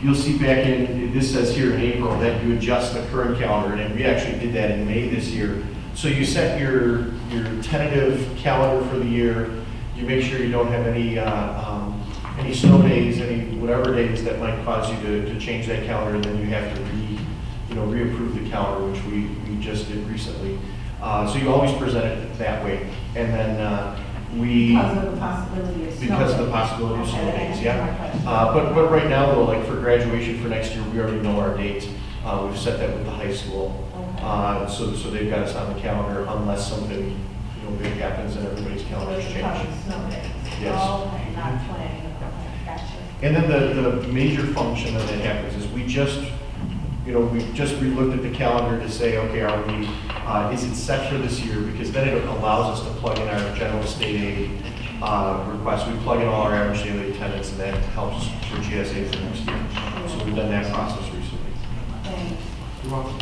you'll see back in, this says here in April, that you adjust the current calendar, and we actually did that in May this year. So you set your tentative calendar for the year, you make sure you don't have any snow days, any whatever days that might cause you to change that calendar, and then you have to reapprove the calendar, which we just did recently. So you always present it that way, and then because of the possibility of snow. Because of the possibility of snow days, yeah. But right now though, like for graduation for next year, we already know our date. We've set that with the high school. Okay. So they've got us on the calendar unless something, big happens and everybody's calendars change. Because of snow days. Yes. Oh, okay, not planning, okay, gotcha. And then the major function that happens is we just re-looked at the calendar to say, okay, is it set for this year? Because then it allows us to plug in our general state aid requests. We plug in all our average daily attendance, and that helps for GSA for next year. So we've done that process recently. Thanks. You're welcome.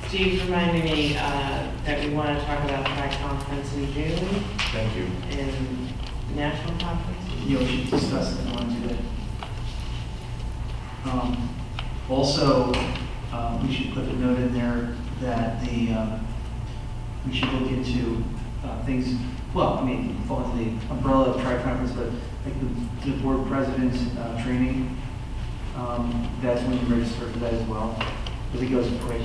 Steve reminded me that we want to talk about the conference in June Thank you. and national conference. We should discuss that one today. Also, we should put a note in there that we should look into things, fall into the umbrella of tri-conference, but like the board president's training, that's when you register for that as well. It goes quick.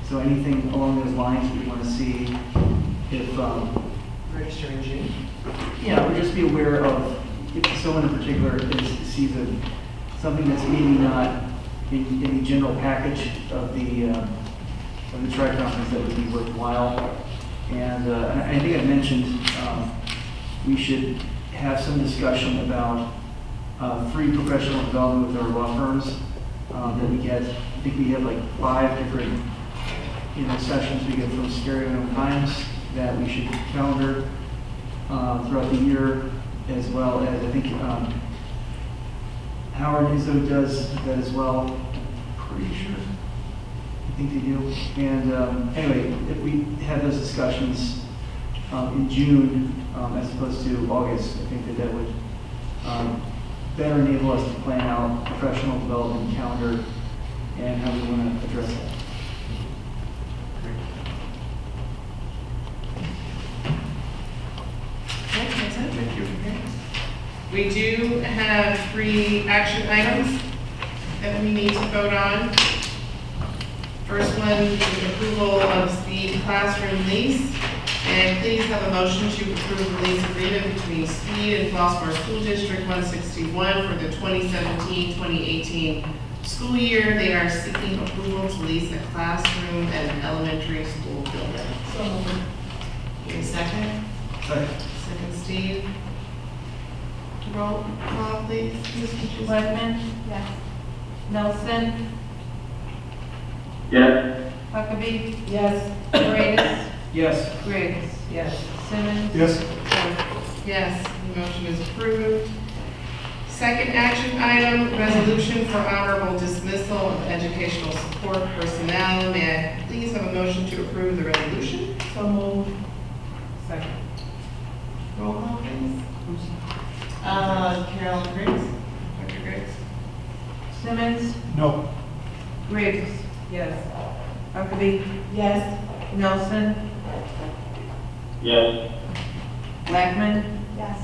So anything along those lines we want to see if... Register in June. Yeah, or just be aware of if someone in particular sees something that's maybe not in the general package of the tri-conference that would be worthwhile. And I think I mentioned we should have some discussion about free professional development with our law firms that we get. I think we have like 5 different sessions we get from Stereo Times that we should calendar. throughout the year, as well as, I think, Howard Newsom does that as well, pretty sure. I think they do. And anyway, if we had those discussions in June as opposed to August, I think that would better enable us to plan out professional development calendar and how we want to address that. Thank you. We do have 3 action items that we need to vote on. First one is approval of Speed classroom lease. And please have a motion to approve the lease agreement between Speed and Flossmoor School District 161 for the 2017-2018 school year. They are seeking approval to lease a classroom at an elementary school building. So moved. Give me a second. Second, Steve. Roll call, please. Mr. Blackman, Yes. Nelson, Yes. Huckabee, Yes. Paredes, Yes. Griggs. Yes. Simmons. Yes. Ford. Yes, the motion is approved. Second action item, resolution for honorable dismissal of educational support personnel. May I please have a motion to approve the resolution? So moved. Second. Roll call, please. Carolyn Griggs. Dr. Griggs. Simmons, No. Griggs. Yes. Huckabee, Yes. Nelson, Yes. Blackman, Yes.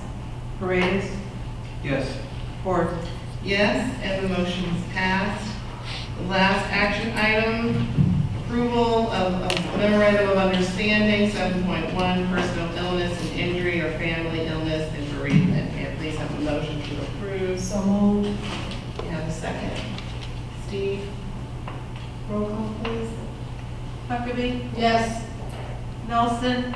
Paredes, Yes. Ford. Yes, and the motion is passed. The last action item, approval of a memorandum of understanding, 7.1, personal illness and injury or family illness and bereavement. May I please have a motion to approve? So moved. You have a second. Steve? Roll call, please. Huckabee, Yes. Nelson,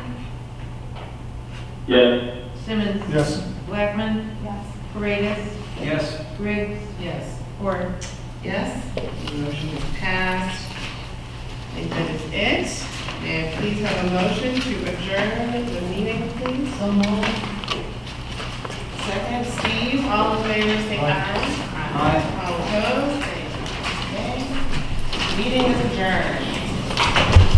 Yes. Simmons. Yes. Blackman, Yes. Paredes, Yes. Griggs, Yes. Ford. Yes, the motion is passed. I think that is it. May I please have a motion to adjourn the meeting, please? So moved. Second, Steve, all in favor, say aye. Aye. All opposed, say nay. Meeting is adjourned.